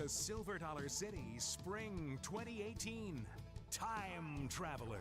to Silver Dollar City, Spring 2018. Time Traveler.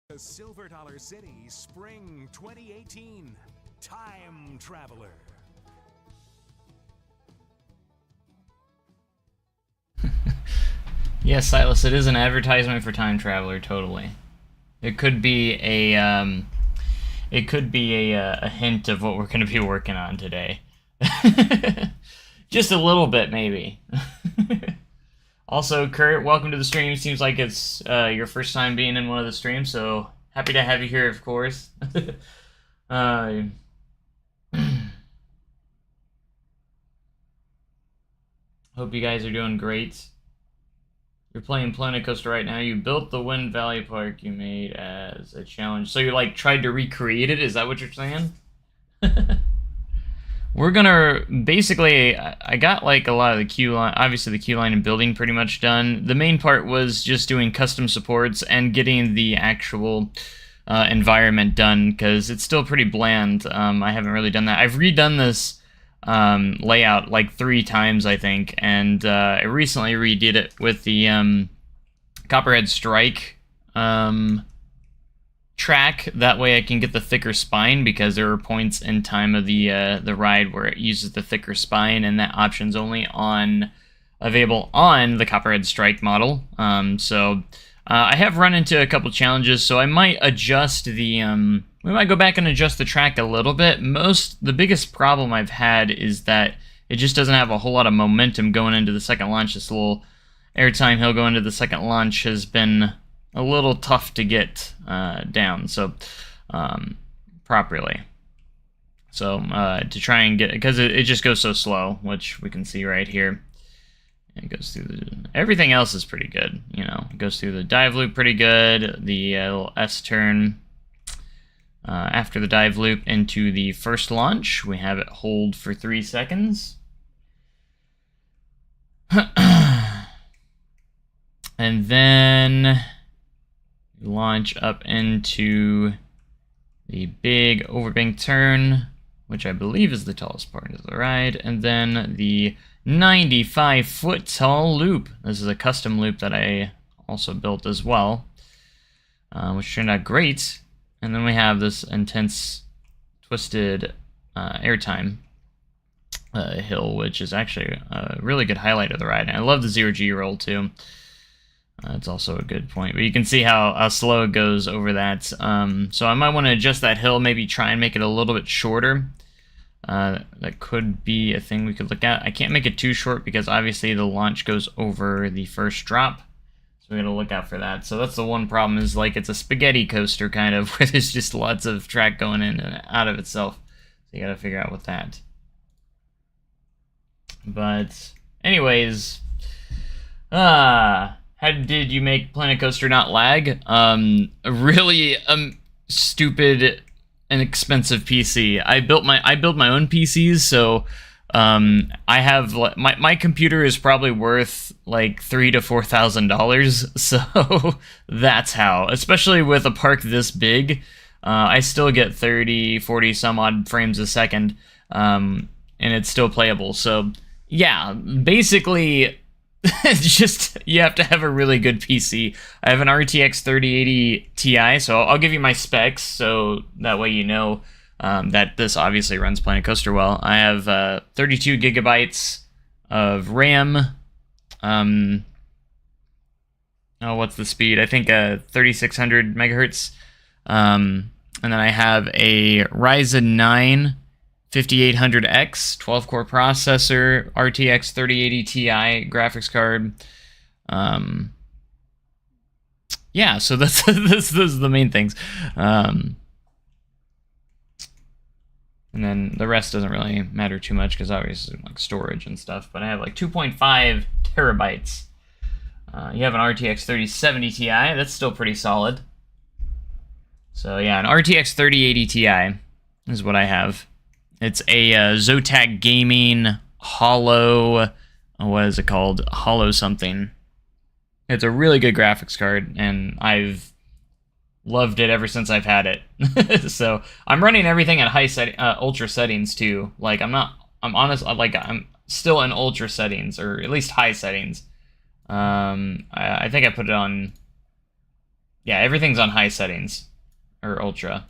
To Silver Dollar City, Spring 2018. Time Traveler. Yes, Silas, it is an advertisement for Time Traveler, totally. It could be a hint of what we're going to be working on today. Just a little bit, maybe. Also, Kurt, welcome to the stream. Seems like it's your first time being in one of the streams, so happy to have you here, of course. Hope you guys are doing great. You're playing Planet Coaster right now. You built the Wind Valley Park you made as a challenge. So you like tried to recreate it? Is that what you're saying? We're gonna basically, I got like a lot of the queue line, obviously the queue line and building pretty much done. The main part was just doing custom supports and getting the actual environment done, because it's still pretty bland. I haven't really done that. I've redone this layout like 3 times, I think, and I recently redid it with the Copperhead Strike track. That way I can get the thicker spine, because there are points in time of the ride where it uses the thicker spine, and that option's only available on the Copperhead Strike model. I have run into a couple challenges, so I might adjust the we might go back and adjust the track a little bit. The biggest problem I've had is that it just doesn't have a whole lot of momentum going into the second launch. This little airtime hill going into the second launch has been a little tough to get down properly. So to try and get, because it just goes so slow, which we can see right here. It goes through everything else is pretty good, you know. It goes through the dive loop pretty good. The little S turn after the dive loop into the first launch, we have it hold for 3 seconds. And then launch up into the big overbank turn which I believe is the tallest part of the ride, and then the 95-foot tall loop. This is a custom loop that I also built as well, which turned out great. And then we have this intense, twisted airtime hill, which is actually a really good highlight of the ride. And I love the 0G roll too. It's also a good point, but you can see how slow it goes over that. So I might want to adjust that hill, maybe try and make it a little bit shorter. That could be a thing we could look at. I can't make it too short because obviously the launch goes over the first drop, so we gotta look out for that. So that's the one problem, is like it's a spaghetti coaster kind of, where there's just lots of track going in and out of itself. So you gotta figure out with that. But anyways, how did you make Planet Coaster not lag? A really stupid and expensive PC. I build my own PCs, so I have my computer is probably worth like $3,000 to $4,000. So that's how. Especially with a park this big, I still get 30, 40 some odd frames a second, and it's still playable. So yeah, basically, it's just, you have to have a really good PC. I have an RTX 3080 Ti, so I'll give you my specs, so that way you know that this obviously runs Planet Coaster well. I have 32 gigabytes of RAM. What's the speed? I think 3600 megahertz. And then I have a Ryzen 9 5800X 12-core processor, RTX 3080 Ti graphics card. Yeah, so that's those are the main things. And then the rest doesn't really matter too much because obviously like storage and stuff. But I have like 2.5 terabytes. You have an RTX 3070 Ti. That's still pretty solid. So yeah, an RTX 3080 Ti is what I have. It's a Zotac Gaming Hollow, what is it called? Hollow something. It's a really good graphics card, and I've loved it ever since I've had it. So I'm running everything at ultra settings too. Like I'm still in ultra settings, or at least high settings. I think I put it on. Yeah, everything's on high settings, or ultra.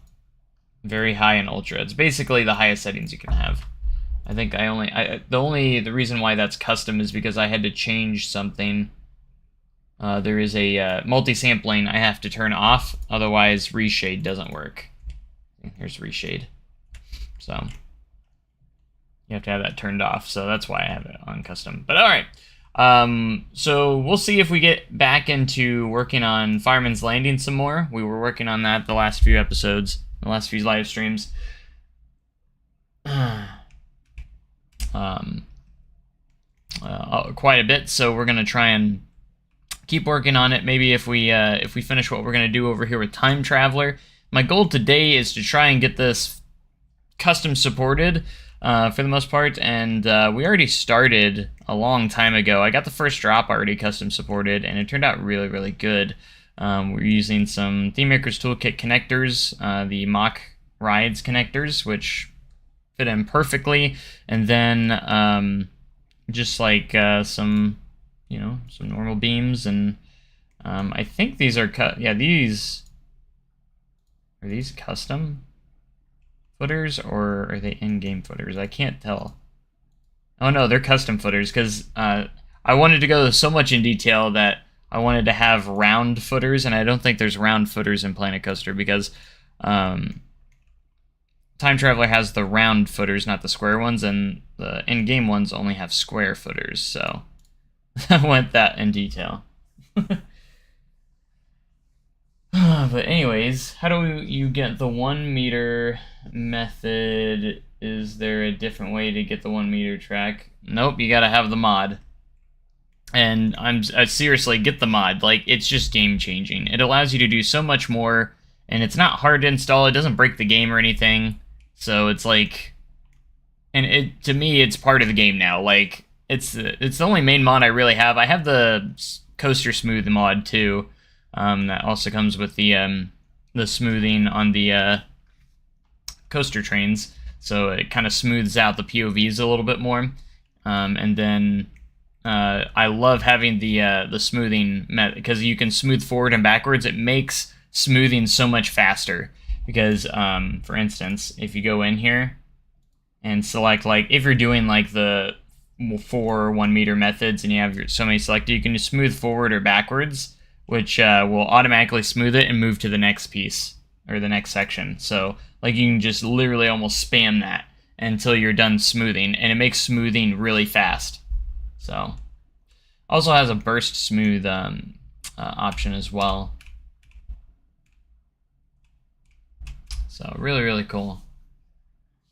Very high and ultra. It's basically the highest settings you can have. I think the reason why that's custom is because I had to change something. There is a multi-sampling I have to turn off, otherwise reshade doesn't work. Here's reshade. So you have to have that turned off, so that's why I have it on custom. But alright. So we'll see if we get back into working on Fireman's Landing some more. We were working on that the last few episodes. The last few live streams. Quite a bit, so we're gonna try and keep working on it. Maybe if we finish what we're gonna do over here with Time Traveler. My goal today is to try and get this custom supported for the most part, and we already started a long time ago. I got the first drop already custom supported, and it turned out really, really good. We're using some ThemeMaker's Toolkit connectors, the mock rides connectors, which fit in perfectly, and then just like some normal beams, and I think these are these are these custom footers, or are they in-game footers? I can't tell. Oh no, they're custom footers, because I wanted to go so much in detail that I wanted to have round footers, and I don't think there's round footers in Planet Coaster because Time Traveler has the round footers, not the square ones, and the in-game ones only have square footers, so I went that in detail. But anyways, how do you get the 1 meter method? Is there a different way to get the 1 meter track? Nope, you gotta have the mod. And I'm seriously, get the mod. Like, it's just game changing. It allows you to do so much more, and it's not hard to install. It doesn't break the game or anything. So it's like, and to me, it's part of the game now. Like, it's the only main mod I really have. I have the Coaster Smooth mod too. That also comes with the smoothing on the coaster trains. so it kind of smooths out the POVs a little bit more. And then I love having the smoothing method, because you can smooth forward and backwards. It makes smoothing so much faster, because for instance, if you go in here and select, like, if you're doing like the 4 1 meter methods and you have so many selected, you can just smooth forward or backwards, which will automatically smooth it and move to the next piece or the next section. So like you can just literally almost spam that until you're done smoothing, and it makes smoothing really fast. So also has a burst smooth option as well. So really cool.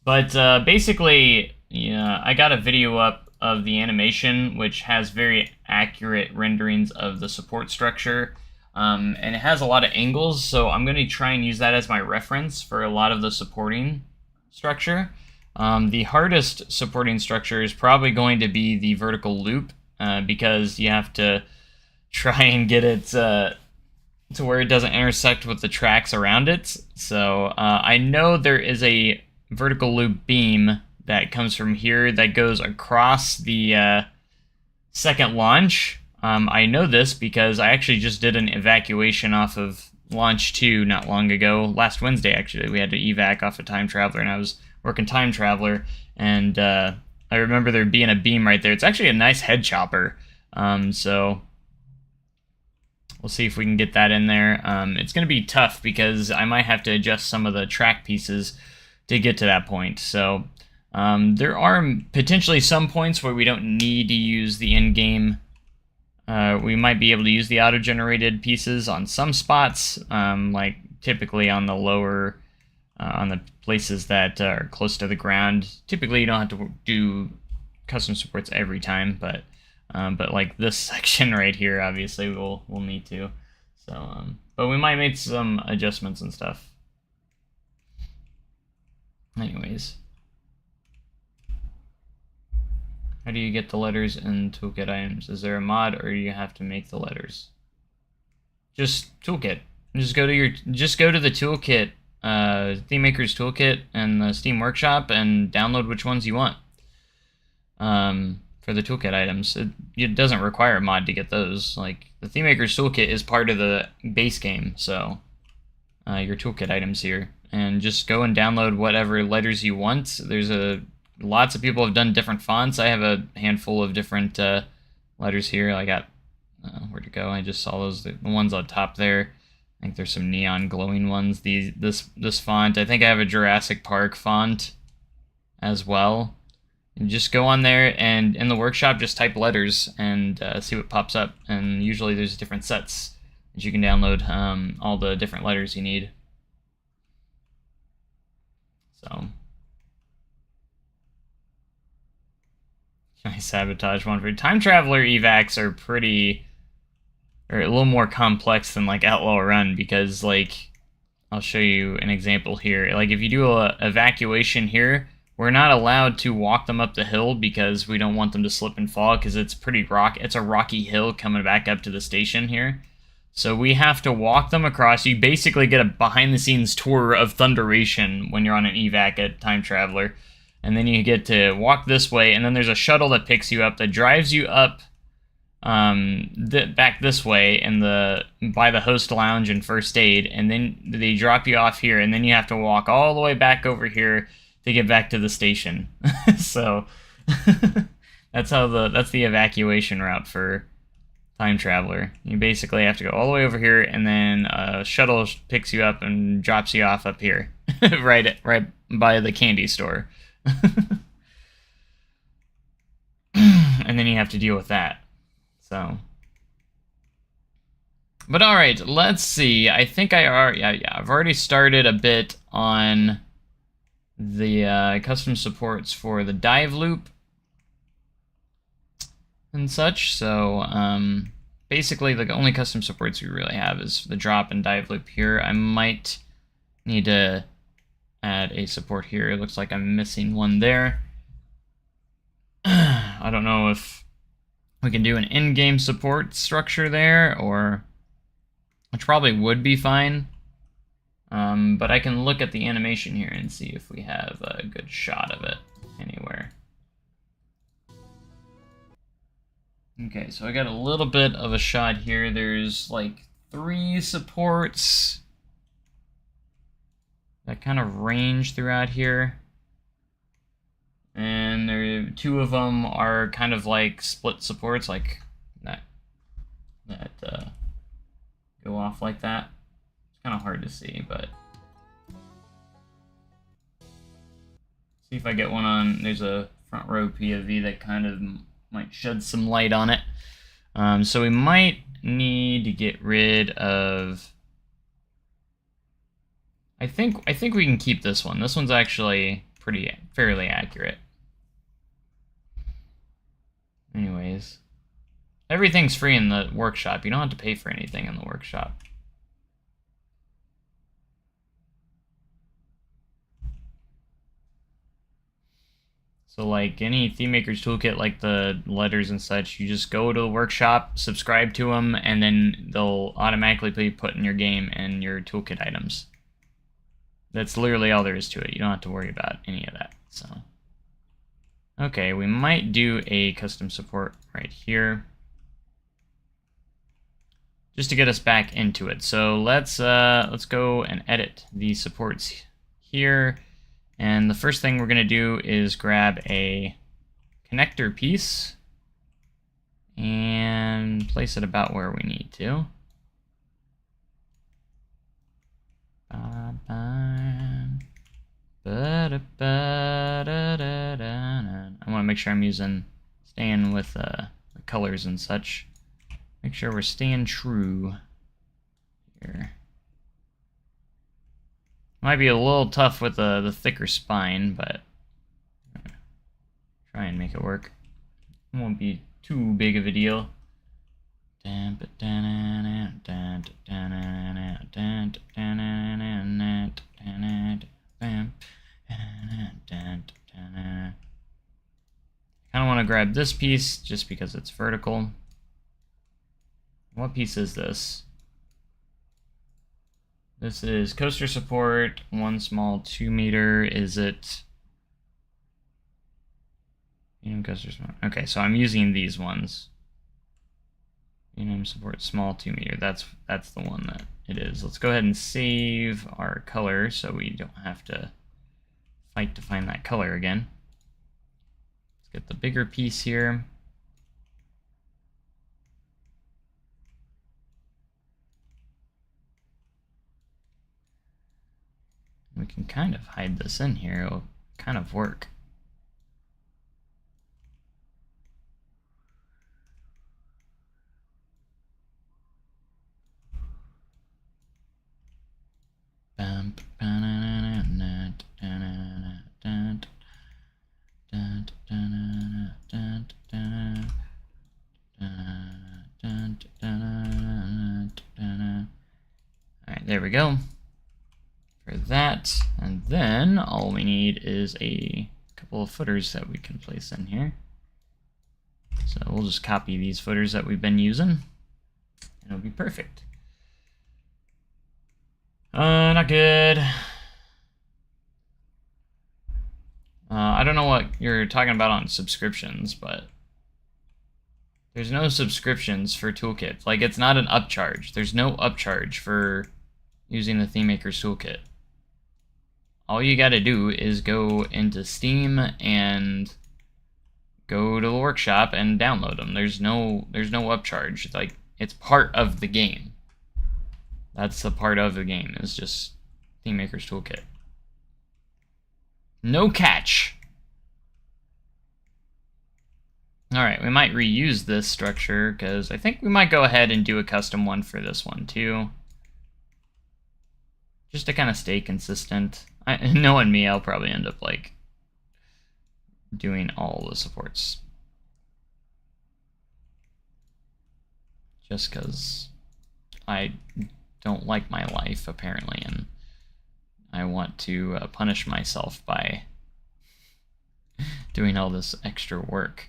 But basically, yeah, I got a video up of the animation, which has very accurate renderings of the support structure. And it has a lot of angles, so I'm going to try and use that as my reference for a lot of the supporting structure. The hardest supporting structure is probably going to be the vertical loop, because you have to try and get it to where it doesn't intersect with the tracks around it. So I know there is a vertical loop beam that comes from here that goes across the second launch. I know this because I actually just did an evacuation off of launch 2 not long ago. Last Wednesday, actually, we had to evac off of Time Traveler, and I was working Time Traveler, and I remember there being a beam right there. It's actually a nice head chopper, so we'll see if we can get that in there. It's going to be tough because I might have to adjust some of the track pieces to get to that point. So there are potentially some points where we don't need to use the in-game. We might be able to use the auto-generated pieces on some spots, like typically on the lower, on the places that are close to the ground. Typically you don't have to do custom supports every time, but like this section right here, obviously we'll need to. So, but we might make some adjustments and stuff. Anyways, how do you get the letters in toolkit items? Is there a mod, or do you have to make the letters? Just toolkit. Just go to the toolkit, Theme Maker's Toolkit and the Steam Workshop, and download which ones you want. For the toolkit items, it doesn't require a mod to get those. Like, the Theme Maker's Toolkit is part of the base game, so your toolkit items here, and just go and download whatever letters you want. There's lots of people have done different fonts. I have a handful of different letters here. I got where'd it go? I just saw those, the ones on top there. I think there's some neon glowing ones. This font. I think I have a Jurassic Park font as well. And just go on there and in the workshop just type letters and see what pops up. And usually there's different sets that you can download, all the different letters you need. So can I sabotage one for Time Traveler evacs are a little more complex than like Outlaw Run, because like I'll show you an example here. Like if you do a evacuation here, we're not allowed to walk them up the hill because we don't want them to slip and fall, because it's it's a rocky hill coming back up to the station here. So we have to walk them across. You basically get a behind-the-scenes tour of Thunderation when you're on an evac at Time Traveler. And then you get to walk this way, and then there's a shuttle that picks you up that drives you up back this way by the host lounge and first aid, and then they drop you off here, and then you have to walk all the way back over here to get back to the station. So that's the evacuation route for Time Traveler. You basically have to go all the way over here, and then a shuttle picks you up and drops you off up here, right by the candy store. And then you have to deal with that. So, but all right, let's see. I think I've already started a bit on the custom supports for the dive loop and such. So basically the only custom supports we really have is the drop and dive loop here. I might need to add a support here. It looks like I'm missing one there. I don't know if we can do an in-game support structure there, or which probably would be fine. But I can look at the animation here and see if we have a good shot of it anywhere. Okay, so I got a little bit of a shot here. There's like 3 supports that kind of range throughout here. And there, 2 of them are kind of like split supports, like that go off like that. It's kind of hard to see, but see if I get one on. There's a front row POV that kind of might shed some light on it. So we might need to get rid of. I think we can keep this one. This one's actually fairly accurate. Anyways, everything's free in the workshop. You don't have to pay for anything in the workshop. So like any theme maker's toolkit, like the letters and such, you just go to the workshop, subscribe to them, and then they'll automatically be put in your game and your toolkit items. That's literally all there is to it. You don't have to worry about any of that. So, okay, we might do a custom support right here, just to get us back into it. So let's go and edit the supports here. And the first thing we're going to do is grab a connector piece and place it about where we need to. I want to make sure I'm staying with the colors and such. Make sure we're staying true here. Might be a little tough with the thicker spine, but try and make it work. It won't be too big of a deal. Kind of want to grab this piece just because it's vertical. What piece is this? This is coaster support, 1 small 2 meter. Is it? Coaster support. Okay, so I'm using these ones. Support small 2 meter. That's the one that it is. Let's go ahead and save our color so we don't have to fight to find that color again. Let's get the bigger piece here. We can kind of hide this in here. It'll kind of work. Alright, there we go. For that, and then all we need is a couple of footers that we can place in here. So we'll just copy these footers that we've been using, and it'll be perfect. Not good. I don't know what you're talking about on subscriptions, but there's no subscriptions for toolkits. Like, it's not an upcharge. There's no upcharge for using the Theme Maker's Toolkit. All you gotta do is go into Steam and go to the workshop and download them. There's no upcharge. It's like, it's part of the game. That's the part of the game, is just Theme Maker's Toolkit. No catch. Alright, we might reuse this structure, because I think we might go ahead and do a custom one for this one, too. Just to kind of stay consistent. Knowing me, I'll probably end up, like, doing all the supports. Just because I don't like my life, apparently, and I want to punish myself by doing all this extra work.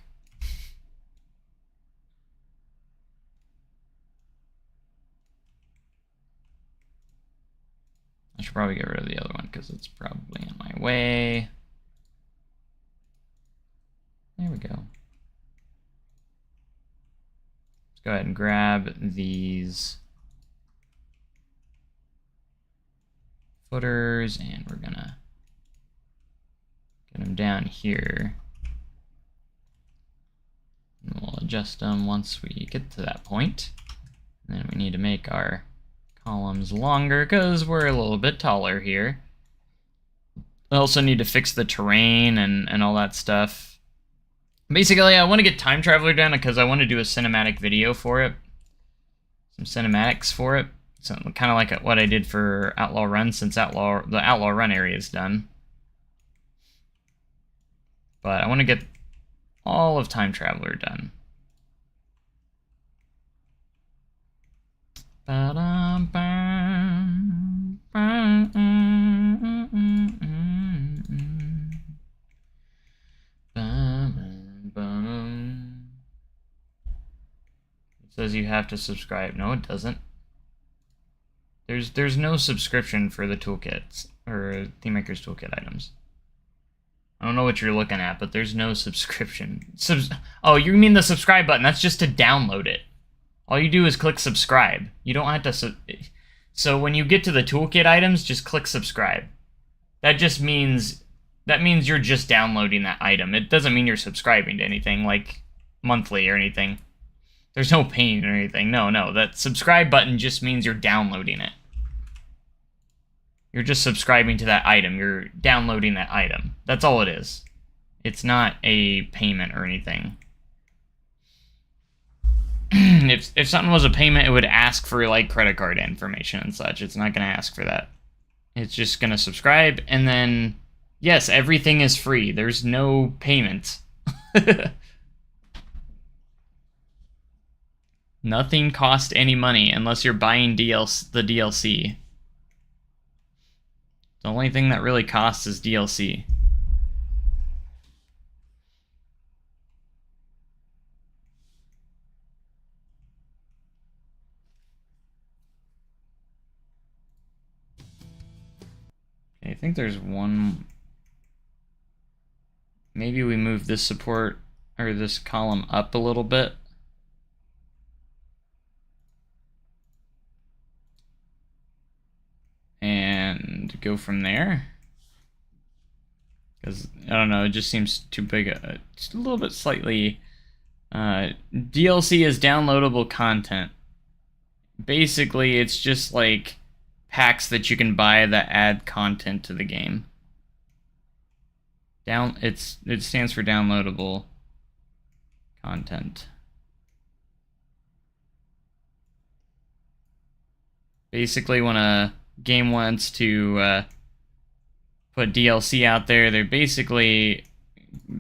I should probably get rid of the other one because it's probably in my way. There we go. Let's go ahead and grab these footers, and we're gonna get them down here. And we'll adjust them once we get to that point. And then we need to make our columns longer because we're a little bit taller here. I also need to fix the terrain and all that stuff. Basically, I want to get Time Traveler done because I want to do a cinematic video for it. Some cinematics for it. So kind of like what I did for Outlaw Run, since the Outlaw Run area is done. But I want to get all of Time Traveler done. It says you have to subscribe. No, it doesn't. There's no subscription for the toolkits or Theme Maker's Toolkit items. I don't know what you're looking at, but there's no subscription. Oh, you mean the subscribe button? That's just to download it. All you do is click subscribe. You don't have to. So when you get to the toolkit items, just click subscribe. That just means you're just downloading that item. It doesn't mean you're subscribing to anything like monthly or anything. There's no pain or anything. No. That subscribe button just means you're downloading it. You're just subscribing to that item. You're downloading that item. That's all it is. It's not a payment or anything. If something was a payment, it would ask for like credit card information and such. It's not going to ask for that. It's just going to subscribe, and then yes, everything is free. There's no payment. Nothing costs any money unless you're buying the DLC. The only thing that really costs is DLC. Okay, I think there's one. Maybe we move this support or this column up a little bit. And go from there. Because, I don't know, it just seems too big. Just a little bit slightly. DLC is downloadable content. Basically, it's just like packs that you can buy that add content to the game. It stands for downloadable content. Basically, when a game wants to put DLC out there,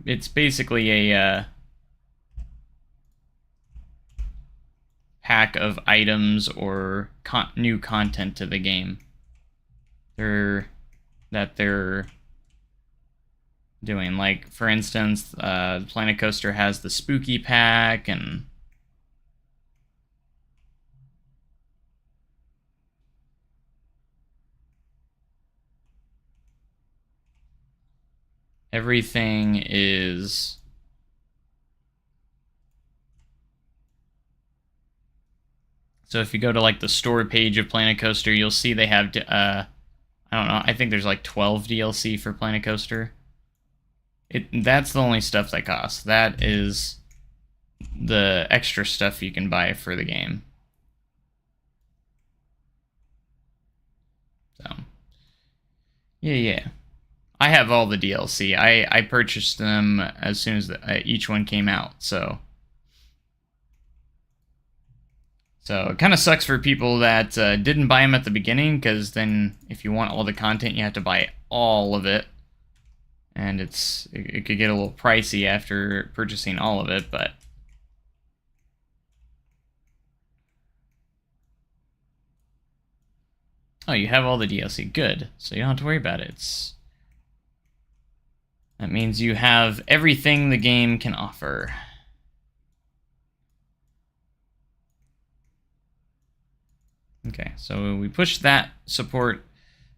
it's basically a pack of items or new content to the game. They're doing, like, for instance, Planet Coaster has the Spooky Pack, and everything is so if you go to like the store page of Planet Coaster, you'll see they have I don't know, I think there's like 12 DLC for Planet Coaster. That's the only stuff that costs. That is the extra stuff you can buy for the game. So yeah. I have all the DLC. I purchased them as soon as each one came out, so it kind of sucks for people that didn't buy them at the beginning, because then if you want all the content, you have to buy all of it, and it could get a little pricey after purchasing all of it, but oh, you have all the DLC. Good. So you don't have to worry about it. That means you have everything the game can offer. Okay, so we push that support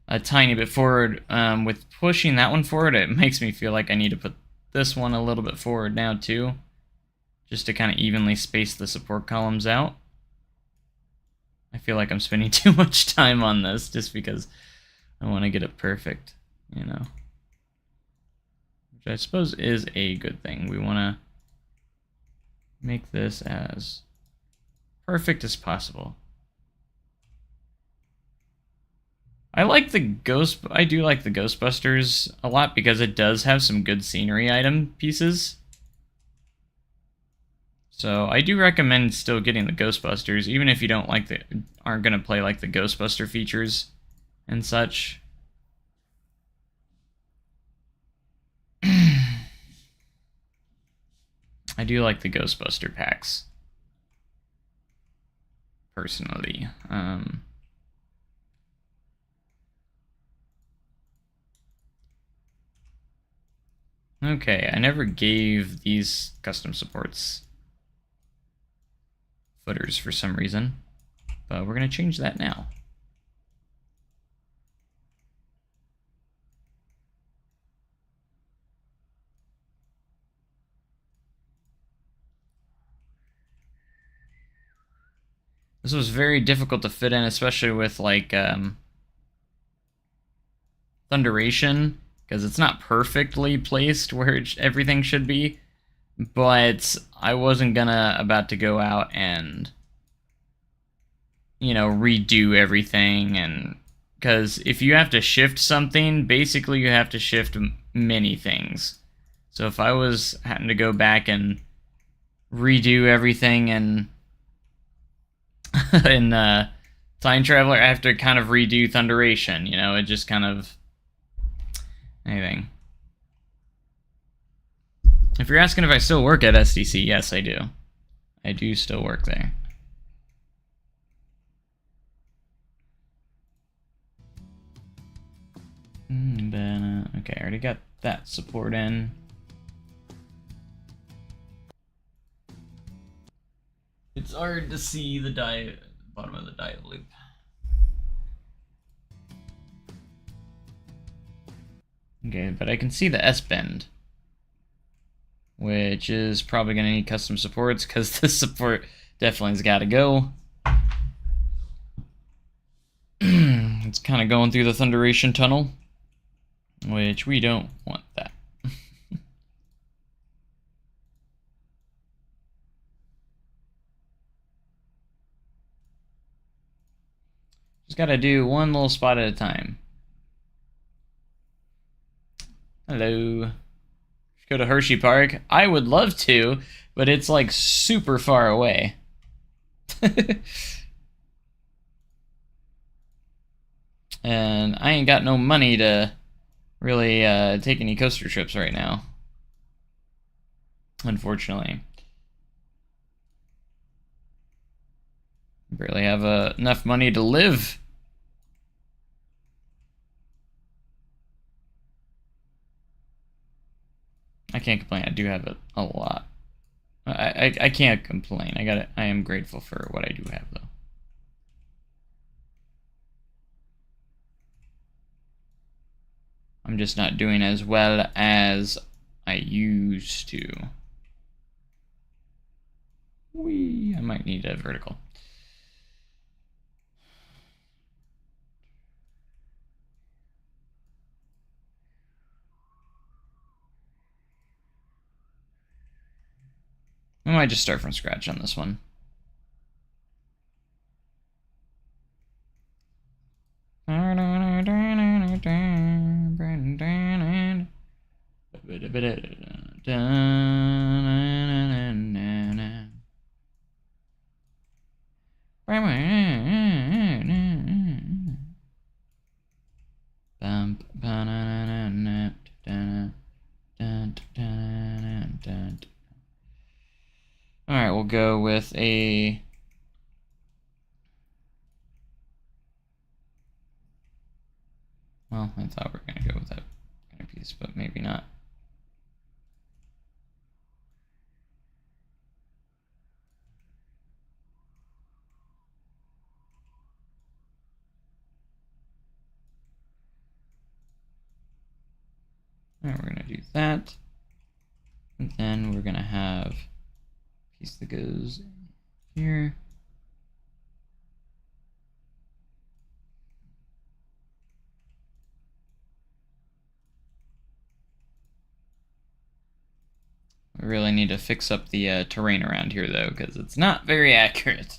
a tiny bit forward. With pushing that one forward, it makes me feel like I need to put this one a little bit forward now too, just to kind of evenly space the support columns out. I feel like I'm spending too much time on this just because I want to get it perfect, you know. Which I suppose is a good thing. We want to make this as perfect as possible. I do like the Ghostbusters a lot because it does have some good scenery item pieces. So I do recommend still getting the Ghostbusters, even if you aren't gonna play like the Ghostbuster features and such. I do like the Ghostbuster packs, personally. Okay, I never gave these custom supports footers for some reason, but we're gonna change that now. This was very difficult to fit in, especially with like Thunderation, because it's not perfectly placed where everything should be. But I wasn't about to go out and, you know, redo everything, and because if you have to shift something, basically you have to shift many things. So if I was having to go back and redo everything and in Time Traveler, I have to kind of redo Thunderation, you know, it just kind of anything. If you're asking if I still work at SDC, yes, I do. I do still work there. Okay, I already got that support in. It's hard to see the bottom of the diode loop. Okay, but I can see the S-bend, which is probably going to need custom supports because this support definitely has got to go. It's kind of going through the Thunderation tunnel, which we don't want that. Just got to do one little spot at a time. Hello. Go to Hershey Park. I would love to, but it's like super far away. And I ain't got no money to really take any coaster trips right now, unfortunately. Barely have enough money to live. I can't complain. I do have it a lot. I can't complain. I am grateful for what I do have, though. I'm just not doing as well as I used to. I might need a vertical. I might just start from scratch on this one. Alright, we'll go with a... Well, I thought we were going to go with that kind of piece, but maybe not. Alright, we're gonna do that. And then we're gonna have a piece that goes here. We really need to fix up the terrain around here, though, because it's not very accurate.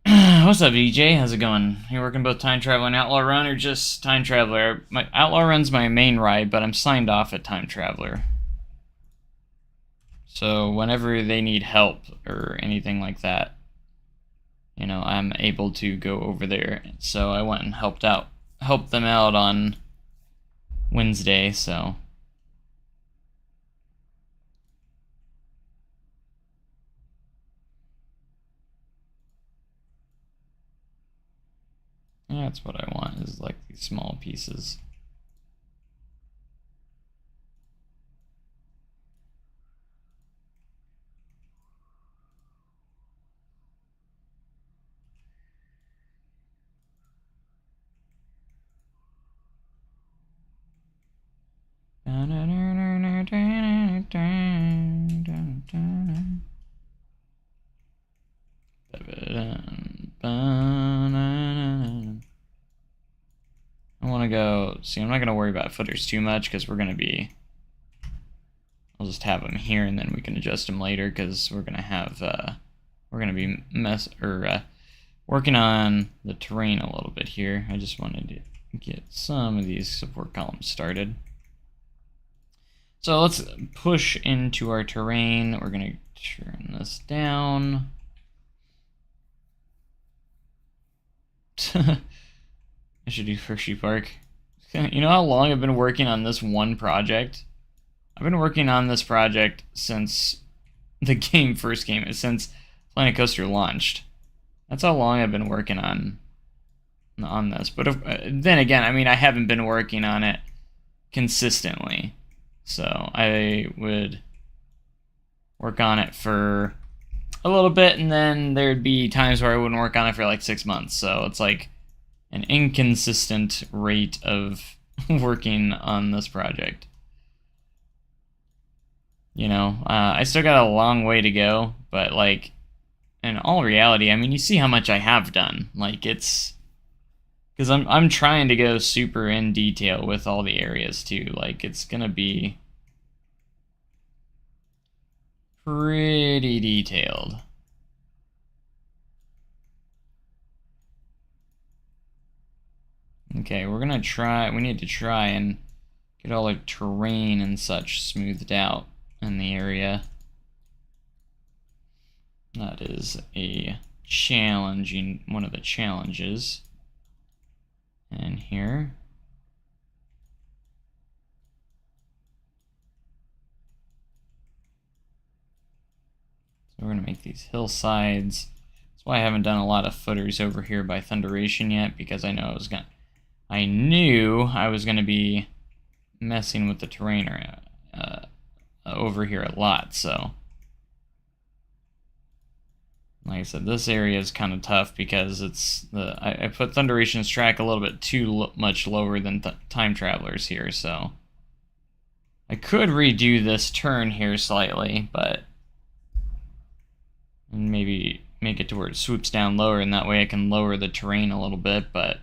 What's up, DJ? How's it going? You working both Time Traveler and Outlaw Run, or just Time Traveler? My Outlaw Run's my main ride, but I'm signed off at Time Traveler. So whenever they need help or anything like that, you know, I'm able to go over there. So I went and helped them out on Wednesday, so... yeah, that's what I want, is like these small pieces. I want to go... see, I'm not going to worry about footers too much, because we're going to be... I'll just have them here, and then we can adjust them later, because we're going to have... we're going to be working on the terrain a little bit here. I just wanted to get some of these support columns started. So let's push into our terrain. We're going to turn this down. I should do Hershey Park. You know how long I've been working on this one project? I've been working on this project since the game first came, since Planet Coaster launched. That's how long I've been working on this. But then again, I mean, I haven't been working on it consistently. So I would work on it for a little bit, and then there'd be times where I wouldn't work on it for like 6 months. So it's like an inconsistent rate of working on this project. You know, I still got a long way to go, but like, in all reality, I mean, you see how much I have done. Like, it's... because I'm trying to go super in detail with all the areas, too. Like, it's gonna be pretty detailed. Okay, we're gonna try... we need to try and get all the terrain and such smoothed out in the area. That is a challenging... one of the challenges. And here. So we're going to make these hillsides. That's why I haven't done a lot of footers over here by Thunderation yet, because I know I knew I was going to be messing with the terrain over here a lot, so... like I said, this area is kind of tough because it's I put Thunderation's track a little bit too much lower than Time Traveler's here, so I could redo this turn here slightly, but and maybe make it to where it swoops down lower, and that way I can lower the terrain a little bit, but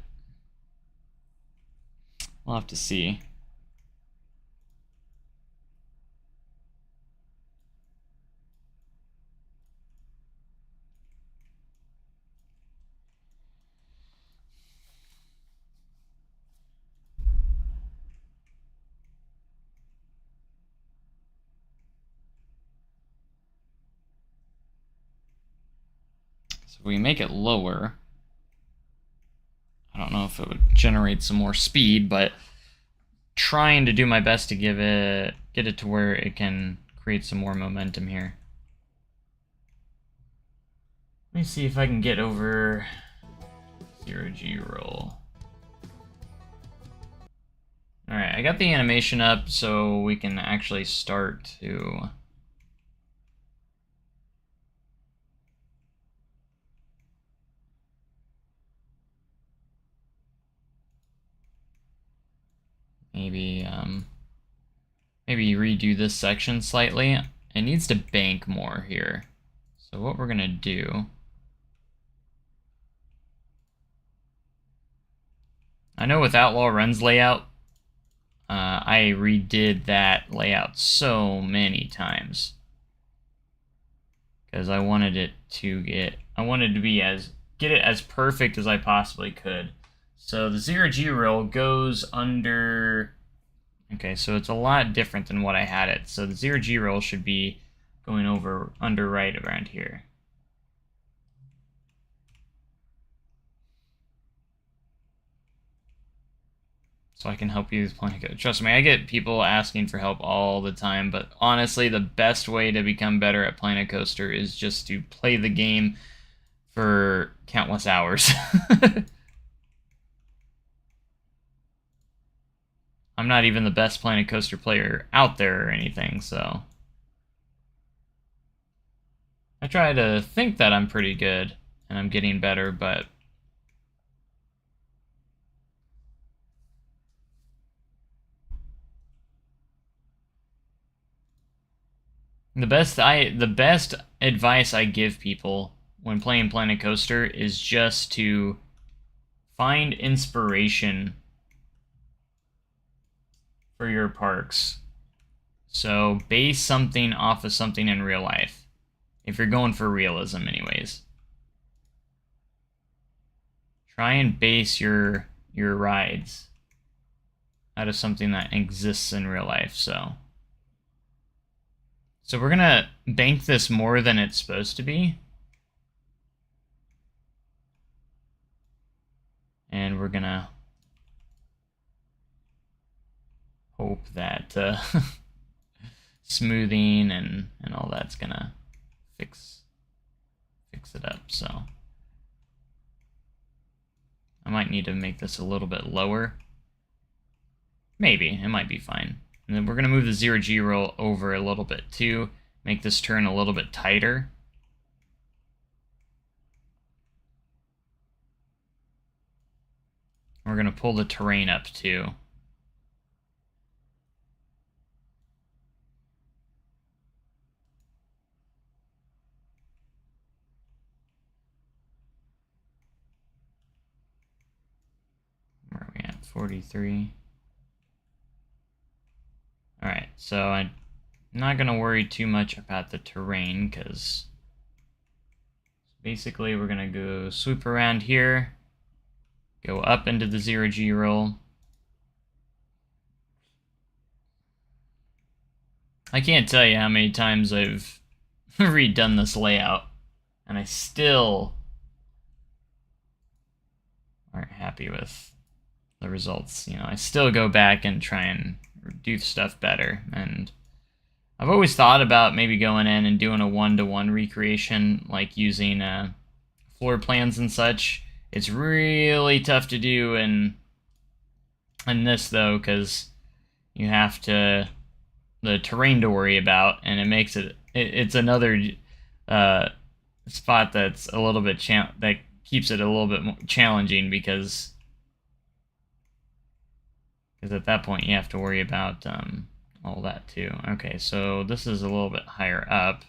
we'll have to see. So if we make it lower, I don't know if it would generate some more speed, but trying to do my best to get it to where it can create some more momentum here. Let me see if I can get over 0G roll. Alright, I got the animation up so we can actually start to... maybe maybe redo this section slightly. It needs to bank more here. So what we're gonna do, I know with Outlaw Run's layout, I redid that layout so many times because I wanted it to get it as perfect as I possibly could. So the 0G roll goes under. Okay, so it's a lot different than what I had it. So the 0G roll should be going under right around here. So I can help you with Plan a Coaster. Trust me, I get people asking for help all the time, but honestly, the best way to become better at Plan a Coaster is just to play the game for countless hours. I'm not even the best Plan a Coaster player out there or anything, so I try to think that I'm pretty good and I'm getting better, but the best advice I give people when playing Planet Coaster is just to find inspiration for your parks. So base something off of something in real life. If you're going for realism anyways. Try and base your rides out of something that exists in real life, so we're gonna bank this more than it's supposed to be. And we're gonna hope that smoothing and all that's gonna fix it up. So I might need to make this a little bit lower. Maybe, it might be fine. And then we're gonna move the 0G roll over a little bit too, make this turn a little bit tighter. We're gonna pull the terrain up too. Where are we at? 43. Alright, so I'm not going to worry too much about the terrain, because basically we're going to go swoop around here, go up into the 0G roll. I can't tell you how many times I've redone this layout, and I still aren't happy with the results. You know, I still go back and try and do stuff better, and I've always thought about maybe going in and doing a one-to-one recreation, like using floor plans and such. It's really tough to do in this though, because you have the terrain to worry about, and it makes it's another spot that's a little bit that keeps it a little bit more challenging, because at that point you have to worry about all that too. Okay, so this is a little bit higher up,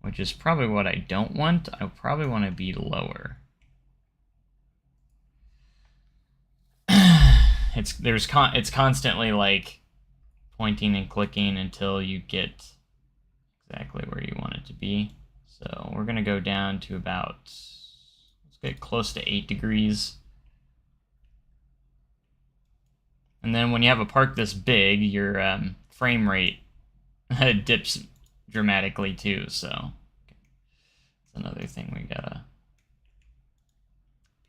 which is probably what I don't want. I probably want to be lower. It's constantly like pointing and clicking until you get exactly where you want it to be. So we're gonna go down to about, let's get close to 8 degrees. And then when you have a park this big, your frame rate dips dramatically too, so that's another thing we gotta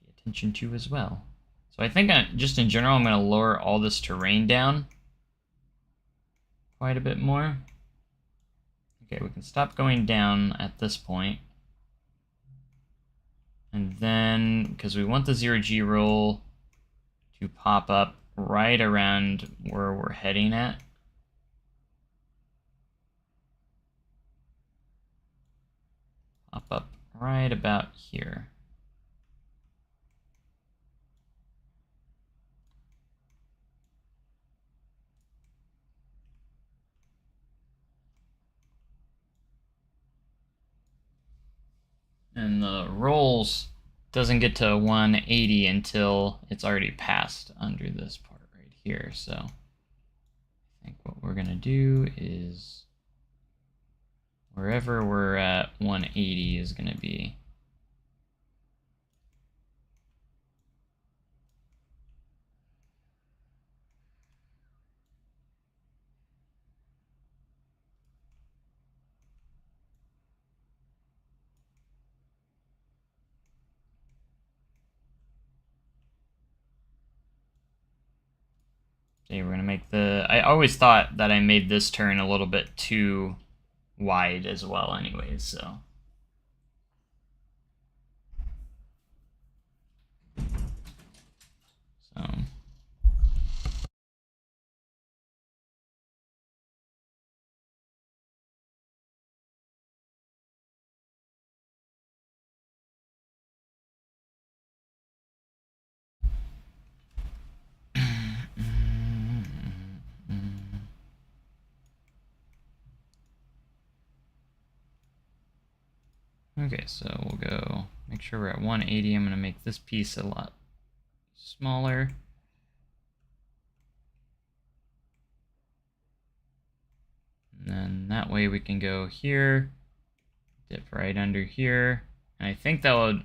pay attention to as well. So I think just in general, I'm gonna lower all this terrain down quite a bit more. Okay, we can stop going down at this point. And then, because we want the 0G roll to pop up right around where we're heading at. Pop up right about here. And the rolls doesn't get to 180 until it's already passed under this part right here. So I think what we're going to do is wherever we're at 180 is going to be. Okay, we're going to make the... I always thought that I made this turn a little bit too wide as well anyways, so... Okay, so we'll go make sure we're at 180. I'm going to make this piece a lot smaller. And then that way we can go here, dip right under here. And I think that would,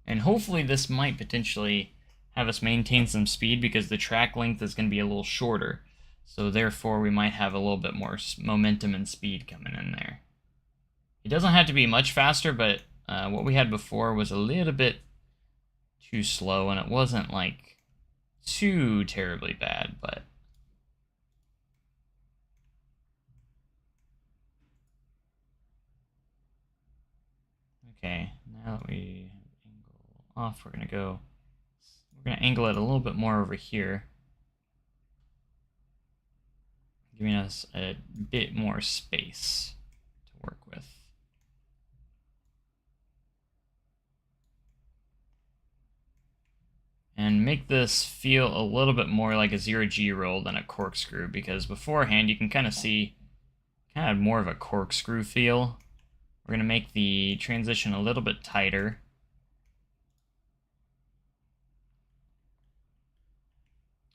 and hopefully this might potentially have us maintain some speed because the track length is going to be a little shorter. So therefore we might have a little bit more momentum and speed coming in there. It doesn't have to be much faster, but what we had before was a little bit too slow, and it wasn't like too terribly bad, but okay, now that we angle off, we're gonna angle it a little bit more over here, giving us a bit more space to work with. And make this feel a little bit more like a 0G roll than a corkscrew, because beforehand you can kind of see kind of more of a corkscrew feel. We're going to make the transition a little bit tighter.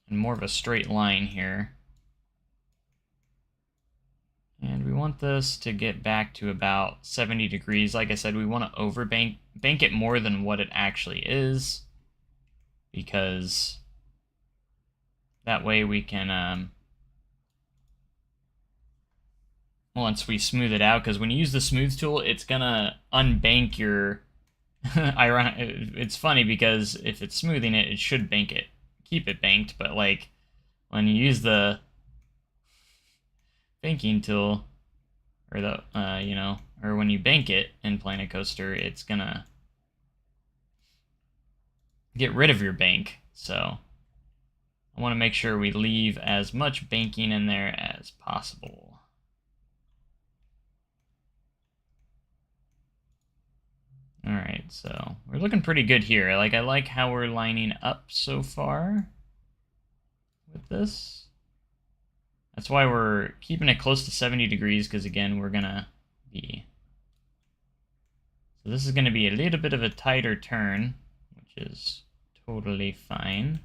And more of a straight line here. And we want this to get back to about 70 degrees. Like I said, we want to bank it more than what it actually is, because that way we can, once we smooth it out, because when you use the smooth tool, it's gonna unbank your, it's funny because if it's smoothing it, it should keep it banked, but like when you use the banking tool, or the, or when you bank it in Planet Coaster, it's gonna get rid of your bank. So I want to make sure we leave as much banking in there as possible. Alright, so we're looking pretty good here. I like how we're lining up so far with this. That's why we're keeping it close to 70 degrees, because again, we're gonna be... So this is gonna be a little bit of a tighter turn, which is totally fine.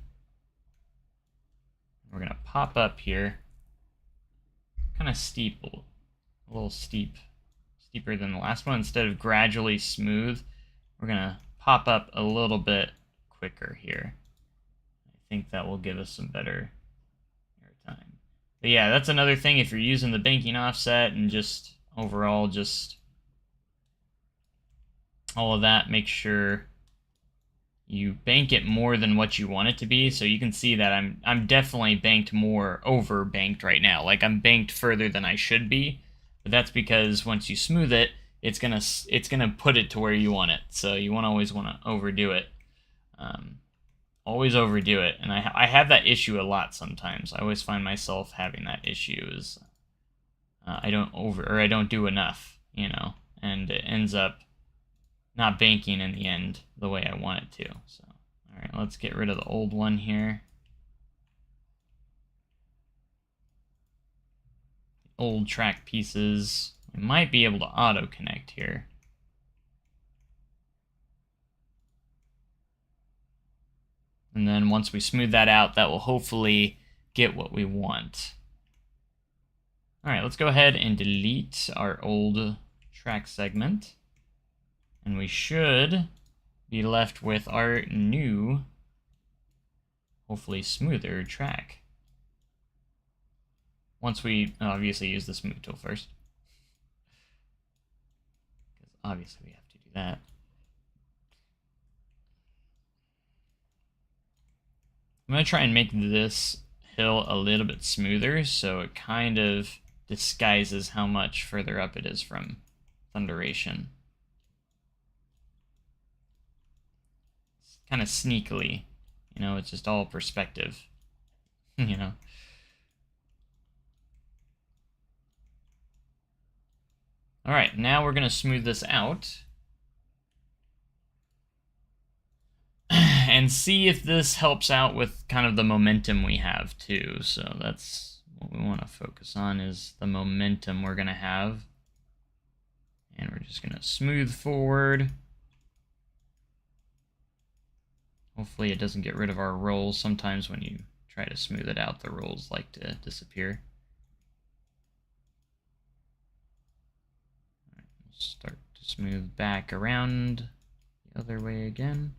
We're gonna pop up here. Kind of steep, a little steeper than the last one. Instead of gradually smooth, we're gonna pop up a little bit quicker here. I think that will give us some better airtime. But yeah, that's another thing. If you're using the banking offset and just overall just all of that, make sure you bank it more than what you want it to be. So you can see that I'm definitely banked more, over banked right now. Like I'm banked further than I should be. But that's because once you smooth it, it's gonna put it to where you want it. So you always want to overdo it. Always overdo it, and I have that issue a lot sometimes. I always find myself having that issue is I don't do enough, and it ends up not banking in the end the way I want it to. So, all right, let's get rid of the old one here. Old track pieces. We might be able to auto connect here. And then once we smooth that out, that will hopefully get what we want. All right, let's go ahead and delete our old track segment. And we should be left with our new, hopefully smoother track. Once we obviously use the smooth tool first. Because obviously we have to do that. I'm going to try and make this hill a little bit smoother so it kind of disguises how much further up it is from Thunderation. It's kind of sneakily, you know, it's just all perspective, you know. All right, now we're going to smooth this out and see if this helps out with kind of the momentum we have too. So that's what we want to focus on, is the momentum we're going to have. And we're just going to smooth forward. Hopefully it doesn't get rid of our rolls. Sometimes when you try to smooth it out, the rolls like to disappear. All right, we'll start to smooth back around the other way again.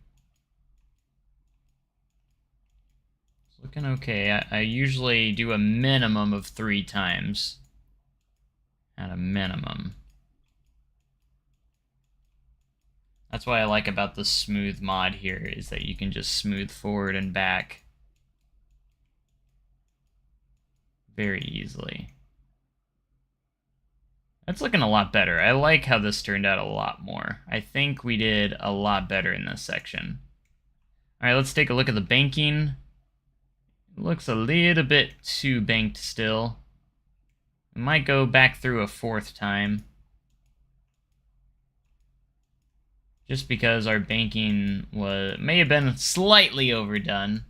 It's looking okay. I usually do a minimum of 3 times. At a minimum. That's what I like about the smooth mod here, is that you can just smooth forward and back very easily. That's looking a lot better. I like how this turned out a lot more. I think we did a lot better in this section. All right, let's take a look at the banking. It looks a little bit too banked still. We might go back through a 4th time. Just because our banking may have been slightly overdone.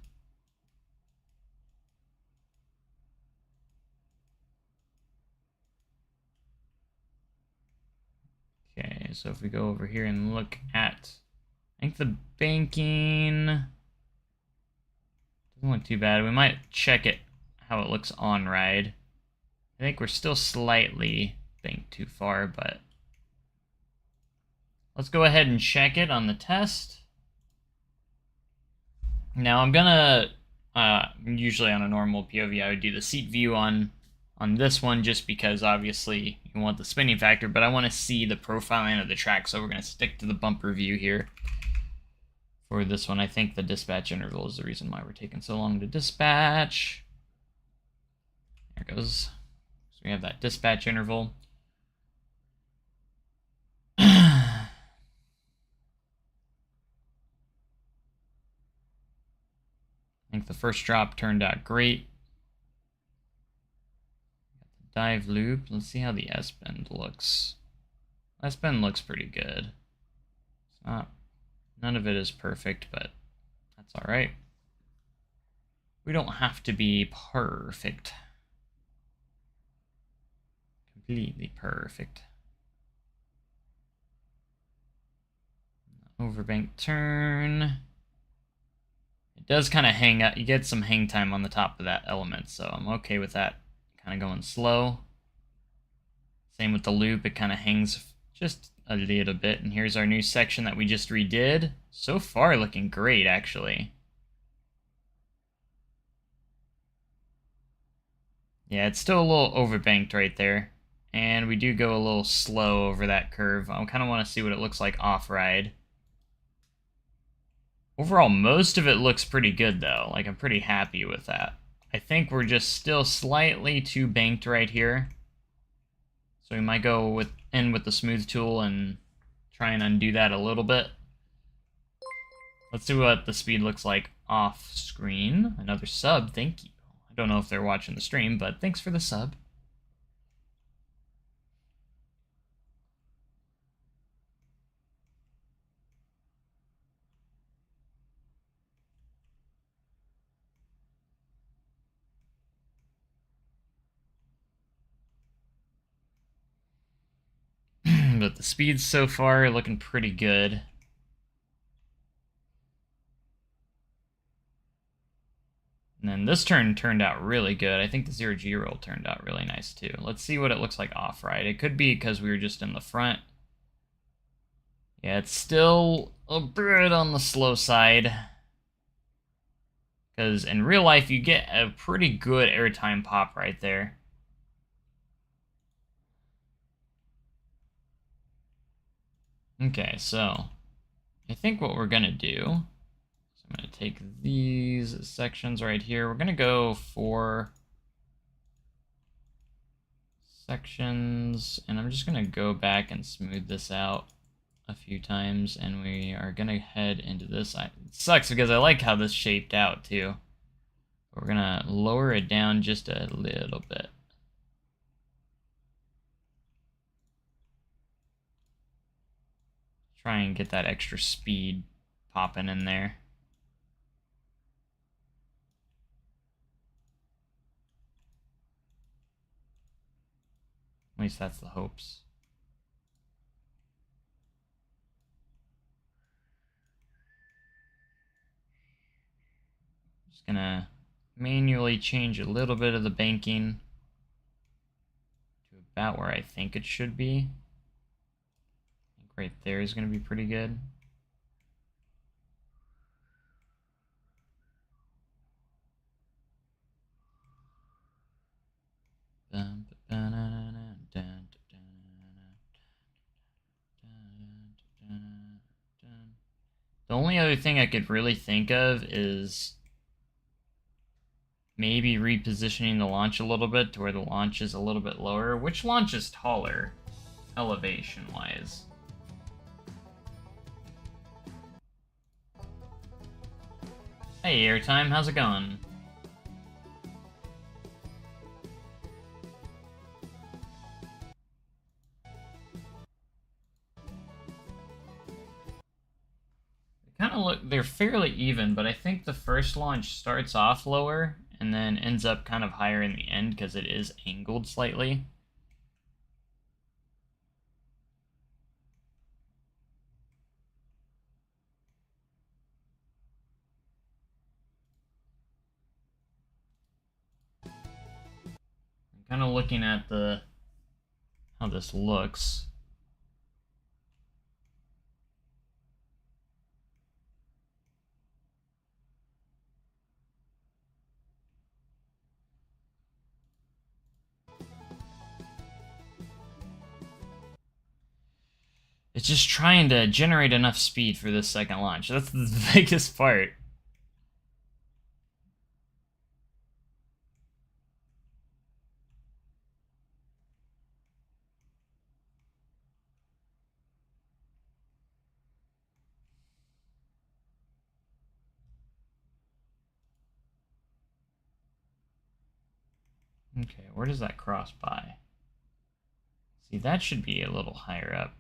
Okay, so if we go over here and look at, I think the banking doesn't look too bad. We might check it how it looks on ride. I think we're still slightly banked too far, but let's go ahead and check it on the test. Now I'm gonna, usually on a normal POV, I would do the seat view on this one just because obviously you want the spinning factor, but I want to see the profiling of the track, so we're going to stick to the bumper view here. For this one, I think the dispatch interval is the reason why we're taking so long to dispatch. There it goes. So we have that dispatch interval. I think the first drop turned out great. Dive loop. Let's see how the S-bend looks. S-bend looks pretty good. It's not, none of it is perfect, but that's all right. We don't have to be perfect. Completely perfect. Overbank turn. It does kind of hang out. You get some hang time on the top of that element, so I'm okay with that. Kind of going slow. Same with the loop. It kind of hangs just a little bit. And here's our new section that we just redid. So far, looking great, actually. Yeah, it's still a little overbanked right there. And we do go a little slow over that curve. I kind of want to see what it looks like off-ride. Overall, most of it looks pretty good, though. Like, I'm pretty happy with that. I think we're just still slightly too banked right here. So we might go in with the smooth tool and try and undo that a little bit. Let's see what the speed looks like off screen. Another sub, thank you. I don't know if they're watching the stream, but thanks for the sub. But the speeds so far are looking pretty good. And this turn turned out really good. I think the 0G roll turned out really nice too. Let's see what it looks like off-ride. It could be because we were just in the front. Yeah, it's still a bit on the slow side. Because in real life, you get a pretty good airtime pop right there. Okay, so I think what we're going to do is I'm going to take these sections right here. We're going to go for sections, and I'm just going to go back and smooth this out a few times, and we are going to head into this. It sucks because I like how this shaped out too. We're going to lower it down just a little bit. Try and get that extra speed popping in there. At least that's the hopes. Just gonna manually change a little bit of the banking to about where I think it should be. I think right there is gonna be pretty good. The only other thing I could really think of is maybe repositioning the launch a little bit to where the launch is a little bit lower. Which launch is taller, elevation-wise? Hey, Airtime, how's it going? Kind of look, they're fairly even, but I think the first launch starts off lower and then ends up kind of higher in the end because it is angled slightly. I'm kind of looking at how this looks. It's just trying to generate enough speed for this second launch. That's the biggest part. Okay, where does that cross by? See, that should be a little higher up.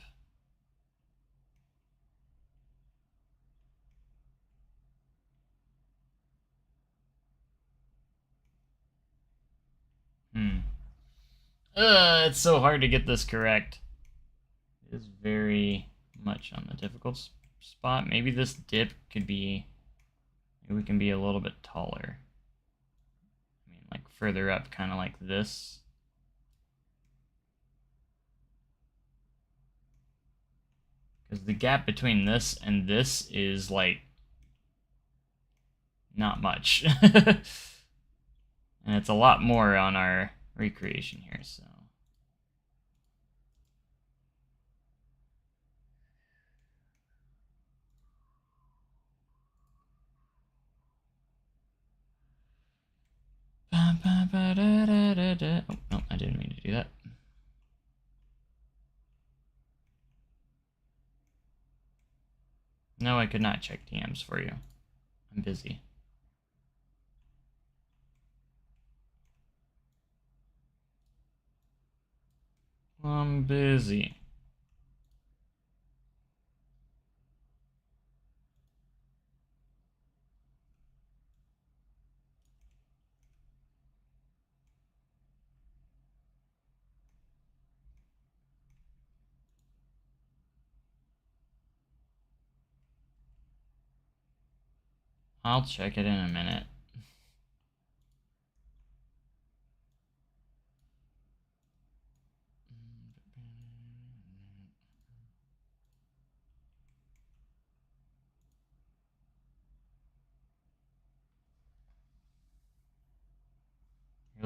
It's so hard to get this correct. It is very much on the difficult spot. Maybe this dip could be... Maybe we can be a little bit taller. I mean, like further up, kind of like this. Because the gap between this and this is like... not much. And it's a lot more on our recreation here, so... Oh, no, I didn't mean to do that. No, I could not check DMs for you. I'm busy. I'm busy. I'll check it in a minute.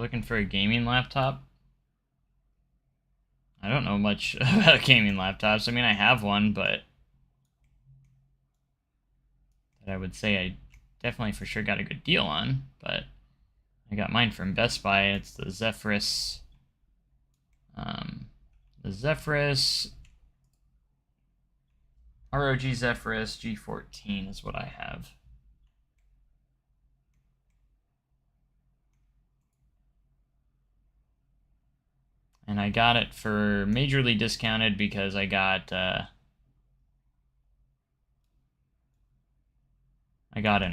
looking for a gaming laptop? I don't know much about gaming laptops. I mean, I have one, but that I would say I definitely for sure got a good deal on. But I got mine from Best Buy. It's the Zephyrus. The Zephyrus ROG Zephyrus G14 is what I have. And I got it for majorly discounted because I got an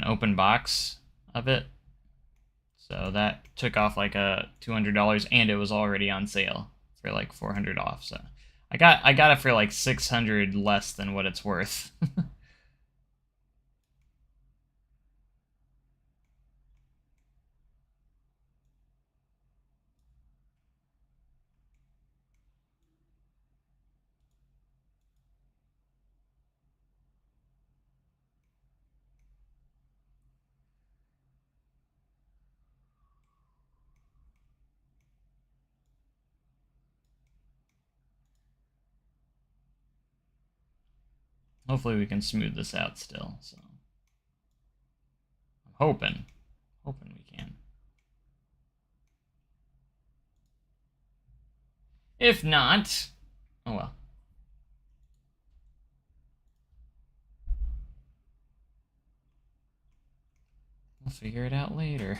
open box of it. So that took off like a $200, and it was already on sale for like $400 off. So I got it for like $600 less than what it's worth. Hopefully we can smooth this out still. So I'm hoping we can. If not, oh well. We'll figure it out later.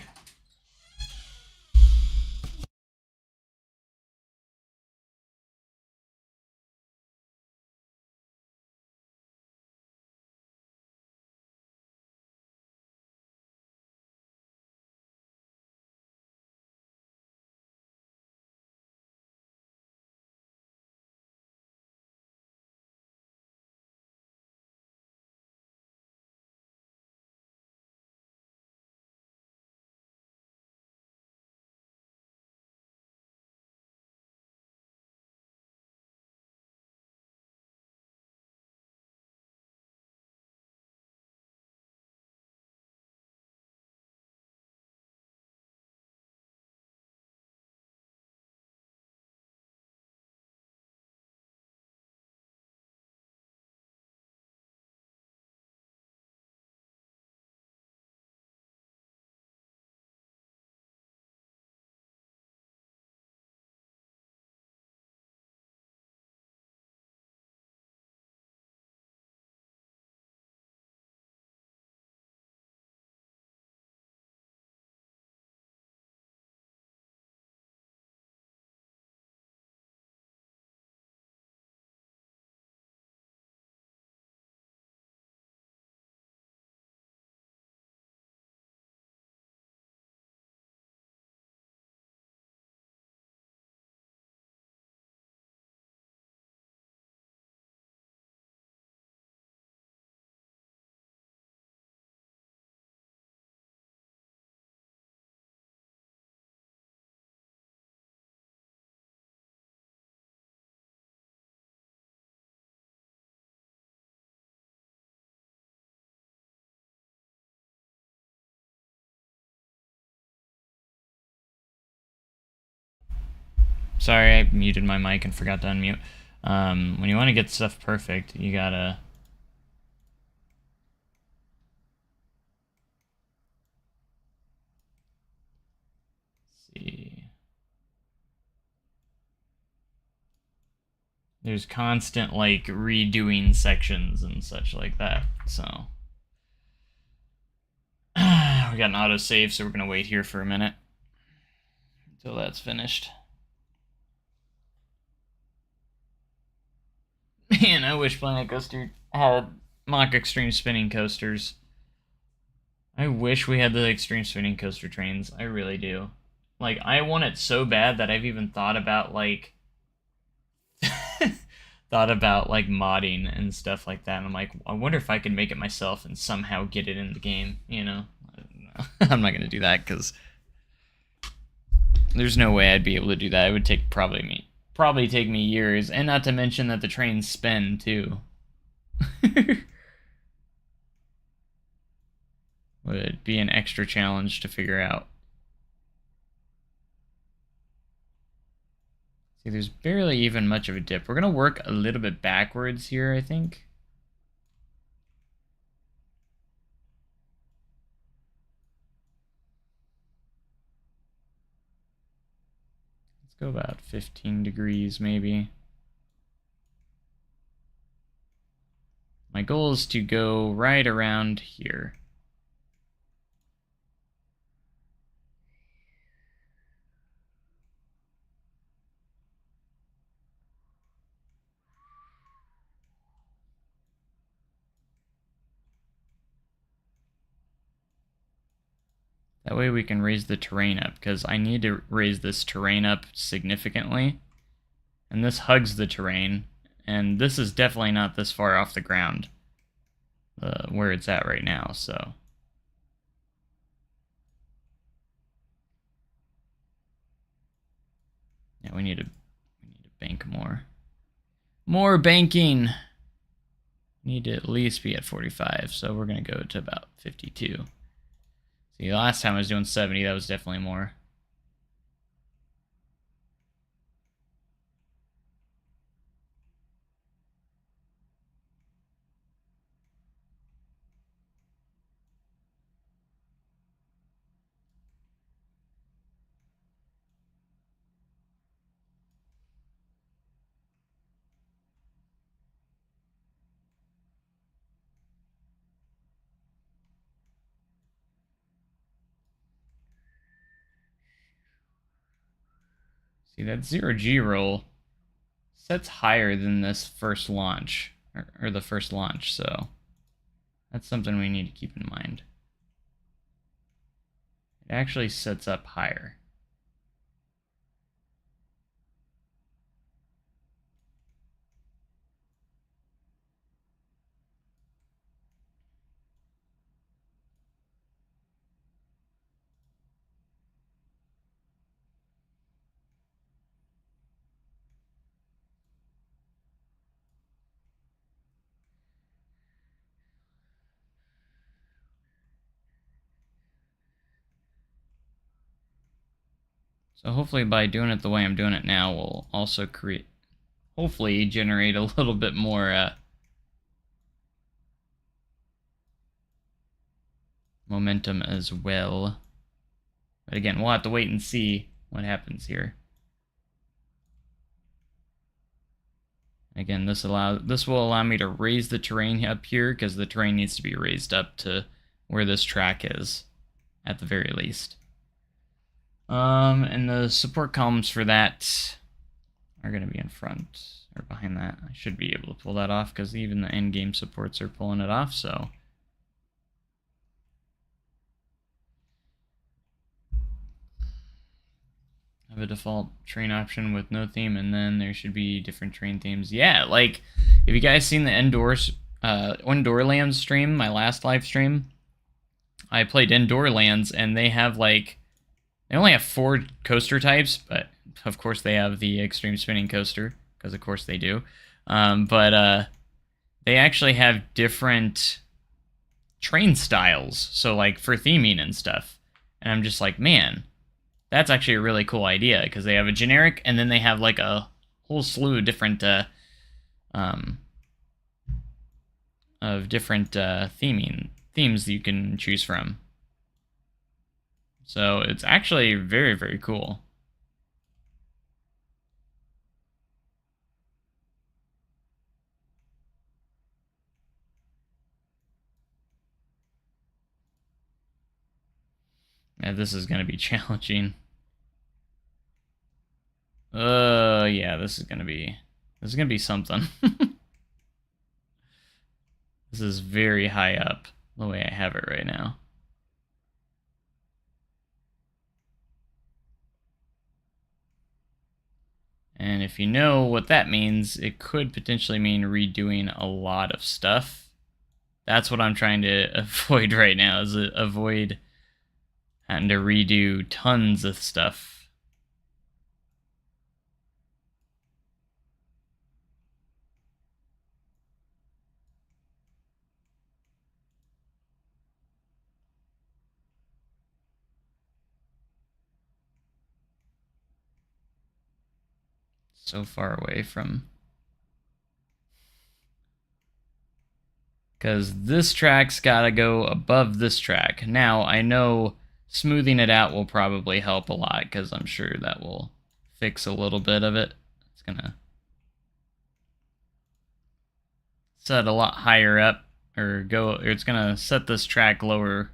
Sorry, I muted my mic and forgot to unmute. When you want to get stuff perfect, you gotta... see. There's constant, like, redoing sections and such like that, so... we got an autosave, so we're gonna wait here for a minute until that's finished. Man, I wish Planet Coaster had mock extreme spinning coasters. I wish we had the extreme spinning coaster trains. I really do. Like, I want it so bad that I've even thought about, like... like, modding and stuff like that. And I'm like, I wonder if I could make it myself and somehow get it in the game, you know? I don't know. I'm not gonna do that, because... there's no way I'd be able to do that. It would take probably take me years, and not to mention that the trains spin too. Would be an extra challenge to figure out. See, there's barely even much of a dip. We're going to work a little bit backwards here, I think. Let's go about 15 degrees, maybe. My goal is to go right around here. That way we can raise the terrain up, because I need to raise this terrain up significantly. And this hugs the terrain, and this is definitely not this far off the ground, where it's at right now, so... Yeah, we need to bank more. More banking! Need to at least be at 45, so we're going to go to about 52. See, last time I was doing 70, that was definitely more. See, that 0G roll sets higher than this first launch, or the first launch, so that's something we need to keep in mind. It actually sets up higher. So hopefully by doing it the way I'm doing it now, we'll also hopefully generate a little bit more momentum as well. But again, we'll have to wait and see what happens here. Again, this will allow me to raise the terrain up here, because the terrain needs to be raised up to where this track is, at the very least. And the support columns for that are going to be in front, or behind that. I should be able to pull that off, because even the in-game supports are pulling it off, so... I have a default train option with no theme, and then there should be different train themes. Yeah, like, have you guys seen the Indoorlands stream, my last live stream? I played Indoorlands, and they have, like, they only have 4 coaster types, but of course they have the extreme spinning coaster, because of course they do. They actually have different train styles, so, like, for theming and stuff. And I'm just like, man... That's actually a really cool idea, because they have a generic, and then they have like a whole slew of different themes that you can choose from. So it's actually very, very cool. Yeah, this is going to be challenging. Yeah, this is gonna be something. This is very high up, the way I have it right now. And if you know what that means, it could potentially mean redoing a lot of stuff. That's what I'm trying to avoid right now, is avoid having to redo tons of stuff. so far away from... Because this track's got to go above this track. Now, I know smoothing it out will probably help a lot, because I'm sure that will fix a little bit of it. It's going to set a lot higher up, or it's going to set this track lower,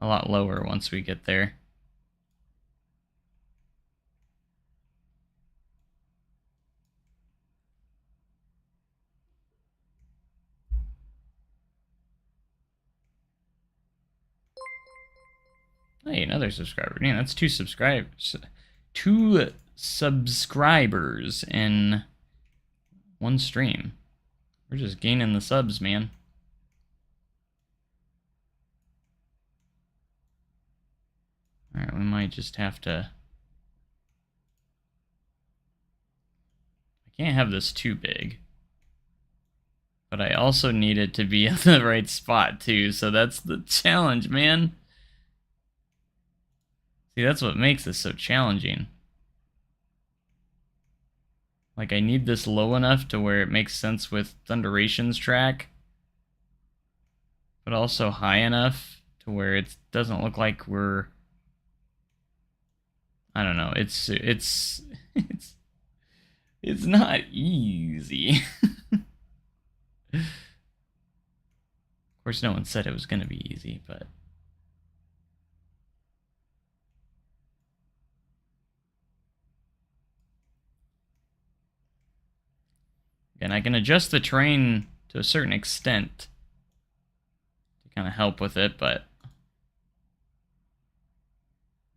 a lot lower once we get there. Hey, another subscriber. Man, that's 2 subscribers. 2 subscribers in one stream. We're just gaining the subs, man. Alright, we might just have to... I can't have this too big. But I also need it to be in the right spot, too, so that's the challenge, man. See, that's what makes this so challenging. Like, I need this low enough to where it makes sense with Thunderation's track, but also high enough to where it doesn't look like we're... I don't know, it's not easy. Of course, no one said it was going to be easy, but... And I can adjust the terrain to a certain extent to kind of help with it, but...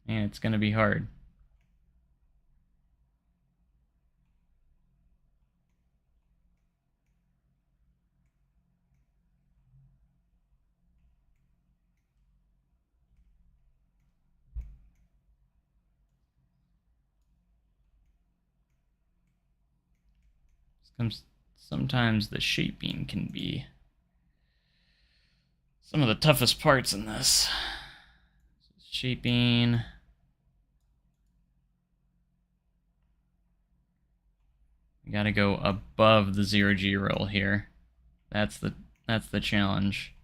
man, it's going to be hard. Sometimes the shaping can be some of the toughest parts in this. Shaping. We gotta go above the 0G roll here. That's the challenge.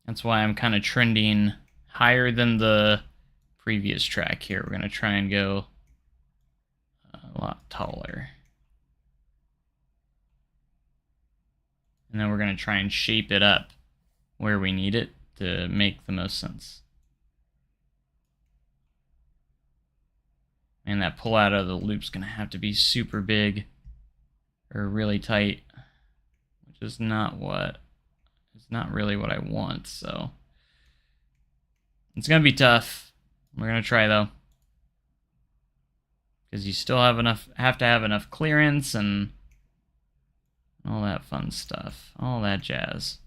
That's why I'm kind of trending higher than the previous track here. We're going to try and go a lot taller. And then we're going to try and shape it up where we need it to make the most sense. And that pull out of the loop's going to have to be super big or really tight, which is not really what I want, so it's gonna be tough. We're gonna try though, because you still have to have enough clearance and all that fun stuff, all that jazz.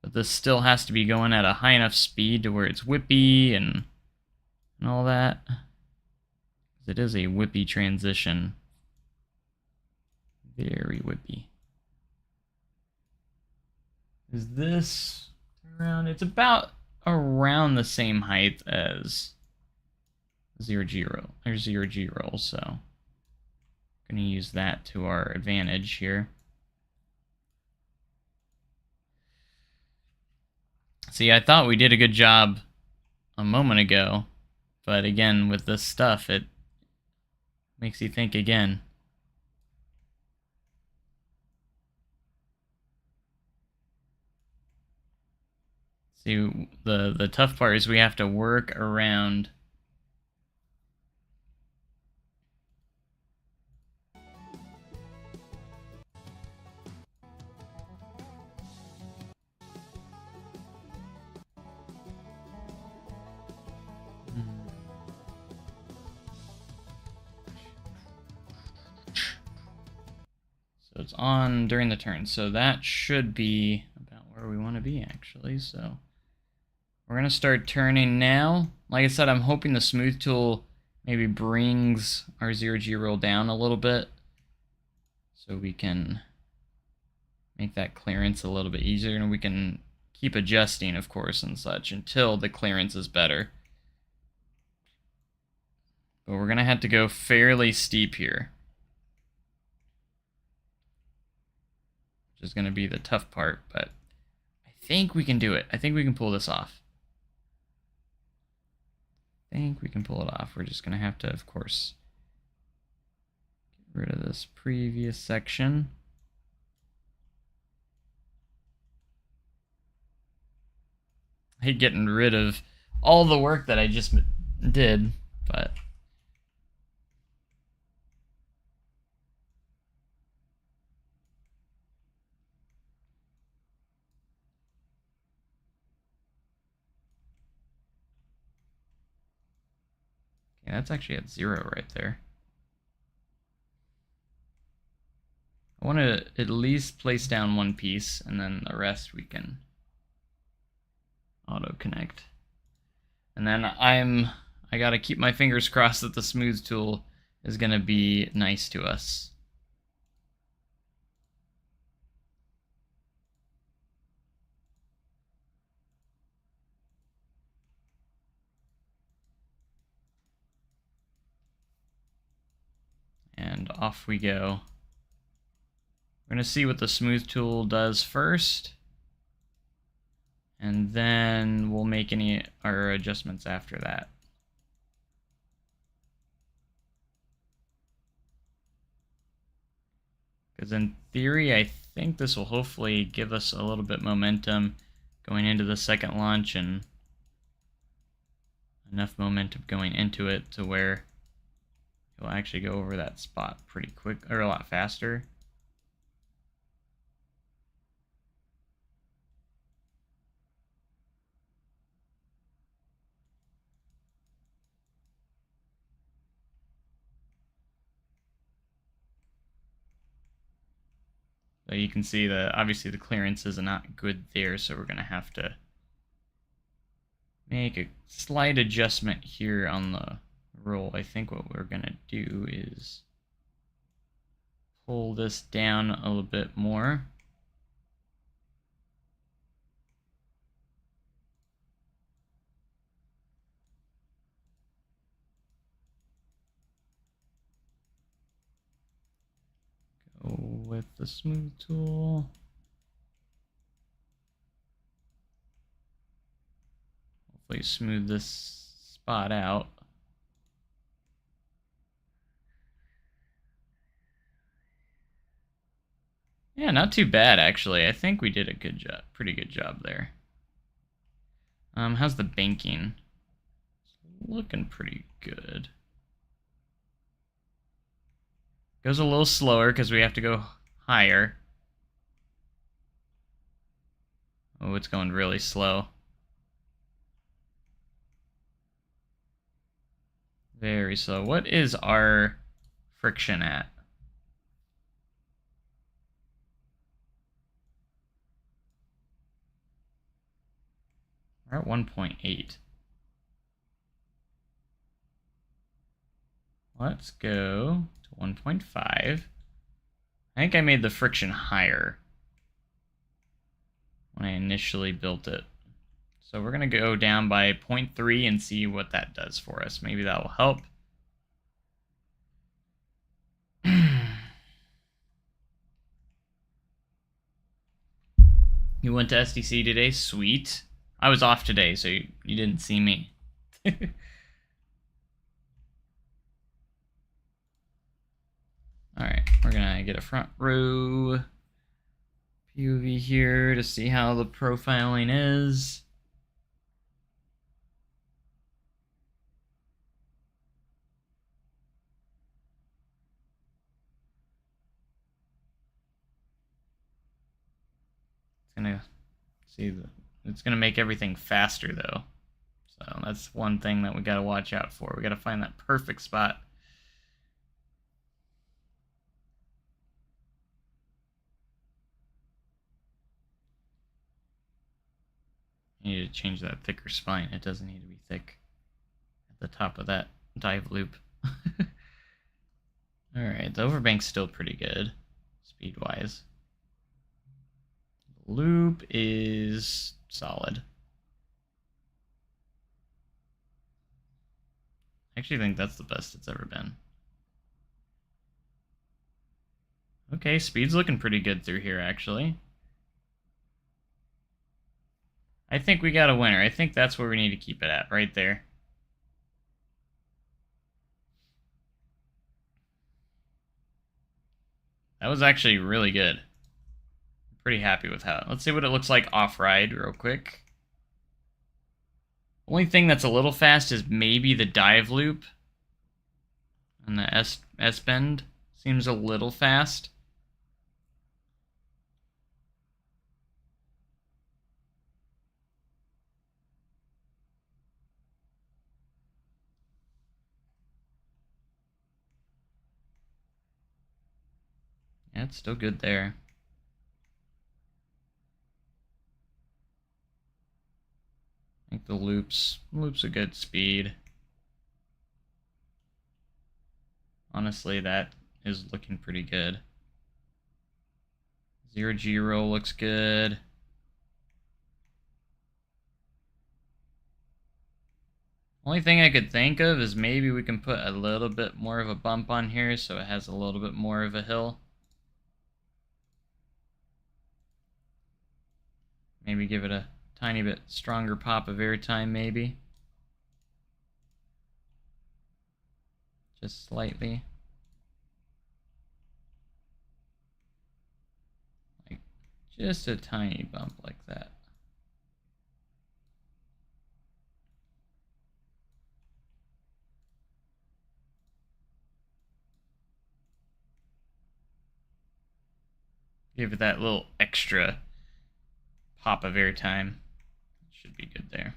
But this still has to be going at a high enough speed to where it's whippy and all that. It is a whippy transition, very whippy. Is this around? It's about around the same height as 0G roll, so I'm gonna use that to our advantage here. See, I thought we did a good job a moment ago, but again, with this stuff, it makes you think again. See, the tough part is we have to work around so it's on during the turn, so that should be about where we want to be actually. So we're gonna start turning now. Like I said, I'm hoping the smooth tool maybe brings our 0G roll down a little bit so we can make that clearance a little bit easier, and we can keep adjusting, of course, and such until the clearance is better. But we're going to have to go fairly steep here, which is going to be the tough part, but I think we can do it. I think we can pull this off. I think we can pull it off. We're just going to have to, of course, get rid of this previous section. I hate getting rid of all the work that I just did, but okay, that's actually at 0 right there. I want to at least place down one piece, and then the rest we can auto connect. And then I gotta keep my fingers crossed that the smooth tool is gonna be nice to us. And off we go. We're gonna see what the smooth tool does first, and then we'll make any our adjustments after that. Because in theory, I think this will hopefully give us a little bit momentum going into the second launch, and enough momentum going into it to where it will actually go over that spot pretty quick, or a lot faster. So you can see that obviously the clearance is not good there, so we're going to have to make a slight adjustment here on the roll. I think what we're going to do is pull this down a little bit more. Go with the smooth tool. Hopefully smooth this spot out. Yeah, not too bad actually. I think we did a good job, pretty good job there. How's the banking? It's looking pretty good. Goes a little slower because we have to go higher. Oh, it's going really slow. Very slow. What is our friction at? We're at 1.8. Let's go to 1.5. I think I made the friction higher when I initially built it. So we're going to go down by 0.3 and see what that does for us. Maybe that will help. You went to SDC today? Sweet. I was off today, so you didn't see me. Alright, we're gonna get a front row POV here to see how the profiling is. It's gonna make everything faster though. So that's one thing that we gotta watch out for. We gotta find that perfect spot. You need to change that thicker spine. It doesn't need to be thick at the top of that dive loop. Alright, the overbank's still pretty good, speed-wise. The loop is solid. I actually think that's the best it's ever been. Okay, speed's looking pretty good through here, actually. I think we got a winner. I think that's where we need to keep it at, right there. That was actually really good. I'm pretty happy with how. Let's see what it looks like off-ride real quick. Only thing that's a little fast is maybe the dive loop. And the S-bend seems a little fast. Yeah, it's still good there. I think the loop's a good speed. Honestly, that is looking pretty good. 0G roll looks good. Only thing I could think of is maybe we can put a little bit more of a bump on here so it has a little bit more of a hill. Maybe give it a tiny bit stronger pop of airtime, maybe. Just slightly. Like, just a tiny bump like that. Give it that little extra pop of airtime. Should be good there.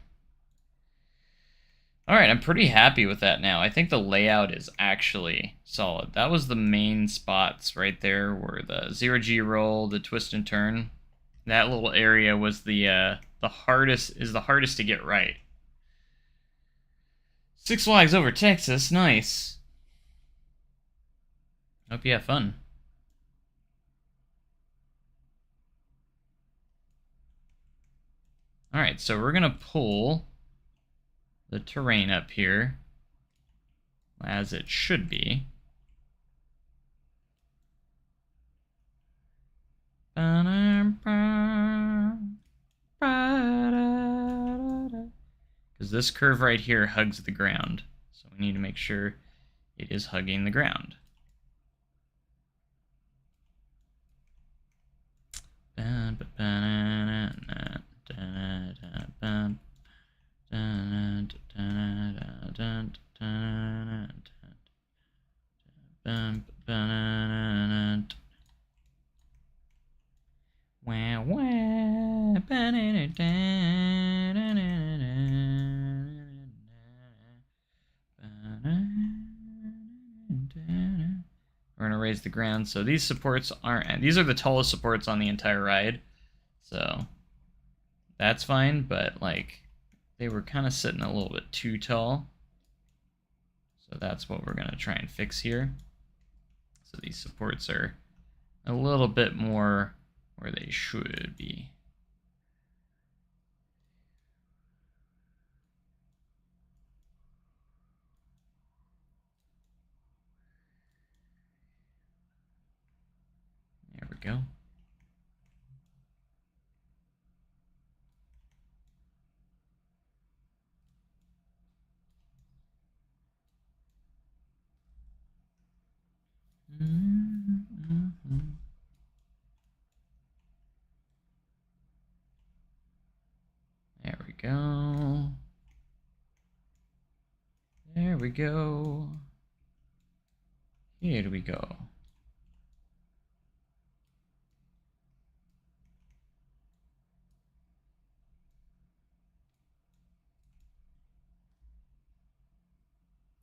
Alright, I'm pretty happy with that now. I think the layout is actually solid. That was the main spots right there, were the 0G roll, the twist and turn. That little area was the hardest to get right. 6 Flags over Texas, nice. Hope you have fun. Alright, so we're gonna pull the terrain up here as it should be. Because this curve right here hugs the ground, so we need to make sure it is hugging the ground. We're gonna raise the ground, so these supports aren't. These are the tallest supports on the entire ride, so that's fine. But like, they were kind of sitting a little bit too tall, so that's what we're gonna try and fix here. So these supports are a little bit more where they should be. There we go. There we go. There we go. Here we go.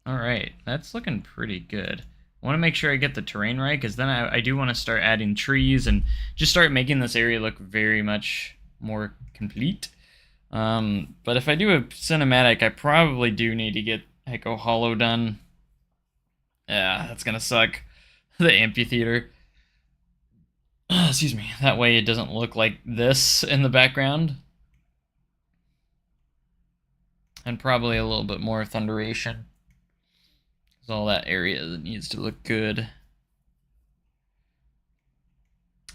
All right, that's looking pretty good. I want to make sure I get the terrain right, because then I do want to start adding trees and just start making this area look very much more complete. But if I do a cinematic, I probably do need to Echo Hollow done. Yeah, that's gonna suck. The amphitheater. Excuse me. That way it doesn't look like this in the background. And probably a little bit more thunderation. Because all that area needs to look good.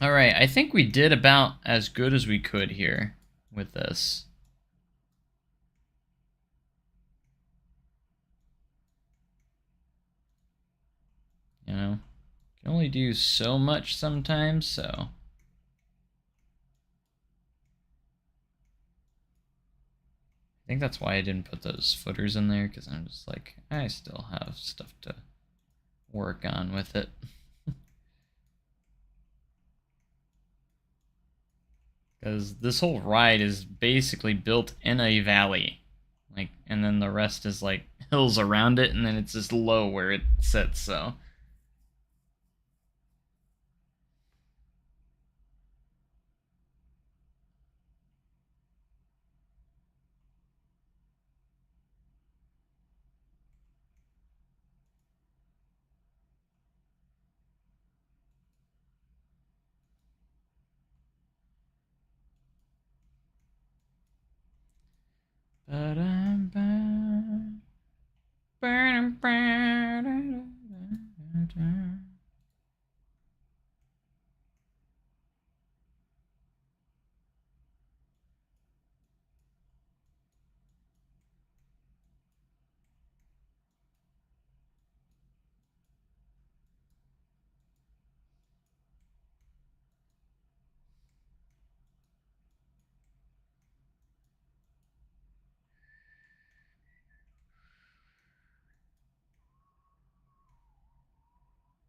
Alright, I think we did about as good as we could here with this. You know, can only do so much sometimes, so. I think that's why I didn't put those footers in there, because I'm just like, I still have stuff to work on with it. Because this whole ride is basically built in a valley. Like, and then the rest is like hills around it, and then it's just low where it sits, so.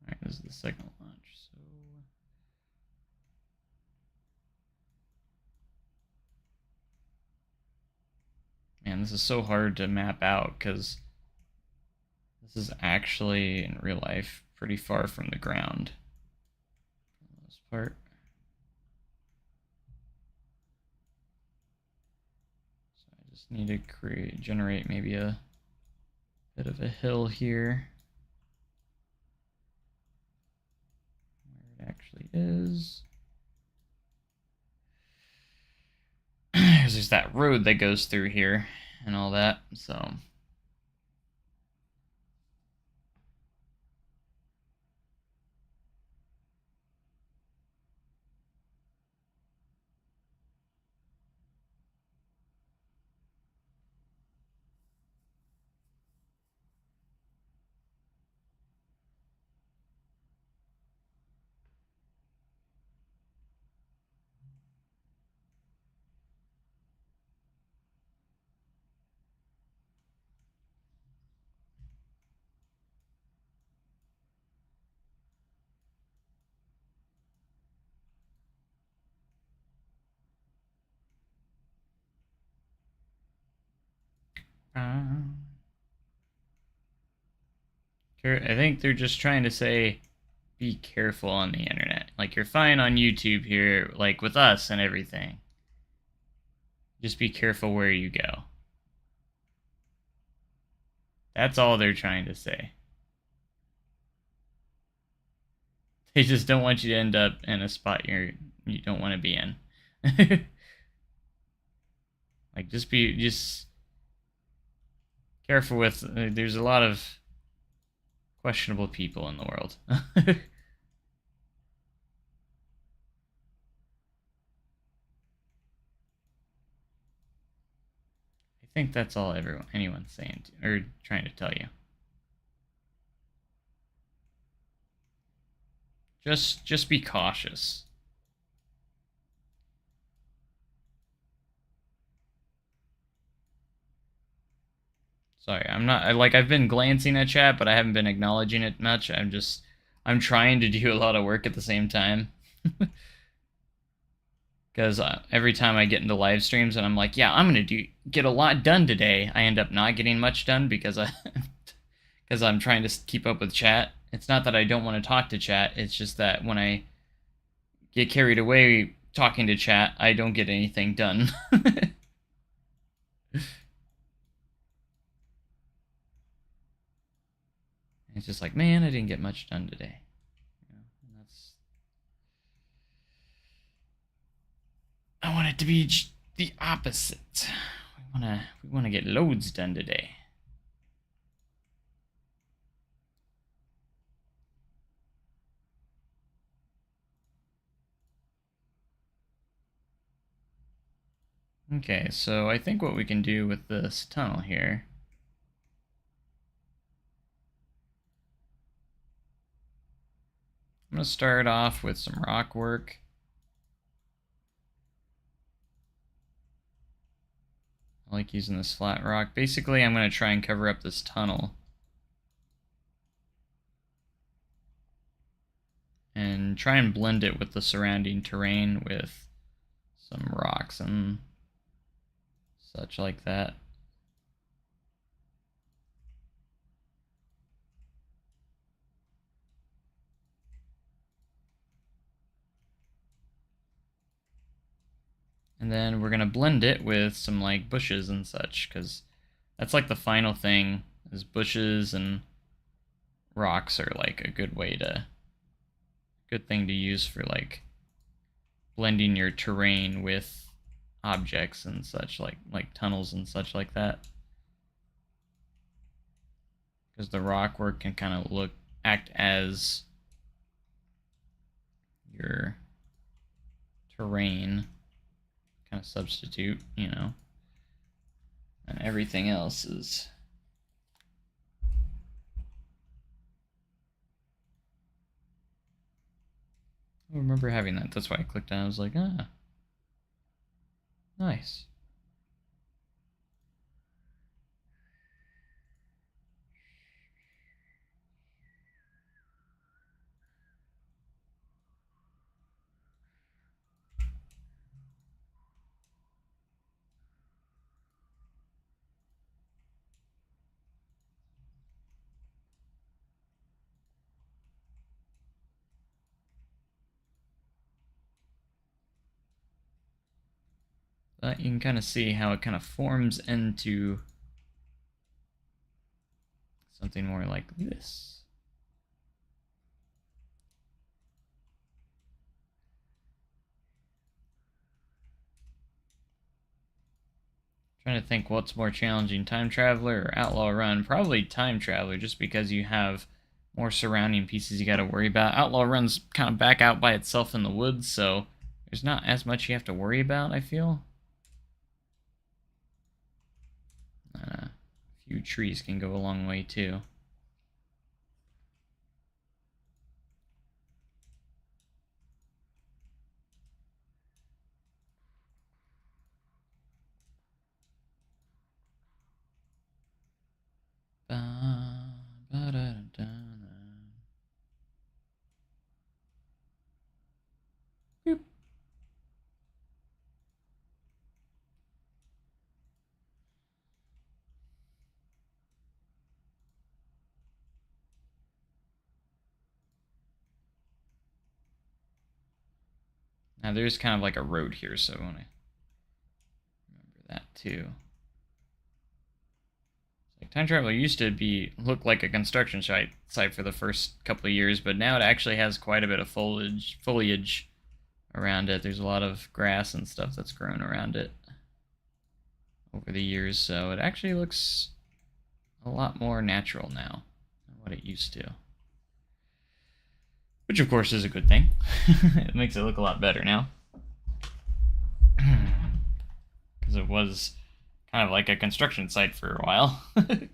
Alright, this is the second launch, so. Man, this is so hard to map out because this is actually, in real life, pretty far from the ground. For the most part. So I just need to generate maybe a bit of a hill here. Where it actually is. Because there's that road that goes through here and all that, so. I think they're just trying to say, be careful on the internet. Like, you're fine on YouTube here, like with us and everything. Just be careful where you go. That's all they're trying to say. They just don't want you to end up in a spot you don't want to be in. Like, just careful with. There's a lot of questionable people in the world. I think that's all anyone's saying or trying to tell you. Just be cautious. Sorry, I've been glancing at chat, but I haven't been acknowledging it much. I'm trying to do a lot of work at the same time. Because every time I get into live streams and I'm like, yeah, I'm gonna get a lot done today, I end up not getting much done because I'm trying to keep up with chat. It's not that I don't want to talk to chat. It's just that when I get carried away talking to chat, I don't get anything done. It's just like, man, I didn't get much done today. You know, and that's... I want it to be the opposite. We wanna get loads done today. Okay, so I think what we can do with this tunnel here, I'm gonna start off with some rock work. I like using this flat rock. Basically, I'm gonna try and cover up this tunnel and try and blend it with the surrounding terrain with some rocks and such like that. And then we're gonna blend it with some like bushes and such, because that's like the final thing, is bushes and rocks are like a good thing to use for like blending your terrain with objects and such, like tunnels and such like that. Because the rock work can kind of act as your terrain, kind of substitute, you know, and everything else is I remember having that. That's why I clicked on it. I was like, ah, nice. But you can kind of see how it kind of forms into something more like this. Trying to think what's more challenging, Time Traveler or Outlaw Run? Probably Time Traveler, just because you have more surrounding pieces you got to worry about. Outlaw Run's kind of back out by itself in the woods, so there's not as much you have to worry about, I feel. A few trees can go a long way, too. Boop. Now there's kind of like a road here, so I want to remember that too. Like Time Traveler used to look like a construction site for the first couple of years, but now it actually has quite a bit of foliage around it. There's a lot of grass and stuff that's grown around it over the years, so it actually looks a lot more natural now than what it used to. Which, of course, is a good thing. It makes it look a lot better now. Because it was kind of like a construction site for a while. It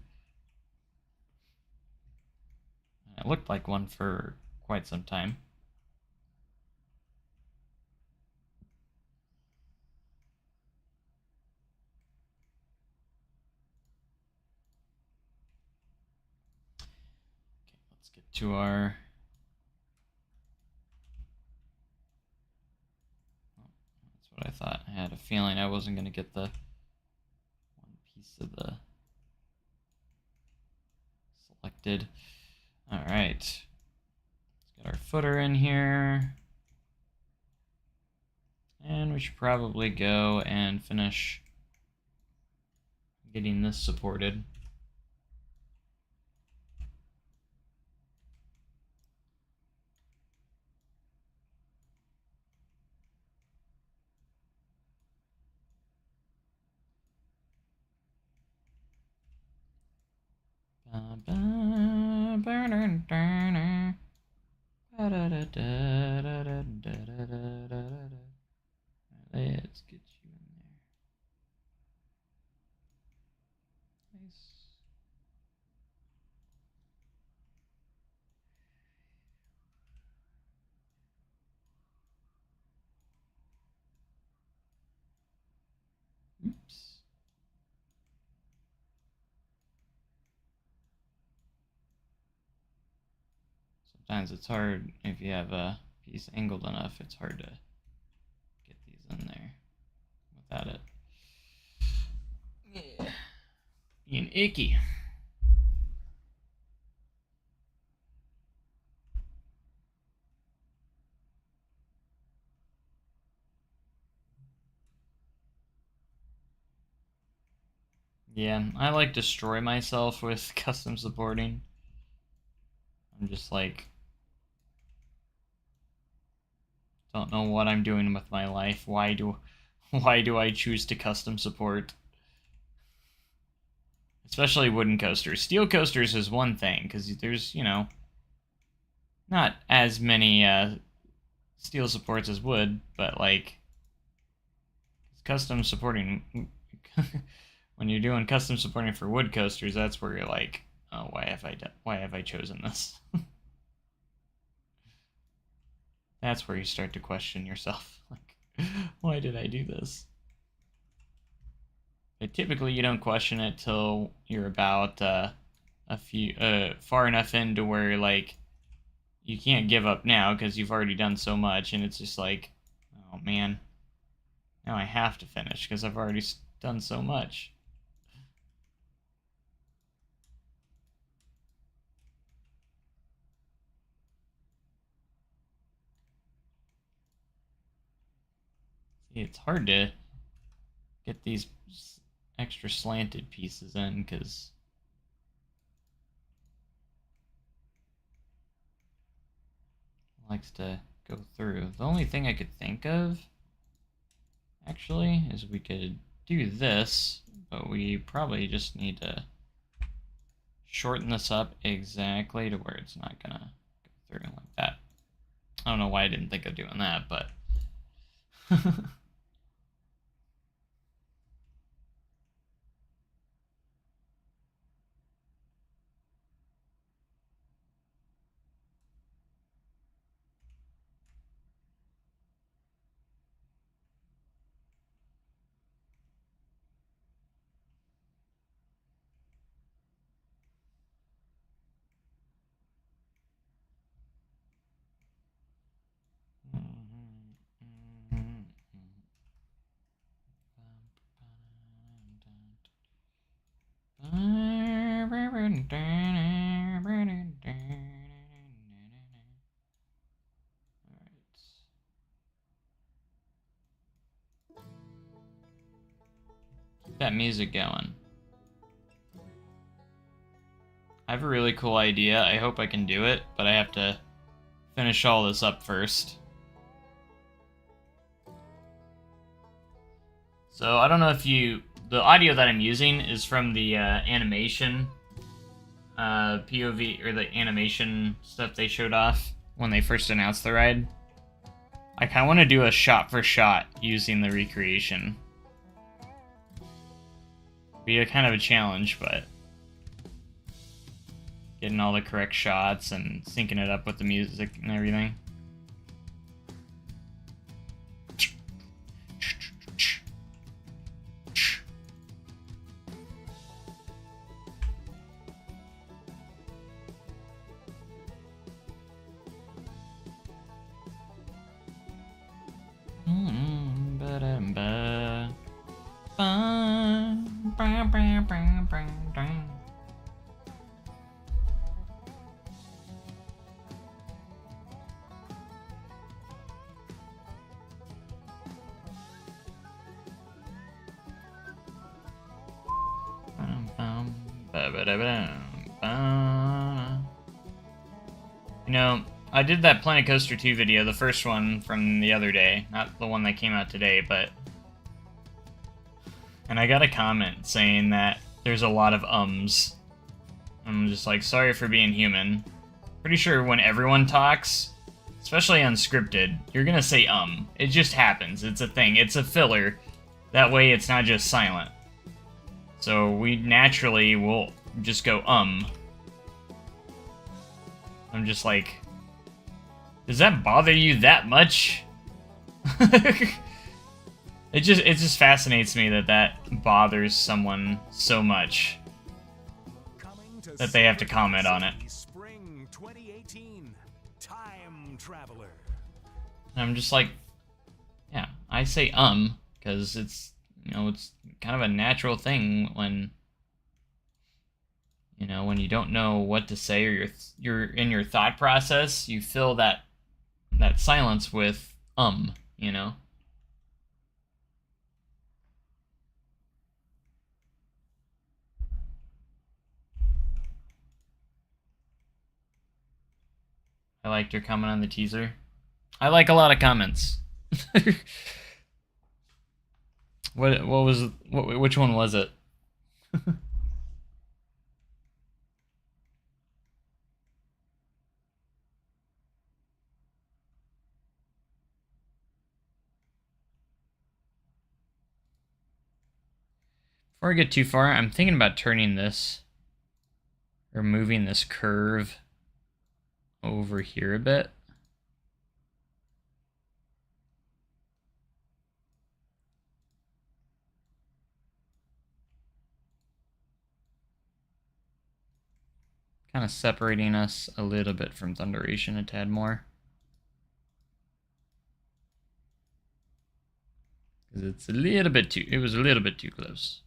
looked like one for quite some time. Okay, let's get to our... What I thought. I had a feeling I wasn't going to get the one piece of the selected. All right. Let's get our footer in here. And we should probably go and finish getting this supported. Let's get you in there. Nice. Oops. Sometimes it's hard if you have a piece angled enough, it's hard to get these in there without it being icky. Yeah, I like destroy myself with custom supporting. I'm just like, don't know what I'm doing with my life. Why do I choose to custom support? Especially wooden coasters. Steel coasters is one thing, because there's, not as many steel supports as wood, but like custom supporting when you're doing custom supporting for wood coasters, that's where you're like, oh, why have I chosen this? That's where you start to question yourself, like, why did I do this? But typically you don't question it till you're about far enough into where like you can't give up now because you've already done so much, and it's just like, oh man, now I have to finish because I've already done so much. See, it's hard to get these extra slanted pieces in because it likes to go through. The only thing I could think of actually is we could do this, but we probably just need to shorten this up exactly to where it's not gonna go through like that. I don't know why I didn't think of doing that, but keep that music going. I have a really cool idea. I hope I can do it, but I have to finish all this up first. So I don't know if the audio that I'm using is from the animation POV, or the animation stuff they showed off when they first announced the ride. I kind of want to do a shot for shot using the recreation. Be a kind of a challenge, but getting all the correct shots and syncing it up with the music and everything. You know, I did that Planet Coaster 2 video, the first one from the other day, not the one that came out today, but... And I got a comment saying that there's a lot of ums. I'm just like, sorry for being human. Pretty sure when everyone talks, especially unscripted, you're gonna say It just happens. It's a thing. It's a filler. That way it's not just silent. So we naturally will just go I'm just like, does that bother you that much? It just fascinates me that that bothers someone so much that they have to comment on it. Spring 2018, Time Traveler. I'm just like, yeah, I say because it's, you know, it's kind of a natural thing when, you know, when you don't know what to say or you're in your thought process, you fill that silence with you know. I liked your comment on the teaser. I like a lot of comments. Which one was it? Before I get too far, I'm thinking about turning this or moving this curve over here a bit. Kind of separating us a little bit from Thunderation a tad more. Because it was a little bit too close.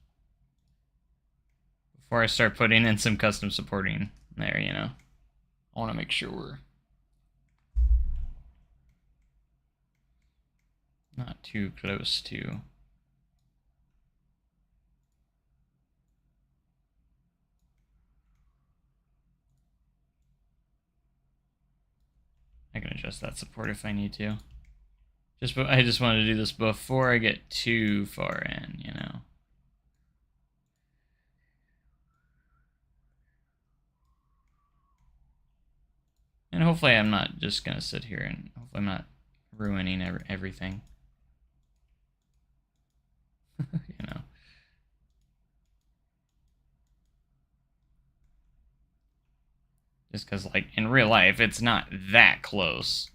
Before I start putting in some custom supporting there, you know. I want to make sure we're not too close to. I can adjust that support if I need to. I just want to do this before I get too far in, you know. And hopefully I'm not just going to sit here and hopefully I'm not ruining everything. You know. Just because, like, in real life, it's not that close.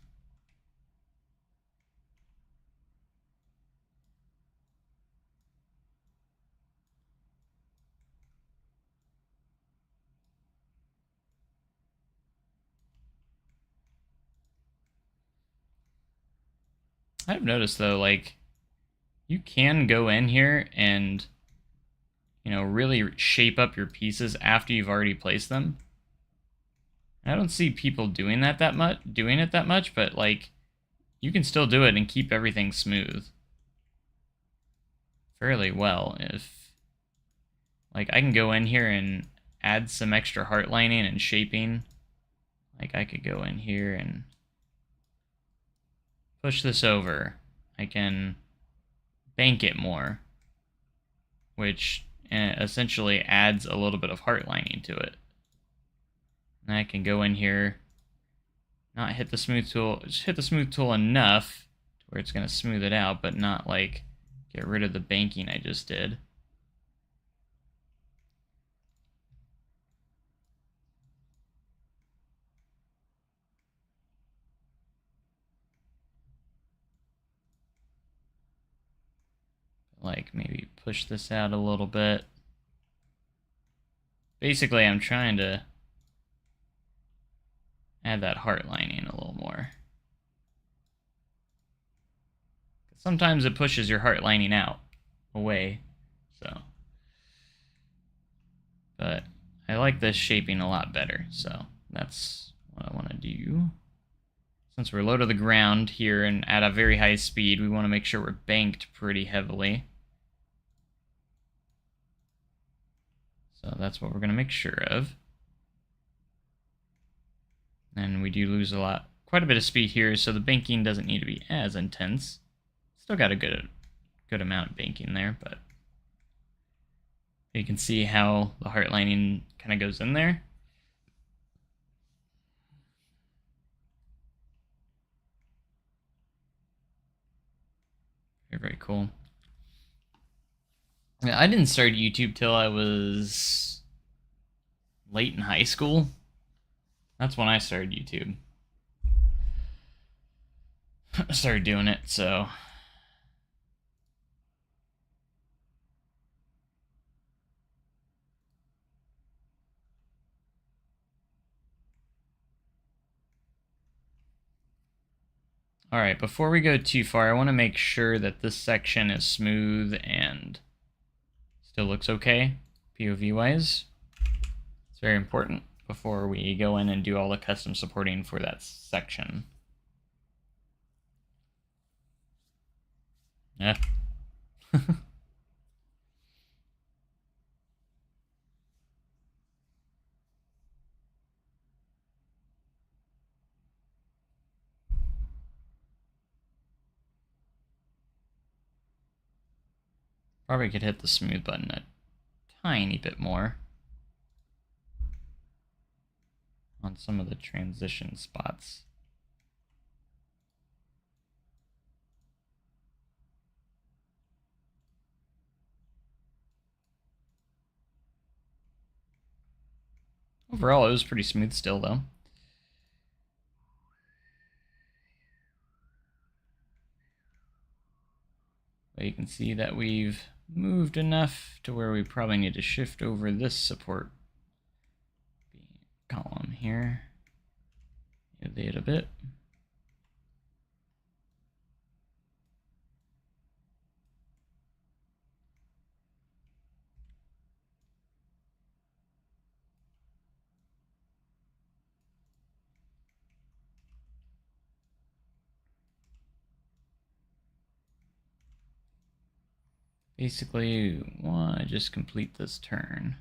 I've noticed, though, like, you can go in here and, you know, really shape up your pieces after you've already placed them. I don't see people doing that much, but, like, you can still do it and keep everything smooth fairly well. If, like, I can go in here and add some extra heart lining and shaping. Like, I could go in here and push this over. I can bank it more, which essentially adds a little bit of heart lining to it. And I can go in here, not hit the smooth tool, just hit the smooth tool enough to where it's going to smooth it out, but not, like, get rid of the banking I just did. Like, maybe push this out a little bit. Basically, I'm trying to add that heart lining a little more. Sometimes it pushes your heart lining out, away, so. But I like this shaping a lot better, so that's what I want to do. Since we're low to the ground here and at a very high speed, we want to make sure we're banked pretty heavily. So that's what we're going to make sure of. And we do lose quite a bit of speed here, so the banking doesn't need to be as intense. Still got a good amount of banking there, but you can see how the heart lining kind of goes in there. Very, very cool. I didn't start YouTube till I was late in high school. That's when I started YouTube. I started doing it, so... Alright, before we go too far, I want to make sure that this section is smooth and still looks okay, POV-wise. It's very important before we go in and do all the custom supporting for that section. Yeah. Probably could hit the smooth button a tiny bit more on some of the transition spots. Overall, it was pretty smooth still, though. But you can see that we've moved enough to where we probably need to shift over this support column here. Elevate a bit. Basically, we want to just complete this turn.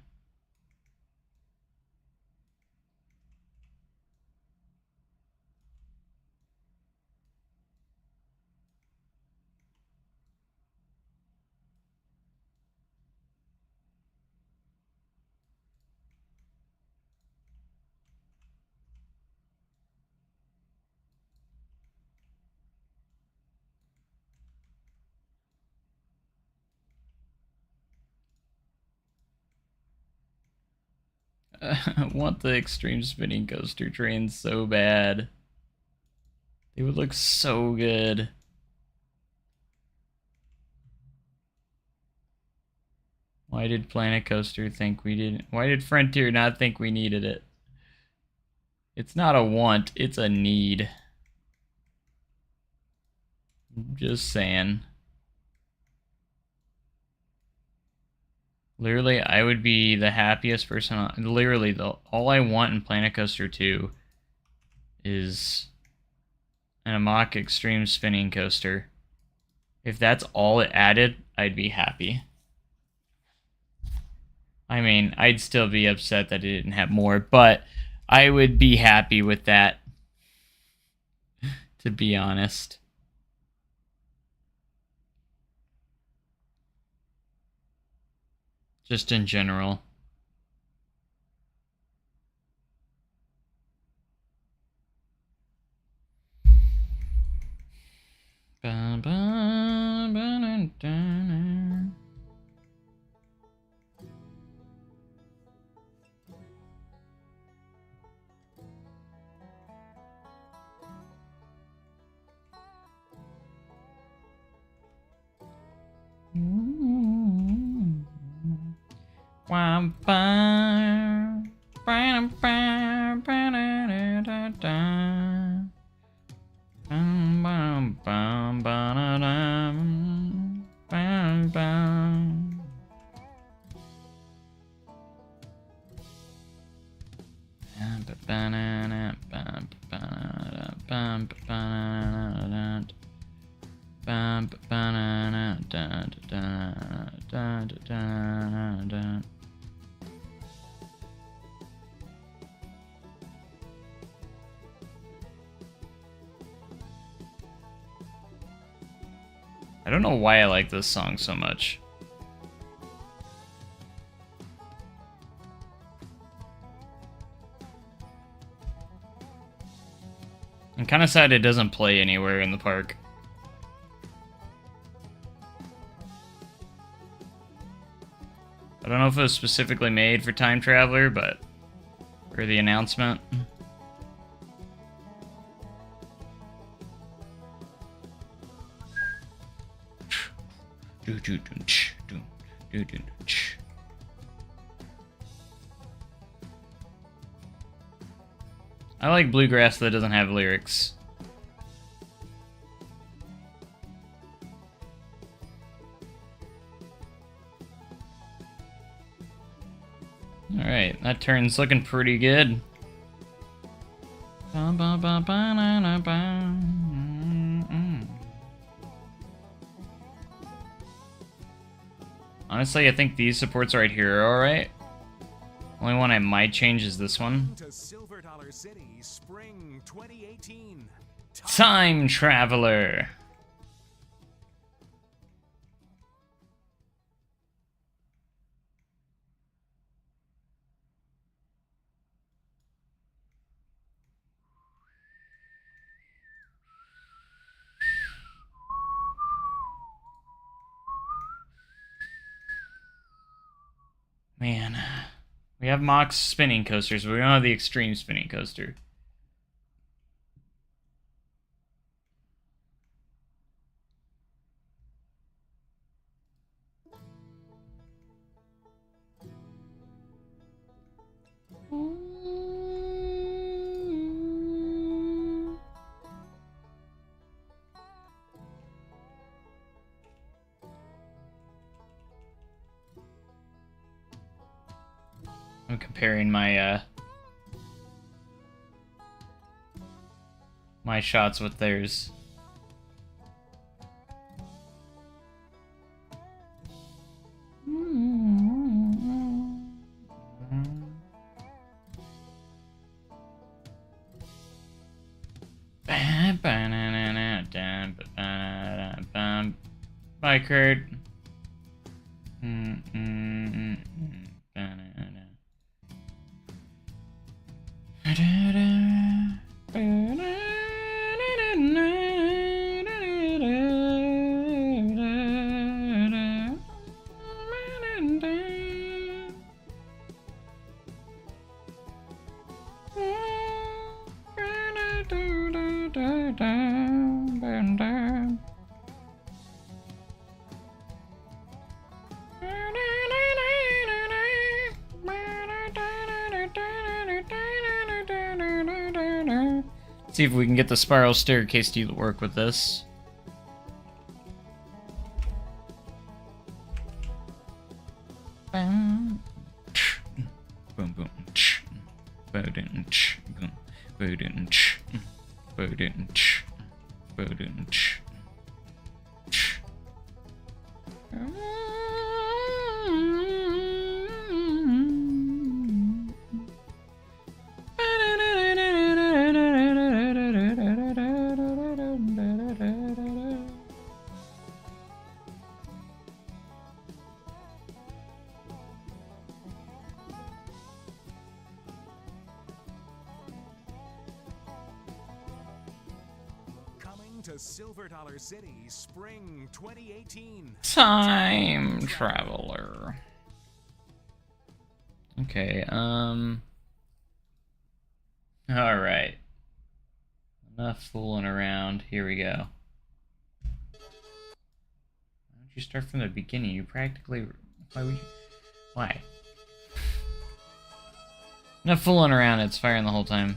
I want the extreme spinning coaster trains so bad. They would look so good. Why did Planet Coaster think we didn't? Why did Frontier not think we needed it? It's not a want, it's a need. I'm just saying. Literally, I would be the happiest person on... Literally, all I want in Planet Coaster 2 is an Amok Extreme Spinning Coaster. If that's all it added, I'd be happy. I mean, I'd still be upset that it didn't have more, but I would be happy with that, to be honest. Just in general. I don't know why I like this song so much. I'm kind of sad it doesn't play anywhere in the park. I don't know if it was specifically made for Time Traveler, but for the announcement. I like bluegrass that doesn't have lyrics. Alright, that turn's looking pretty good. Honestly, I think these supports right here are alright. Only one I might change is this one. To Silver Dollar City, Spring 2018. Time Traveler. Man, we have Mox spinning coasters, but we don't have the extreme spinning coaster. I'm comparing my my shots with theirs. Bye, Kurt. See if we can get the spiral staircase to work with this. Boom, boom, boom, To Silver Dollar City, Spring 2018. Time Traveler. Okay, alright. Enough fooling around. Here we go. Why don't you start from the beginning? You practically... Why would you... Why? Enough fooling around, it's firing the whole time.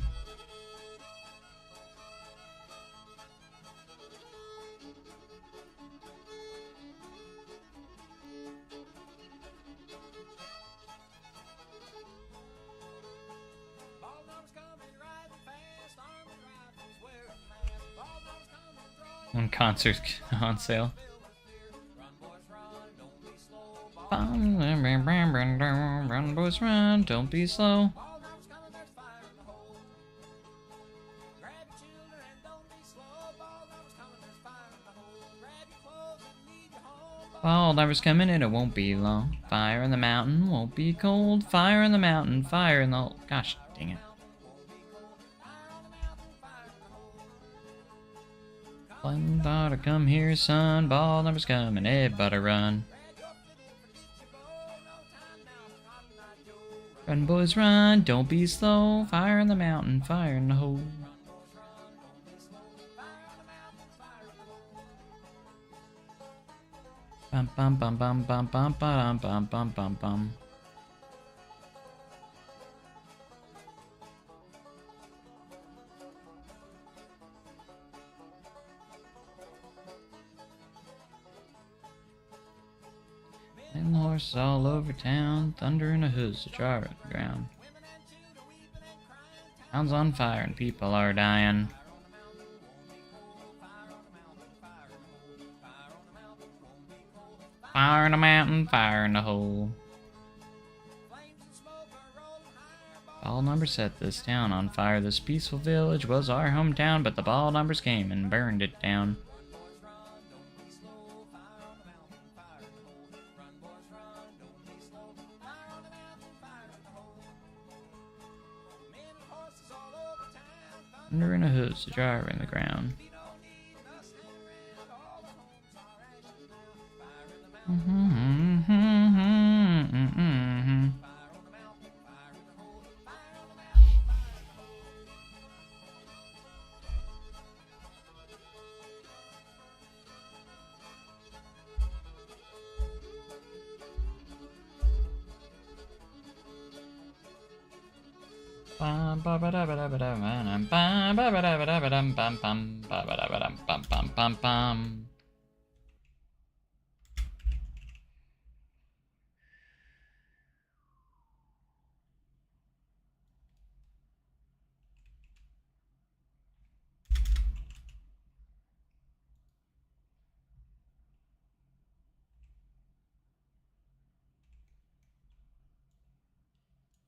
One concert on sale. Run, boys, run, don't be slow. Fall never's coming and it won't be long. Fire in the mountain won't be cold. Fire in the mountain, fire in the... Gosh, dang it. One thought to come here, son. Ball numbers coming, everybody run. Run, boys, run, don't be slow. Fire in the mountain, fire in the hole. Bum bum bum bum bum bum bum bum bum bum bum. And horses all over town, thunder in the hooves, a jar at the ground. Town's on fire and people are dying. Fire in the mountain, fire in the hole. Ball numbers set this town on fire. This peaceful village was our hometown, but the ball numbers came and burned it down. Thunder in the hooves, a jar in the ground.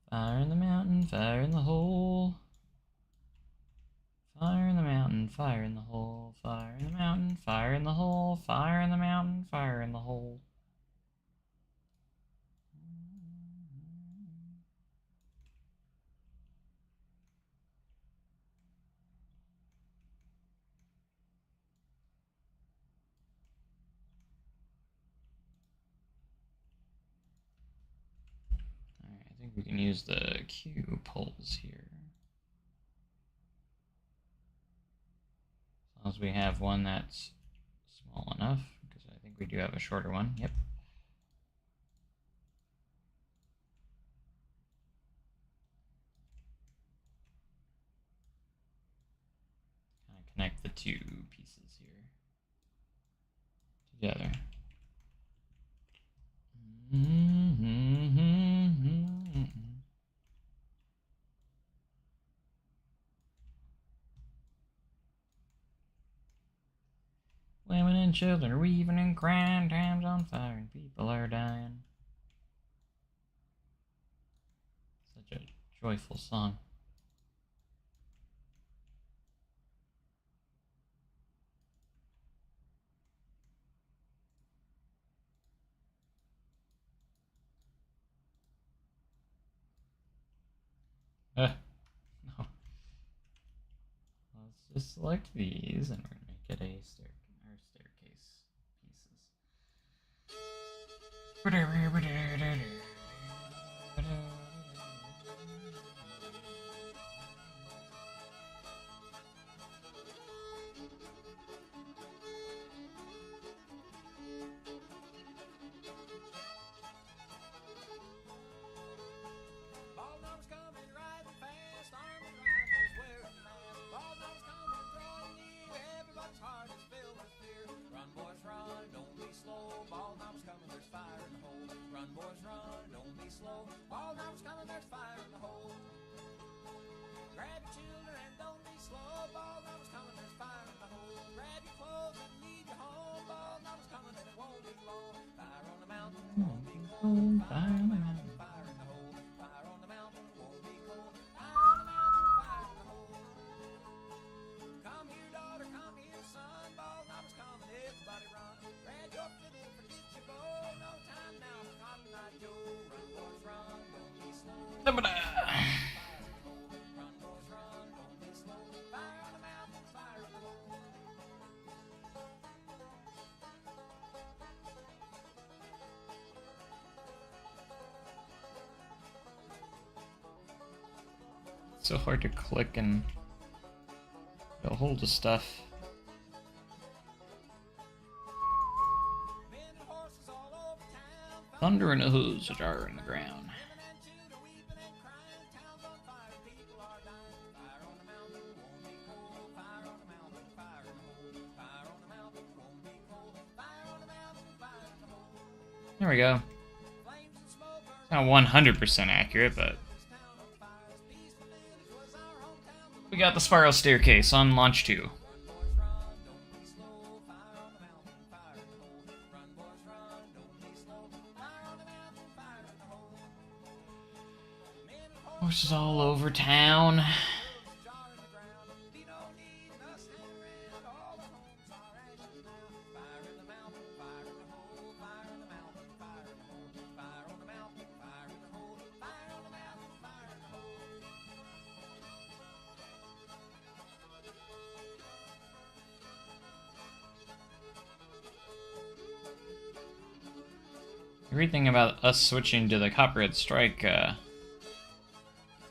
Fire in the mountain, fire in the hole. Fire in the mountain, fire in the hole. Fire in the mountain, fire in the hole. Fire in the mountain, fire in the hole. Alright, I think we can use the Q poles here. As long as we have one that's small enough, because I think we do have a shorter one. Yep. Kind of connect the two pieces here together. Women and children are weaving and crying, time's on fire and people are dying. Such a joyful song. No. Let's just select these and we're going to make it a staircase pieces. Run, boys, run, don't be slow. Ball knobs coming, there's fire in the hole. Run, boys, so hard to click and get a hold of stuff. Thunder and a hooves which are in the ground. There we go. It's not 100% accurate, but we got the spiral staircase on launch 2. Horses all over town. Everything about us switching to the Copperhead Strike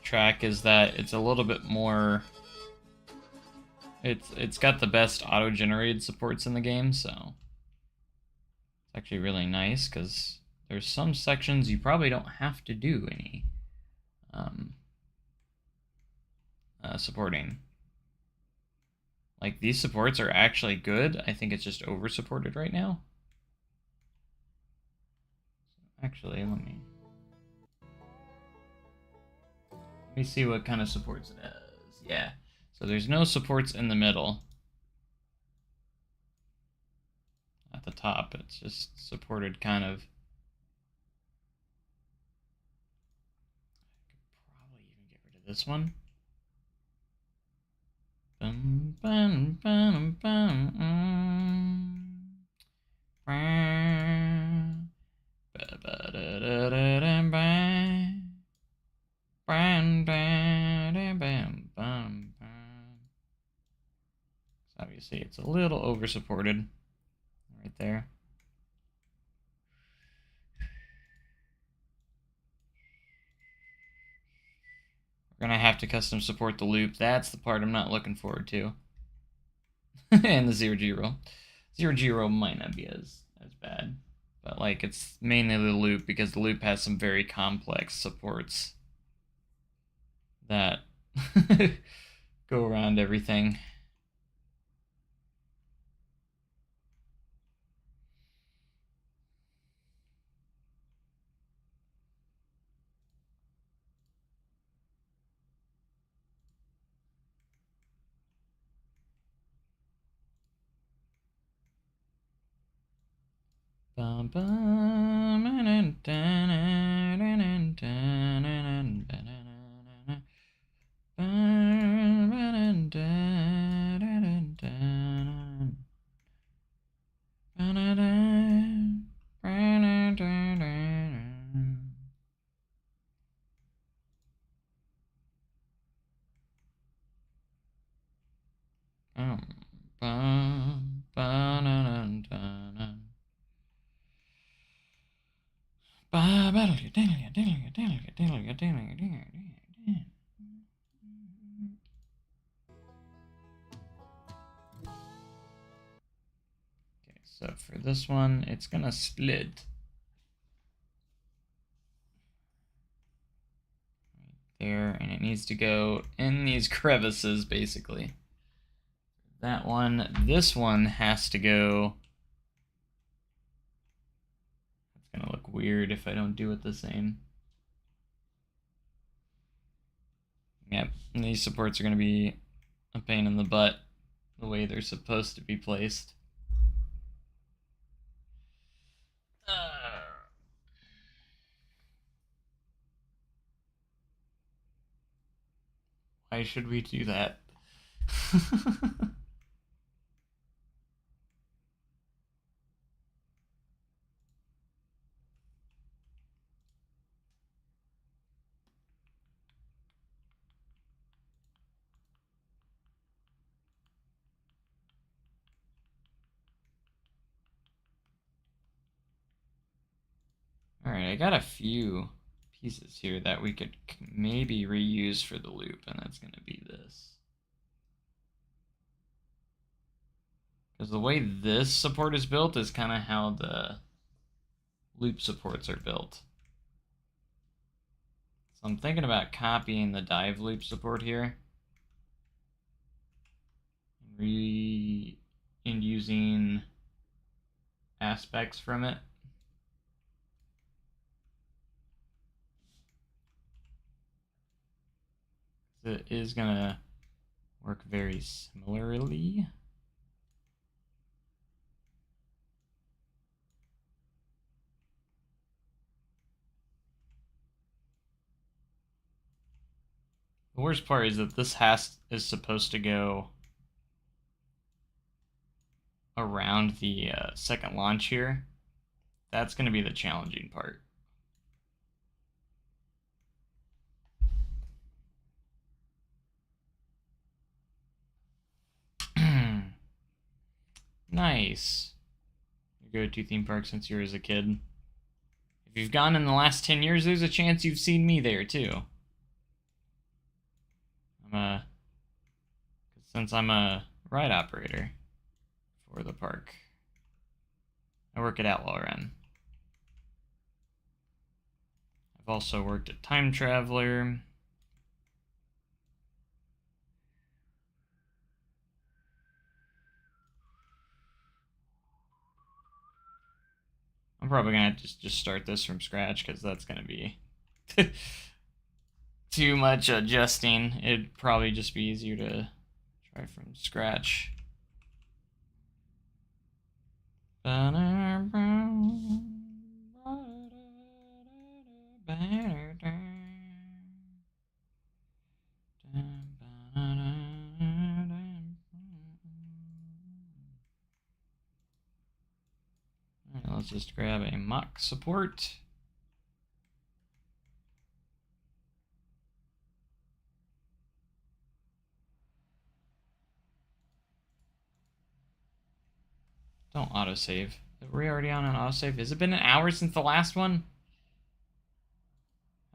track is that it's a little bit more. It's got the best auto-generated supports in the game, so it's actually really nice because there's some sections you probably don't have to do any supporting. Like these supports are actually good. I think it's just over-supported right now. Actually, let me see what kind of supports it has. Yeah, so there's no supports in the middle. At the top, it's just supported kind of. I could probably even get rid of this one. Bum, bum, bum, bum, obviously, it's a little over-supported right there. We're gonna have to custom support the loop. That's the part I'm not looking forward to. And the 0G roll. 0G roll might not be as bad. But like it's mainly the loop because the loop has some very complex supports that go around everything. Bum, bum, So for this one, it's gonna split right there, and it needs to go in these crevices, basically. That one, this one has to go. It's gonna look weird if I don't do it the same. Yep, and these supports are gonna be a pain in the butt the way they're supposed to be placed. Why should we do that? Alright, I got a few pieces here that we could maybe reuse for the loop, and that's going to be this. Because the way this support is built is kind of how the loop supports are built. So I'm thinking about copying the dive loop support here and using aspects from it. It is going to work very similarly. The worst part is that this is supposed to go around the second launch here. That's going to be the challenging part. Nice. Your go-to theme park since you were as a kid. If you've gone in the last 10 years, there's a chance you've seen me there too. Since I'm a ride operator for the park. I work at Outlaw Run. I've also worked at Time Traveler. I'm probably gonna just start this from scratch because that's gonna be too much adjusting. It'd probably just be easier to try from scratch. Let's just grab a mock support. Don't autosave. Are we already on an autosave? Has it been an hour since the last one?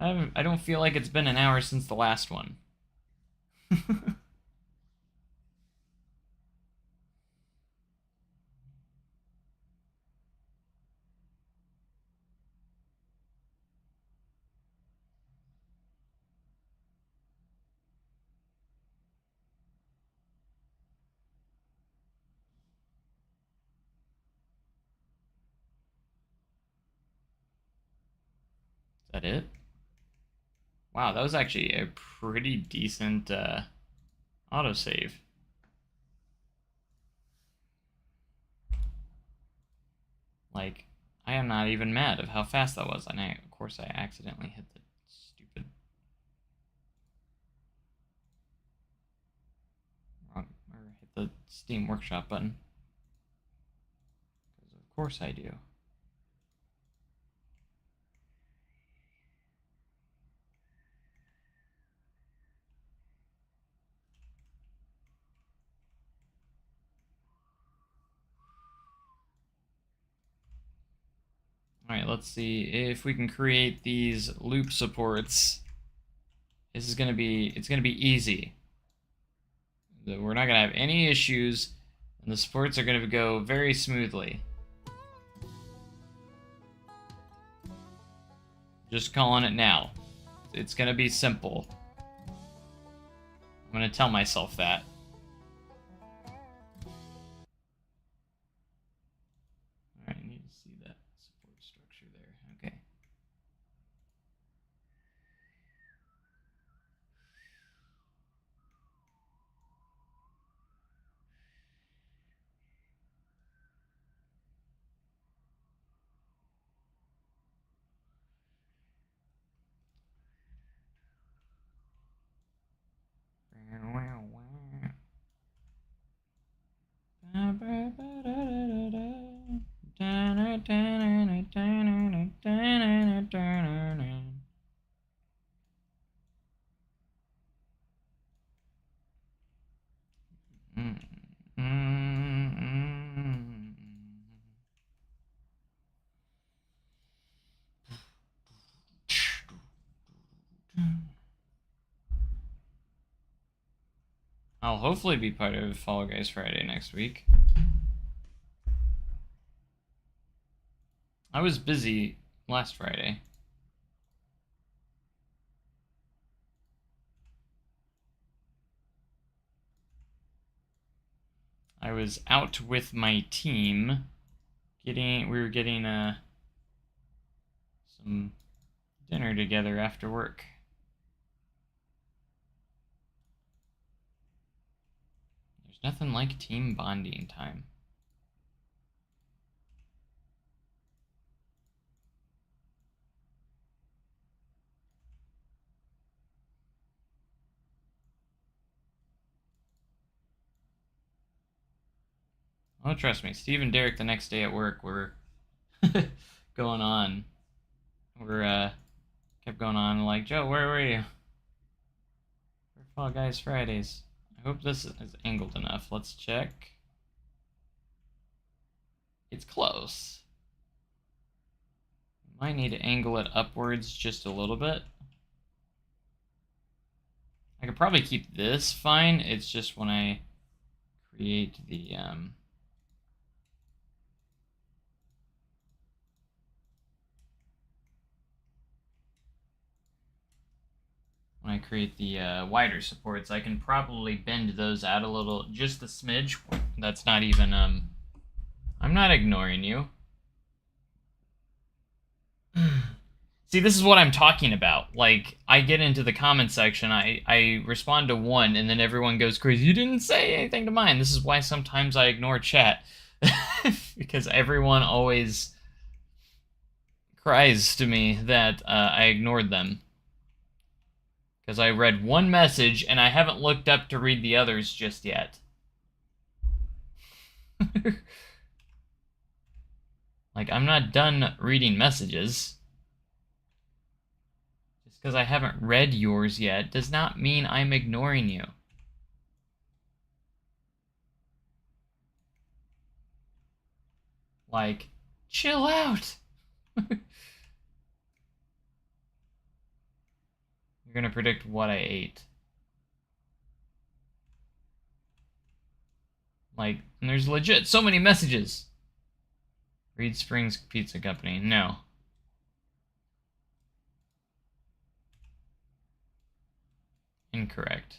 I don't feel like it's been an hour since the last one. Is that it? Wow, that was actually a pretty decent autosave. Like, I am not even mad of how fast that was. And of course, I accidentally hit the stupid or hit the Steam Workshop button. Because of course I do. Alright, let's see if we can create these loop supports. It's gonna be easy. We're not gonna have any issues, and the supports are gonna go very smoothly. Just calling it now. It's gonna be simple. I'm gonna tell myself that. Alright, I need to see that support structure there. Okay. I'll hopefully be part of Fall Guys Friday next week. I was busy last Friday. I was out with my team. We were getting some dinner together after work. There's nothing like team bonding time. Oh, trust me, Steve and Derek the next day at work were going on. We're kept going on like, Joe, where were you? For Fall Guys Fridays. I hope this is angled enough. Let's check. It's close. Might need to angle it upwards just a little bit. I could probably keep this fine. It's just when I create the wider supports, I can probably bend those out a little, just a smidge. That's not even I'm not ignoring you. See, this is what I'm talking about. Like, I get into the comment section, I respond to one, and then everyone goes crazy. You didn't say anything to mine. This is why sometimes I ignore chat. Because everyone always cries to me that I ignored them. Because I read one message, and I haven't looked up to read the others just yet. Like, I'm not done reading messages. Just because I haven't read yours yet does not mean I'm ignoring you. Like, chill out. You're gonna predict what I ate. Like, and there's legit so many messages. Reed Springs Pizza Company. No. Incorrect.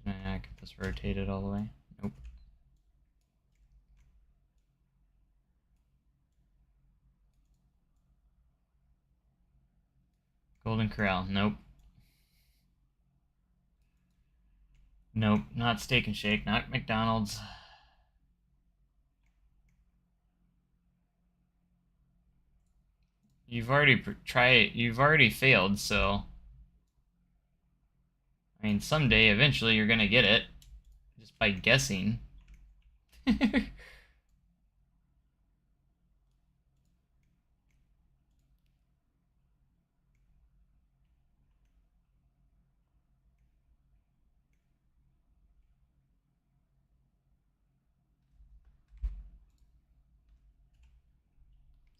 Did I get this rotated all the way? Nope. Golden Corral. Nope. Nope. Not Steak and Shake. Not McDonald's. You've already You've already failed, so I mean, someday, eventually, you're gonna get it just by guessing.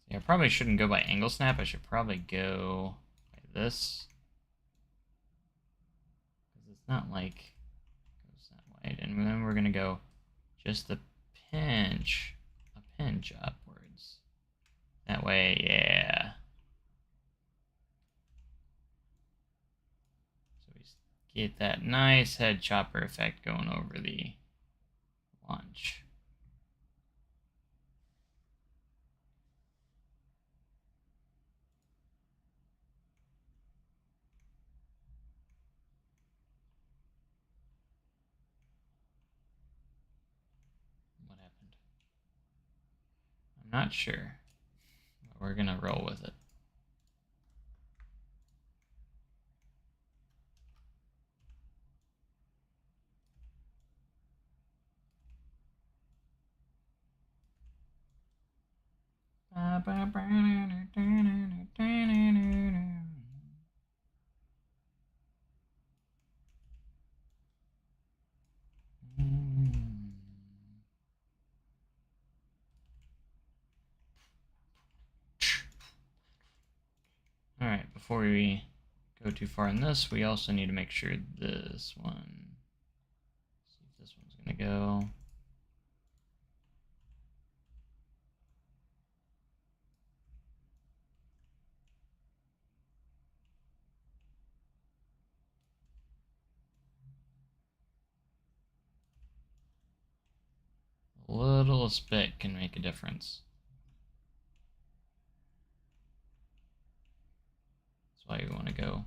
Yeah, I probably shouldn't go by angle snap. I should probably go by this. Because it's not like it goes that wide. And then we're going to go just a pinch upwards. That way, yeah. So we get that nice head chopper effect going over the launch. What happened? I'm not sure. But we're going to roll with it. before we go too far in this, we also need to make sure this one, see if this one's going to go. A little bit can make a difference. That's why you want to go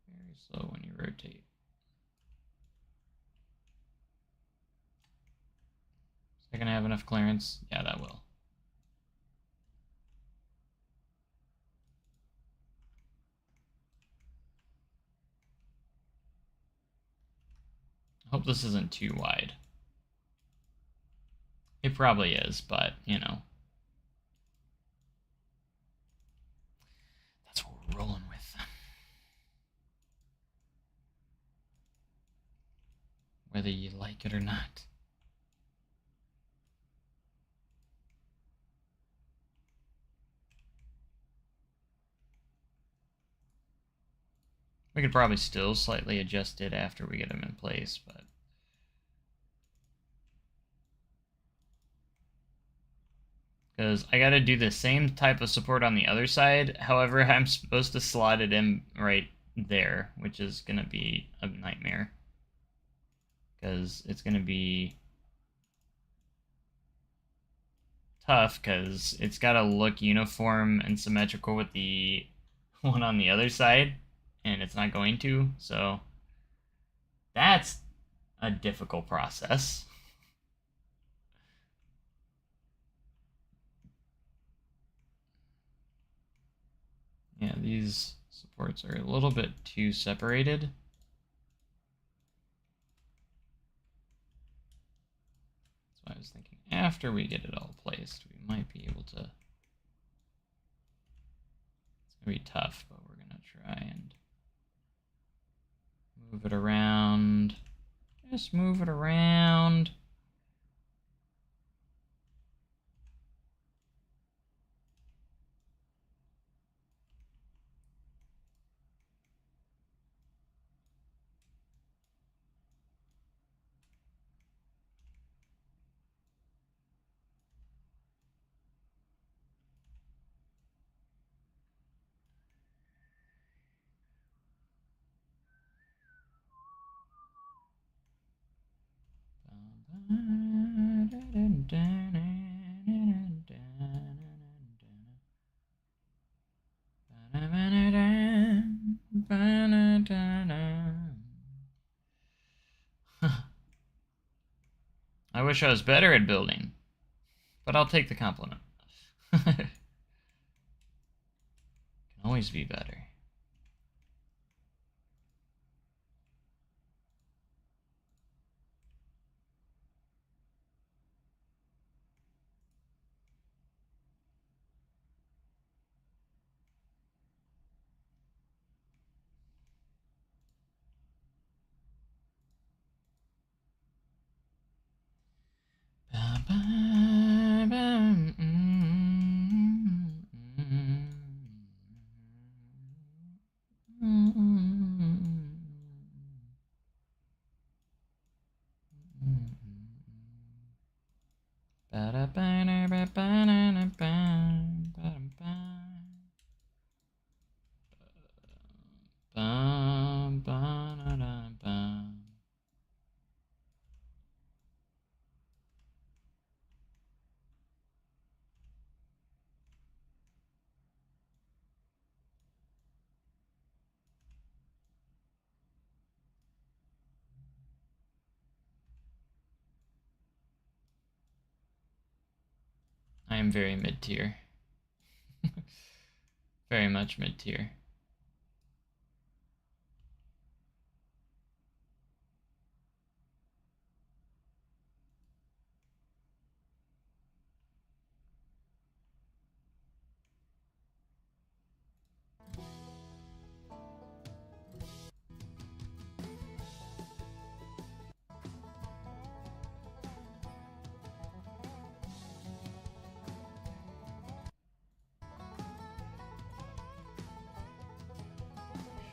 very slow when you rotate. Is that going to have enough clearance? Yeah, that will. I hope this isn't too wide. It probably is, but, you know. That's what we're rolling with. Whether you like it or not. We could probably still slightly adjust it after we get them in place, but... Because I gotta do the same type of support on the other side, however, I'm supposed to slot it in right there, which is gonna be a nightmare. Because it's gonna be tough, because it's gotta look uniform and symmetrical with the one on the other side, and it's not going to, so that's a difficult process. Yeah, these supports are a little bit too separated. That's why I was thinking after we get it all placed, we might be able to... It's going to be tough, but we're going to try and move it around. Just move it around. I wish I was better at building, but I'll take the compliment. Can always be better. I am very mid-tier. Very much mid-tier.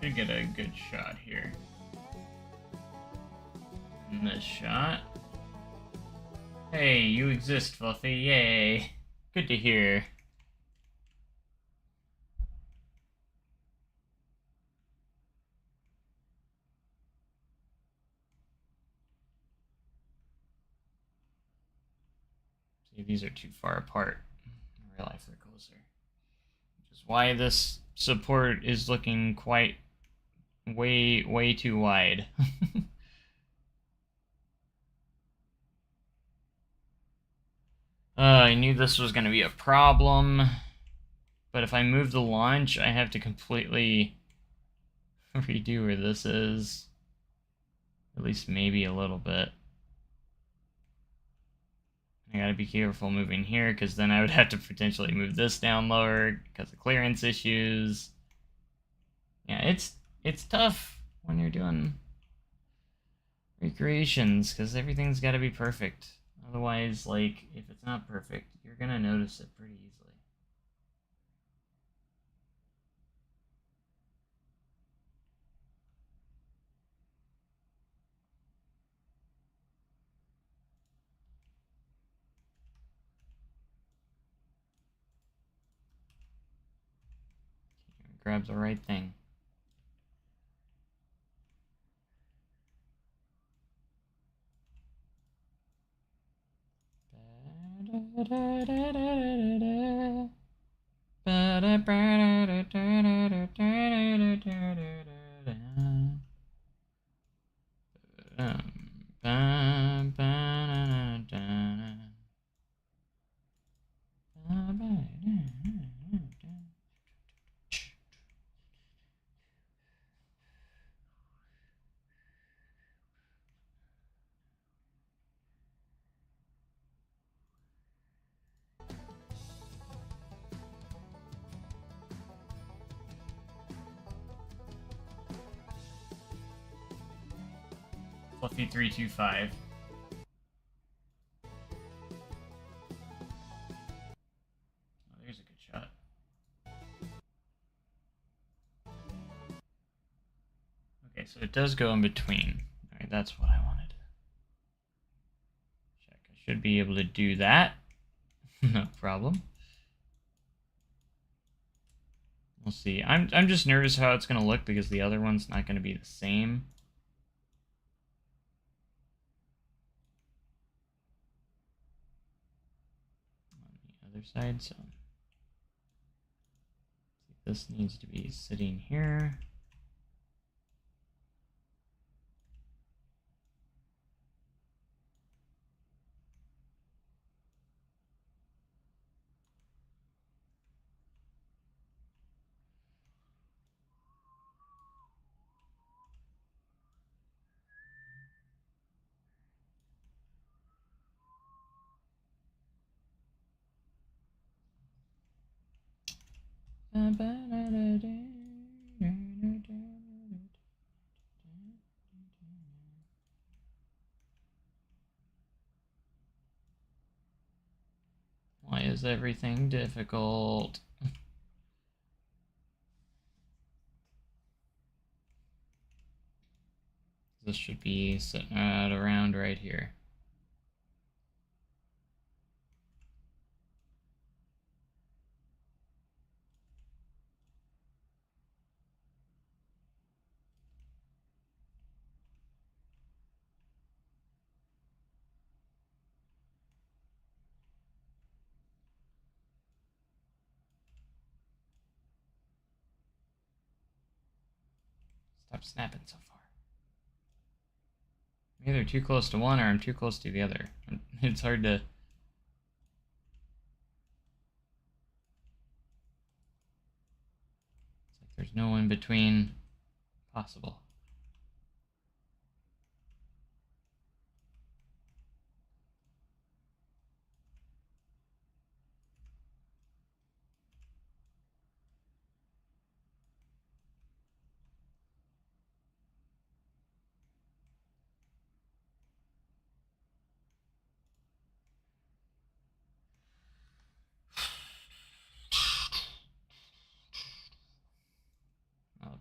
Should get a good shot here. In this shot. Hey, you exist, Fluffy. Yay. Good to hear. See, these are too far apart. In real life, they're closer. Which is why this support is looking quite way too wide. I knew this was going to be a problem, but if I move the launch, I have to completely redo where this is. At least maybe a little bit. I gotta be careful moving here, because then I would have to potentially move this down lower because of clearance issues. Yeah, it's tough when you're doing recreations, because everything's got to be perfect. Otherwise, like, if it's not perfect, you're gonna notice it pretty easily. Grab the right thing. Fluffy 325. Oh, there's a good shot. Okay, so it does go in between. Alright, that's what I wanted. Check. I should be able to do that. No problem. We'll see. I'm just nervous how it's gonna look because the other one's not gonna be the same. On the other side, so this needs to be sitting here. Why is everything difficult? This should be sitting right around right here. Stop snapping so far. I'm either too close to one or I'm too close to the other. It's hard to... It's like there's no in between possible.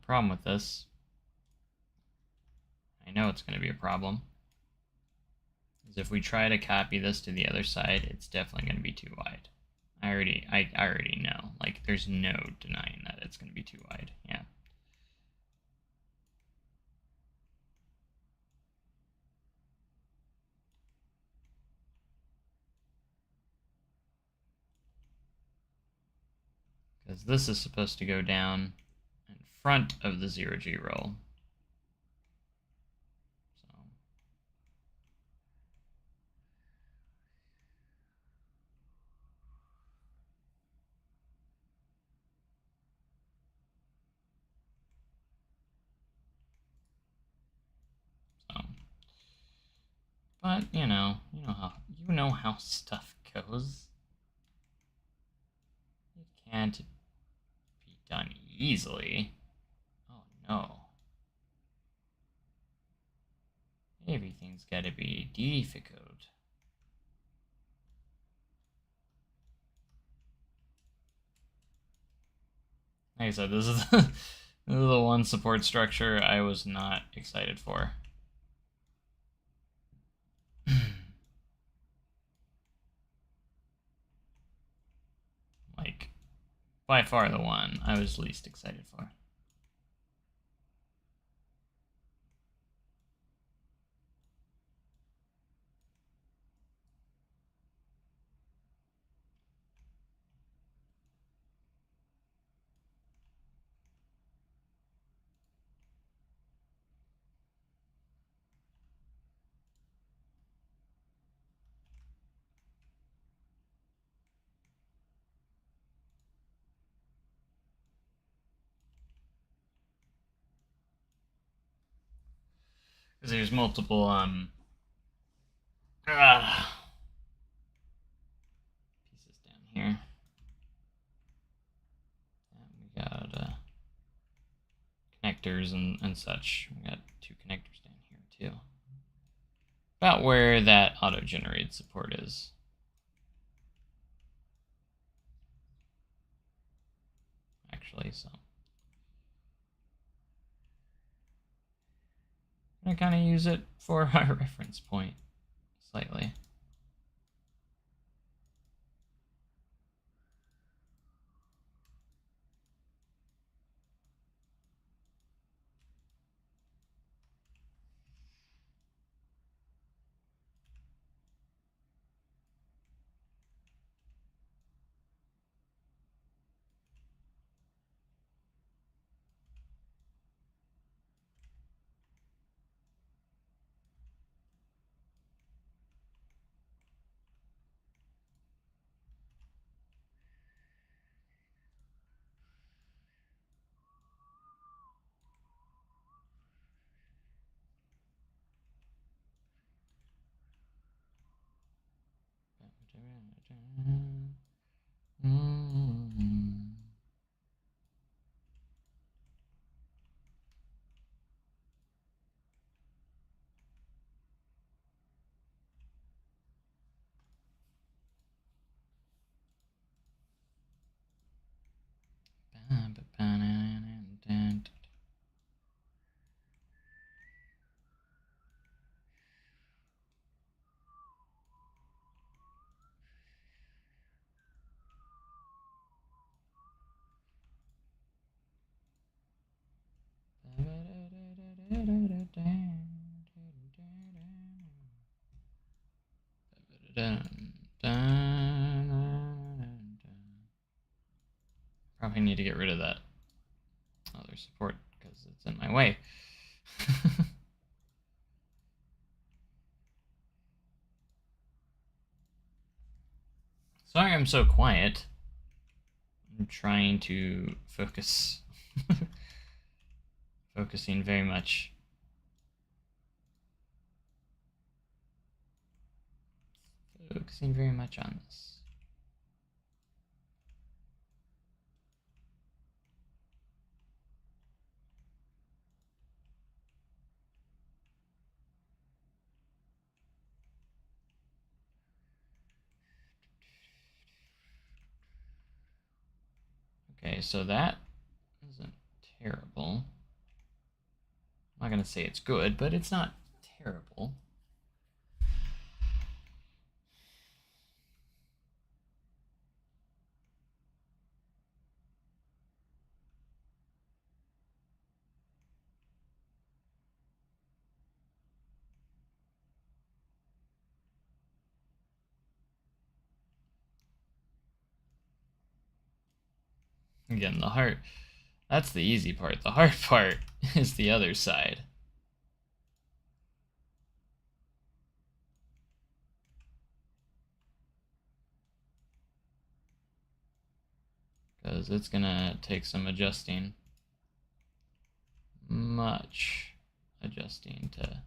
problem with this. I know it's going to be a problem. Is if we try to copy this to the other side, it's definitely going to be too wide. I already know. Like, there's no denying that it's going to be too wide. Yeah. Because this is supposed to go down in front of the 0G roll. But you know how stuff goes. It can't be done easily. Oh no. Everything's gotta be difficult. Like I said, this is the one support structure I was not excited for. Like, by far the one I was least excited for. Because there's multiple, pieces down here. And we got, connectors and such. We got 2 connectors down here, too. About where that auto-generated support is. Actually, so I'm gonna kind of use it for our reference point slightly. Probably need to get rid of that other support because it's in my way. Sorry I'm so quiet. I'm trying to focus. Focusing very much. Focusing very much on this. Okay, so that isn't terrible. I'm not going to say it's good, but it's not terrible. Again, that's the easy part. The hard part is the other side. Because it's gonna take some adjusting. Much adjusting to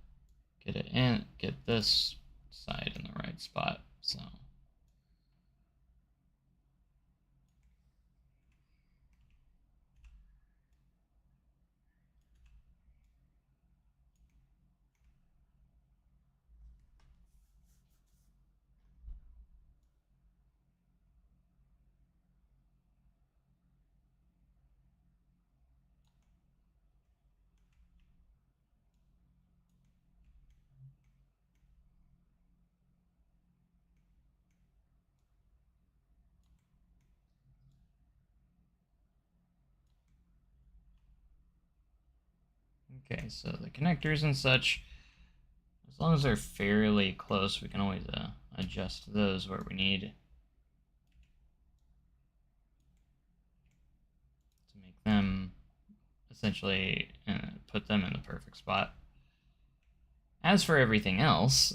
get it in, get this side in the right spot, so. Okay, so the connectors and such, as long as they're fairly close, we can always adjust those where we need to make them essentially put them in the perfect spot. As for everything else,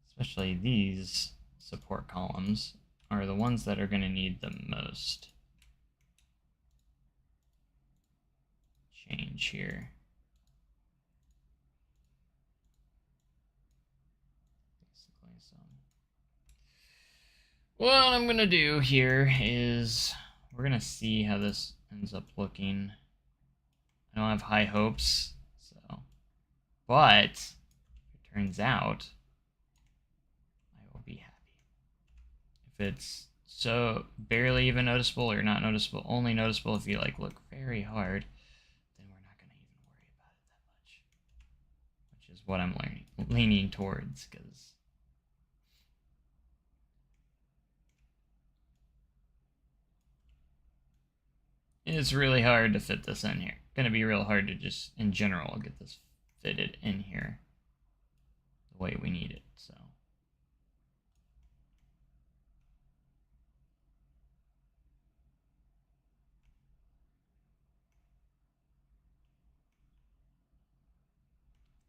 especially these support columns, are the ones that are going to need the most change here. Basically, so what I'm going to do here is we're going to see how this ends up looking. I don't have high hopes, so, but it turns out I will be happy. If it's so barely even noticeable or not noticeable, only noticeable if you like look very hard, then we're not going to even worry about it that much, which is what I'm leaning towards, because it's really hard to fit this in here. Going to be real hard to just, in general, get this fitted in here the way we need it, so.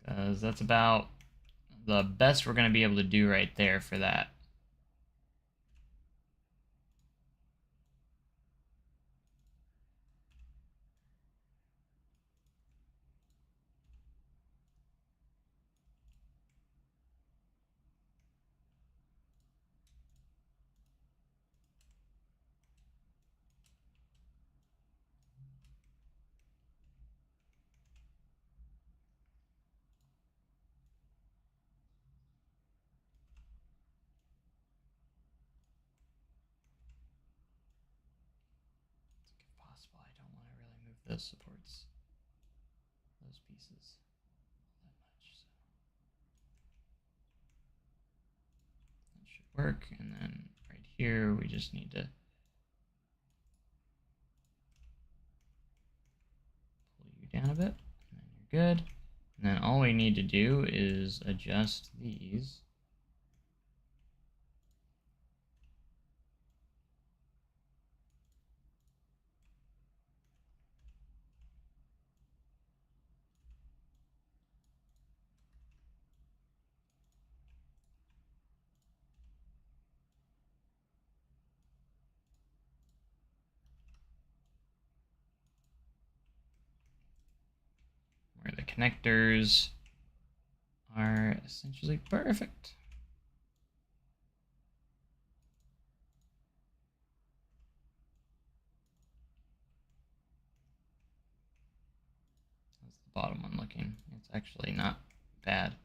Because that's about the best we're going to be able to do right there for that. If possible, I don't want to really move those supports, those pieces, that much. So that should work. And then right here, we just need to pull you down a bit, and then you're good. And then all we need to do is adjust these. Where the connectors are essentially perfect. That's the bottom one looking. It's actually not bad.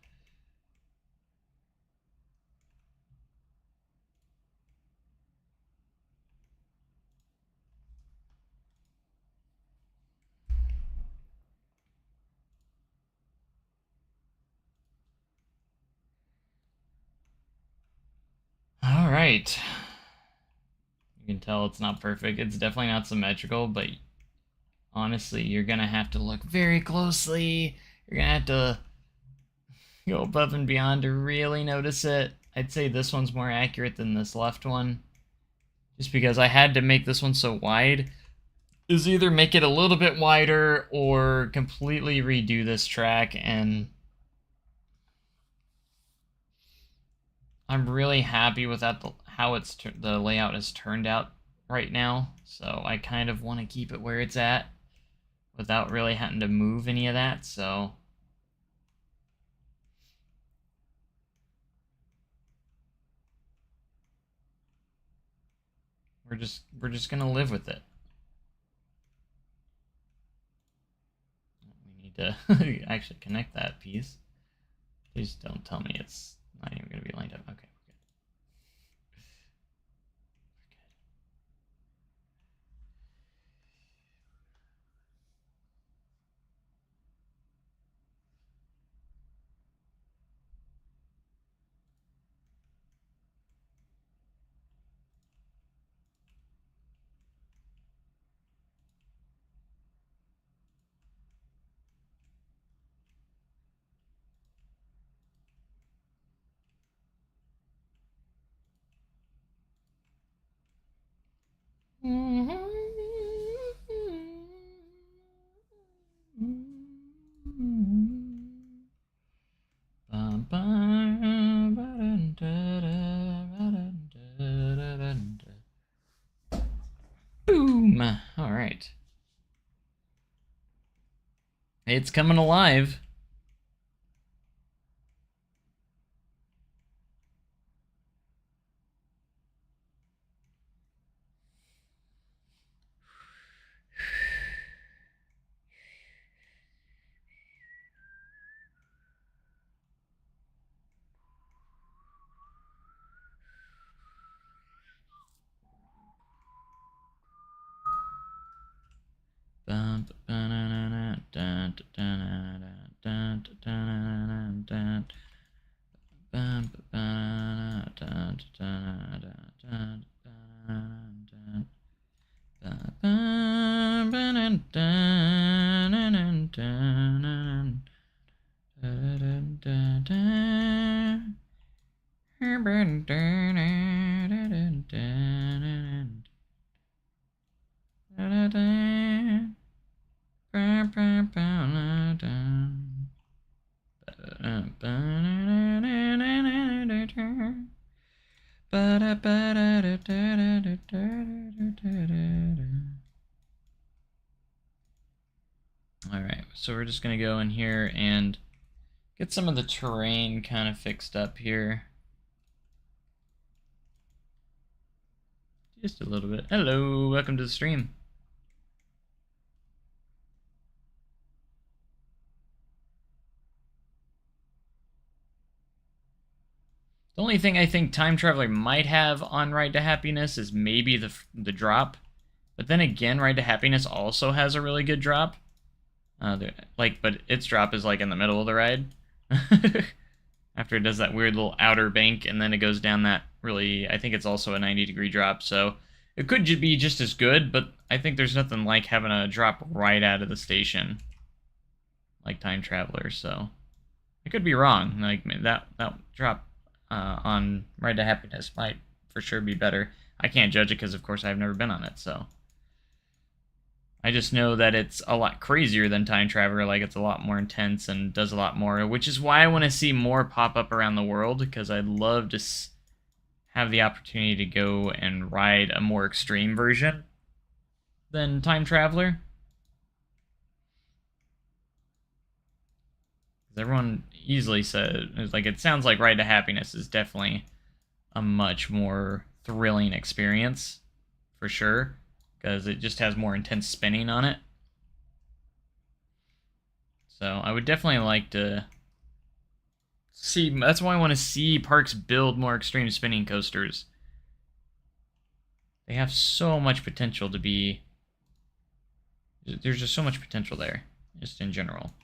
right. You can tell it's not perfect. It's definitely not symmetrical, but honestly, you're going to have to look very closely. You're going to have to go above and beyond to really notice it. I'd say this one's more accurate than this left one. Just because I had to make this one so wide. Is either make it a little bit wider or completely redo this track, and I'm really happy with that, how the layout has turned out right now. So I kind of want to keep it where it's at without really having to move any of that. So we're just gonna live with it. We need to actually connect that piece. Please don't tell me it's not even gonna be lined up. Okay. Boom! All right. It's coming alive. Alright, so we're just going to go in here and get some of the terrain kind of fixed up here. Just a little bit. Hello, welcome to the stream. The only thing I think Time Traveler might have on Ride to Happiness is maybe the drop. But then again, Ride to Happiness also has a really good drop. But its drop is like in the middle of the ride. After it does that weird little outer bank, and then it goes down that really, I think it's also a 90-degree drop, so it could be just as good, but I think there's nothing like having a drop right out of the station, like Time Traveler, so I could be wrong. Like, that drop on Ride to Happiness might for sure be better. I can't judge it because, of course, I've never been on it, so I just know that it's a lot crazier than Time Traveler, like it's a lot more intense and does a lot more, which is why I want to see more pop up around the world, because I'd love to have the opportunity to go and ride a more extreme version than Time Traveler. Everyone easily said, like, it sounds like Ride to Happiness is definitely a much more thrilling experience, for sure. Because it just has more intense spinning on it. So I would definitely like to see, that's why I want to see parks build more extreme spinning coasters. They have so much potential to be, there's just so much potential there, just in general.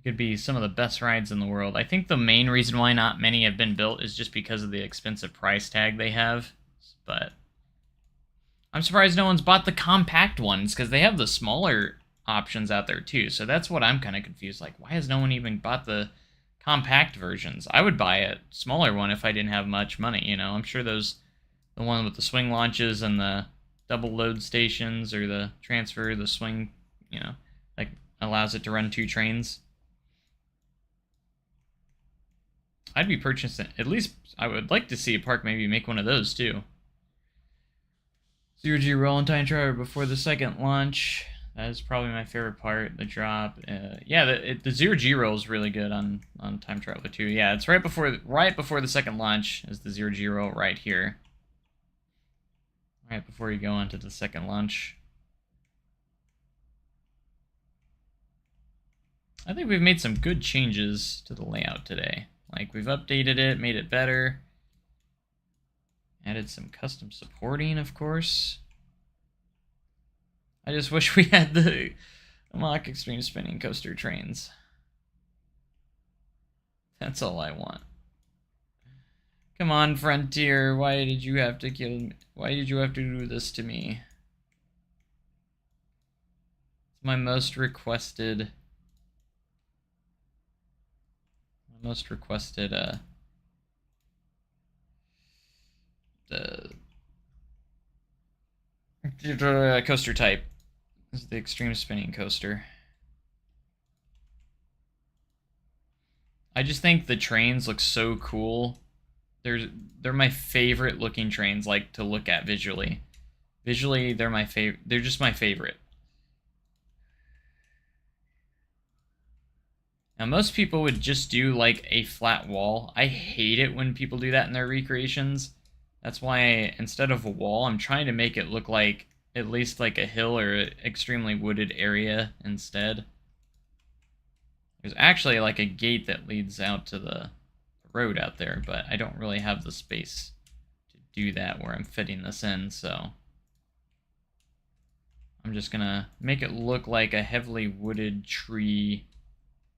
could be some of the best rides in the world. I think the main reason why not many have been built is just because of the expensive price tag they have. But I'm surprised no one's bought the compact ones, because they have the smaller options out there too. So that's what I'm kind of confused. Like, why has no one even bought the compact versions? I would buy a smaller one if I didn't have much money, you know. I'm sure the one with the swing launches and the double load stations, or the transfer, the swing, you know, like allows it to run 2 trains. I'd be purchasing, at least I would like to see a park maybe make one of those too. 0G roll and time travel before the second launch. That is probably my favorite part, the drop. Yeah, the 0G roll is really good on time travel too. Yeah, it's right before the second launch is the 0G roll right here. Right before you go on to the second launch. I think we've made some good changes to the layout today. Like, we've updated it, made it better. Added some custom supporting, of course. I just wish we had the unlock extreme spinning coaster trains. That's all I want. Come on, Frontier. Why did you have to kill me? Why did you have to do this to me? It's my most requested... the coaster type. This is the extreme spinning coaster. I just think the trains look so cool. They're my favorite looking trains, like, to look at visually. Visually, they're my favorite. They're just my favorite. Now, most people would just do, like, a flat wall. I hate it when people do that in their recreations. That's why, instead of a wall, I'm trying to make it look like at least like a hill or an extremely wooded area instead. There's actually, like, a gate that leads out to the road out there, but I don't really have the space to do that where I'm fitting this in, so I'm just gonna make it look like a heavily wooded tree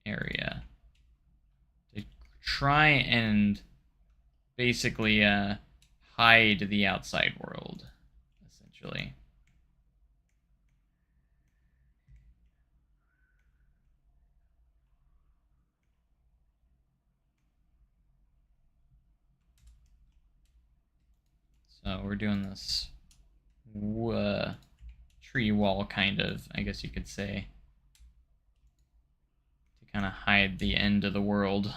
area to try and basically hide the outside world, essentially. So we're doing this tree wall, kind of, I guess you could say, to kind of hide the end of the world.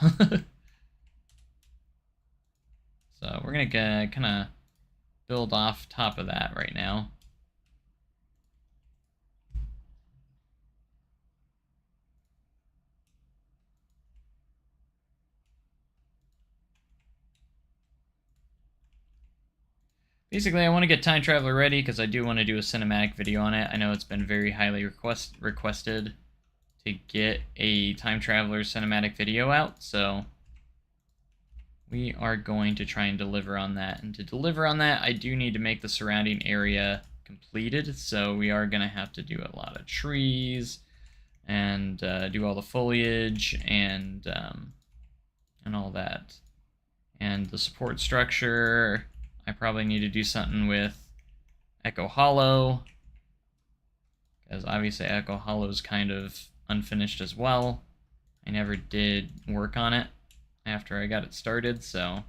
So we're going to kind of build off top of that right now. Basically, I want to get Time Traveler ready because I do want to do a cinematic video on it. I know it's been very highly requested to get a Time Traveler cinematic video out, so we are going to try and deliver on that. And to deliver on that, I do need to make the surrounding area completed, so we are going to have to do a lot of trees and do all the foliage and all that. And the support structure, I probably need to do something with Echo Hollow, because obviously Echo Hollow is kind of unfinished as well. I never did work on it after I got it started, so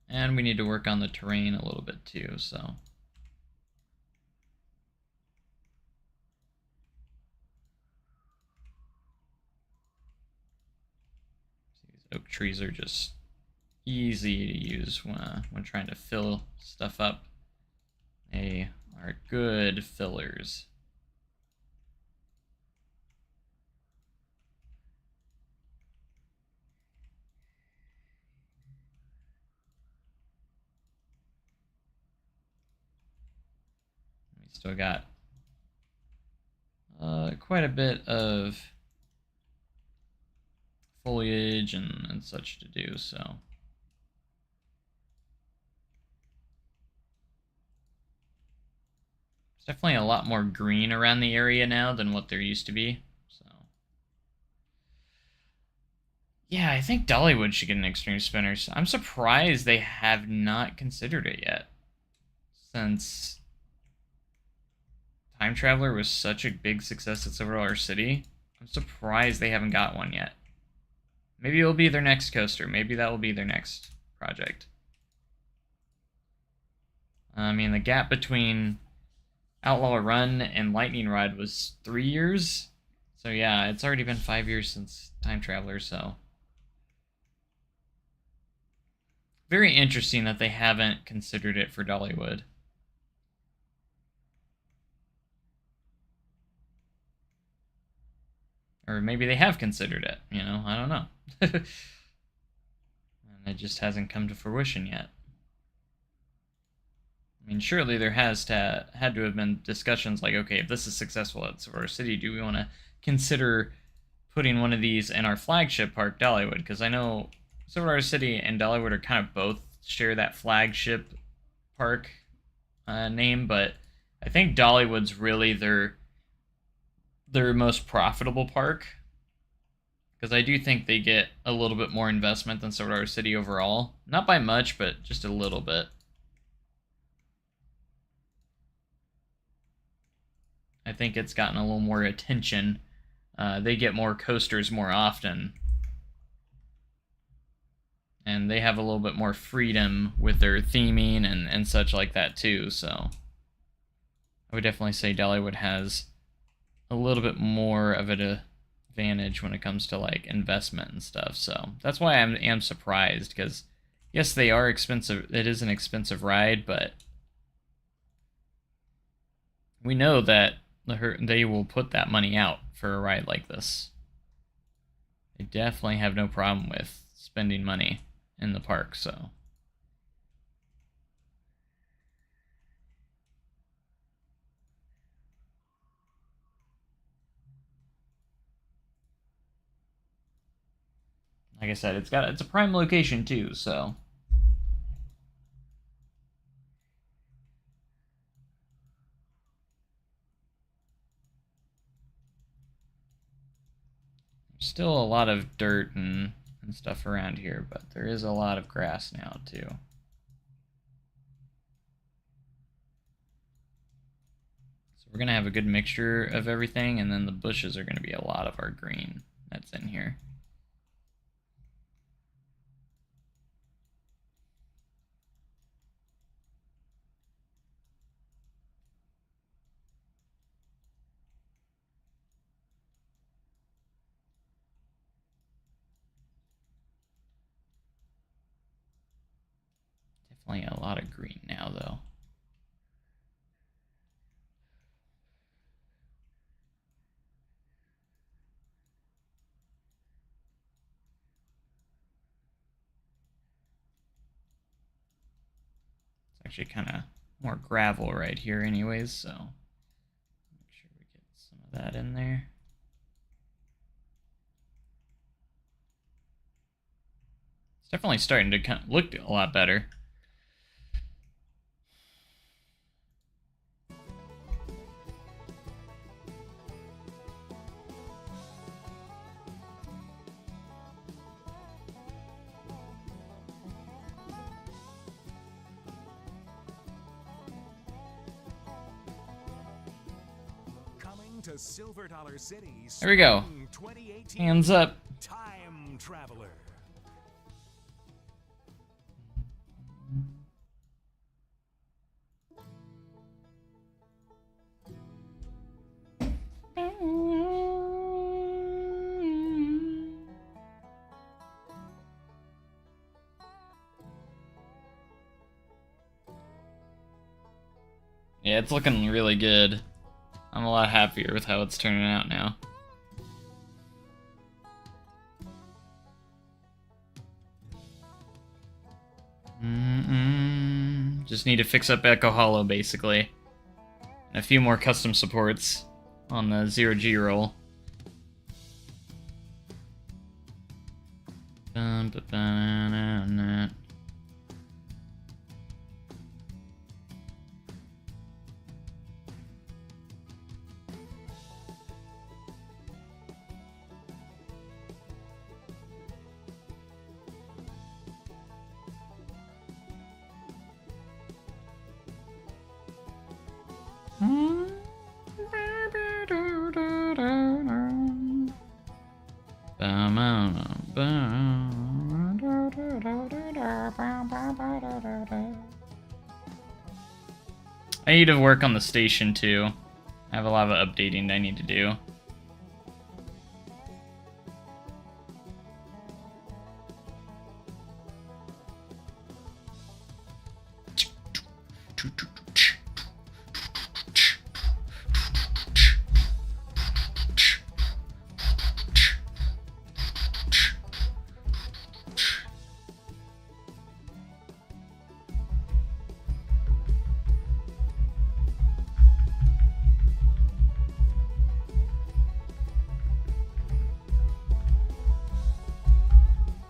and we need to work on the terrain a little bit too, so these oak trees are just easy to use when trying to fill stuff up. They are good fillers. We still got quite a bit of foliage and such to do, so There's definitely a lot more green around the area now than what there used to be. So, yeah, I think Dollywood should get an extreme spinner. I'm surprised they have not considered it yet, since Time Traveler was such a big success at Silver Dollar City. I'm surprised they haven't got one yet. Maybe it'll be their next coaster. Maybe that will be their next project. I mean, the gap between Outlaw Run and Lightning Rod was 3 years. So yeah, it's already been 5 years since Time Traveler, so. Very interesting that they haven't considered it for Dollywood. Or maybe they have considered it, you know, I don't know. And it just hasn't come to fruition yet. I mean, surely there had to have been discussions like, okay, if this is successful at Silver City, do we want to consider putting one of these in our flagship park, Dollywood? Because I know Silver City and Dollywood are kind of both share that flagship park name, but I think Dollywood's really their most profitable park, because I do think they get a little bit more investment than Silver City overall. Not by much, but just a little bit. I think it's gotten a little more attention. They get more coasters more often. And they have a little bit more freedom with their theming and such like that too, so I would definitely say Dollywood has a little bit more of an advantage when it comes to like investment and stuff. So that's why I am surprised, because yes, they are expensive. It is an expensive ride, but we know that they will put that money out for a ride like this. They definitely have no problem with spending money in the park, so. Like I said, it's a prime location too, so. There's still a lot of dirt and stuff around here, but there is a lot of grass now too. So we're gonna have a good mixture of everything, and then the bushes are gonna be a lot of our green that's in here. Definitely a lot of green now, though. It's actually kind of more gravel right here anyways, so make sure we get some of that in there. It's definitely starting to kind of look a lot better. To Silver Dollar City. There we go. Hands up. Time Traveler. Yeah, it's looking really good. I'm a lot happier with how it's turning out now. Just need to fix up Echo Hollow, basically. And a few more custom supports on the 0G roll. I need to work on the station too. I have a lot of updating I need to do.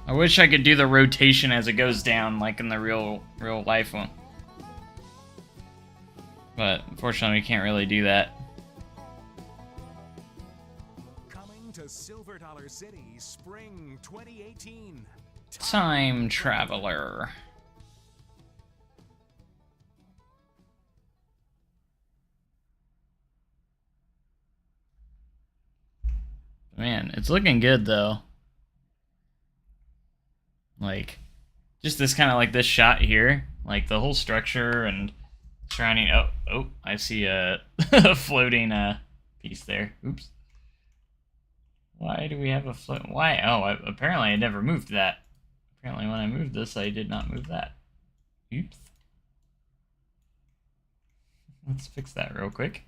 I wish I could do the rotation as it goes down, like in the real life one. But unfortunately, we can't really do that. Coming to Silver Dollar City, spring 2018. Time Traveler. Man, it's looking good though. Like, just this kind of like this shot here, like the whole structure and surrounding. Oh, I see a floating piece there. Oops. Why do we have a float? Why? Oh, apparently I never moved that. Apparently when I moved this, I did not move that. Oops. Let's fix that real quick.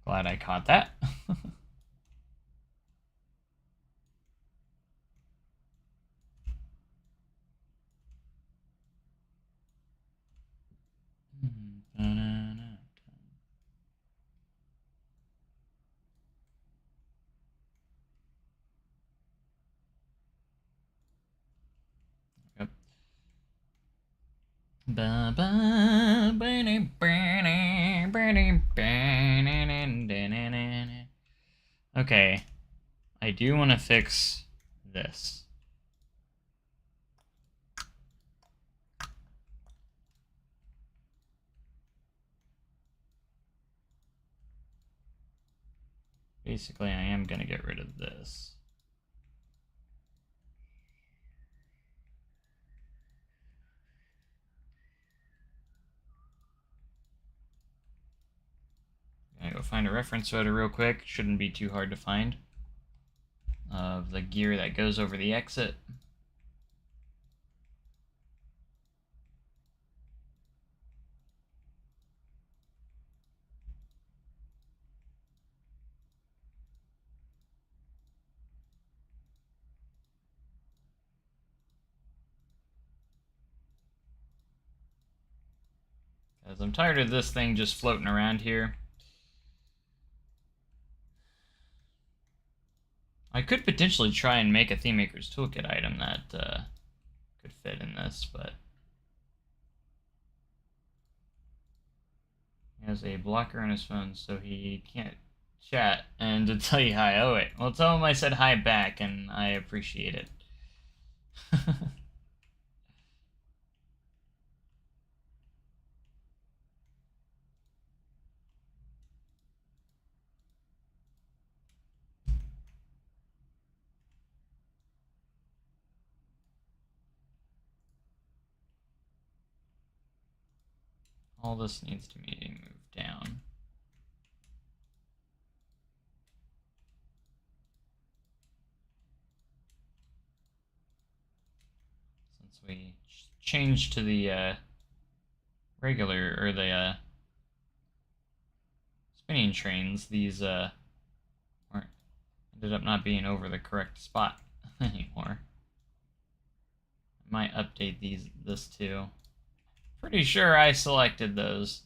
Glad I caught that. Okay, I do want to fix this. Basically, I am going to get rid of this. I'm gonna go find a reference photo real quick. Shouldn't be too hard to find. Of the gear that goes over the exit. Because I'm tired of this thing just floating around here. I could potentially try and make a Theme Maker's Toolkit item that could fit in this, but he has a blocker on his phone, so he can't chat. And to tell you hi, oh wait, well tell him I said hi back, and I appreciate it. All this needs to be moved down. Since we changed to the regular, or the spinning trains, these weren't, ended up not being over the correct spot anymore. I might update this too. Pretty sure I selected those.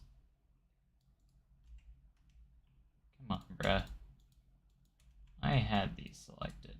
Come on, bruh. I had these selected.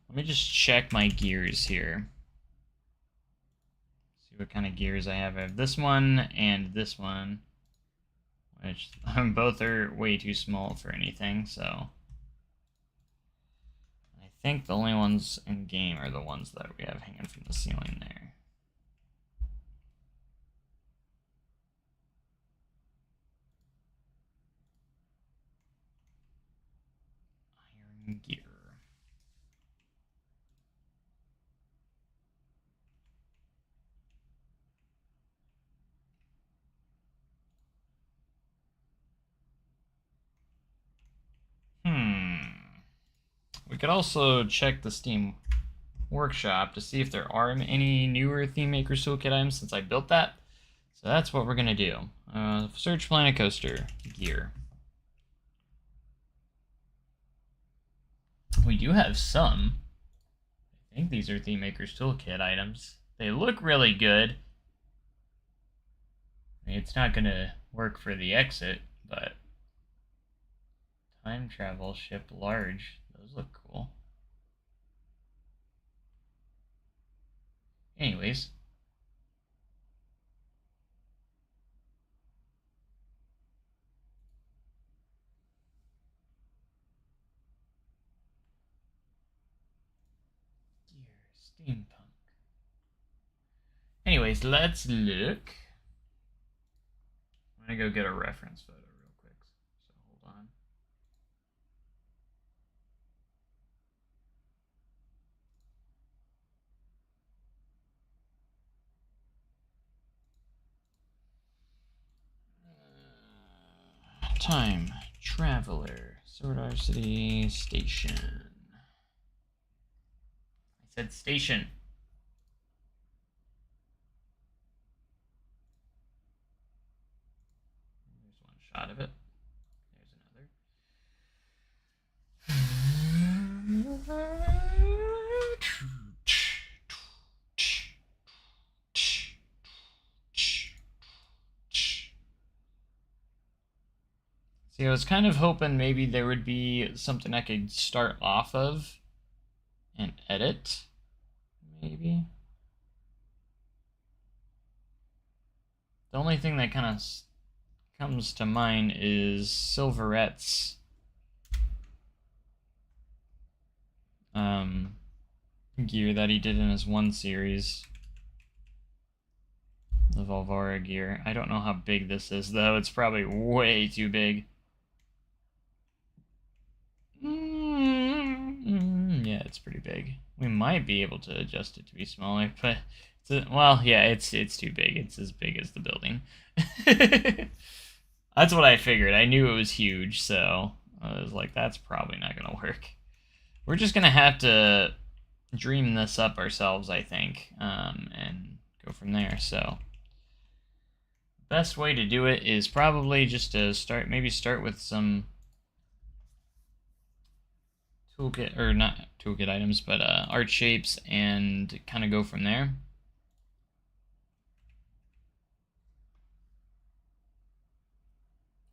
Let me just check my gears here. See what kind of gears I have. I have this one and this one, which both are way too small for anything, so I think the only ones in game are the ones that we have hanging from the ceiling there. Iron gear. We could also check the Steam Workshop to see if there are any newer Theme Maker's Toolkit items since I built that. So that's what we're going to do. Search Planet Coaster gear. We do have some. I think these are Theme Maker's Toolkit items. They look really good. I mean, it's not going to work for the exit, but time travel ship large. Those look cool. Anyways. Gear, steampunk. Anyways, let's look. I'm going to go get a reference photo real quick. So hold on. Time Traveler, Sordar City Station. I said station. There's one shot of it. There's another. See, I was kind of hoping maybe there would be something I could start off of and edit, maybe. The only thing that kind of comes to mind is Silverette's gear that he did in his one series. The Volvara gear. I don't know how big this is, though. It's probably way too big. Yeah, it's pretty big. We might be able to adjust it to be smaller, but well, yeah, it's too big. It's as big as the building. That's what I figured. I knew it was huge, so I was like, that's probably not gonna work. We're just gonna have to dream this up ourselves, I think, and go from there. So best way to do it is probably just to start with some toolkit, or not toolkit items, but art shapes, and kind of go from there.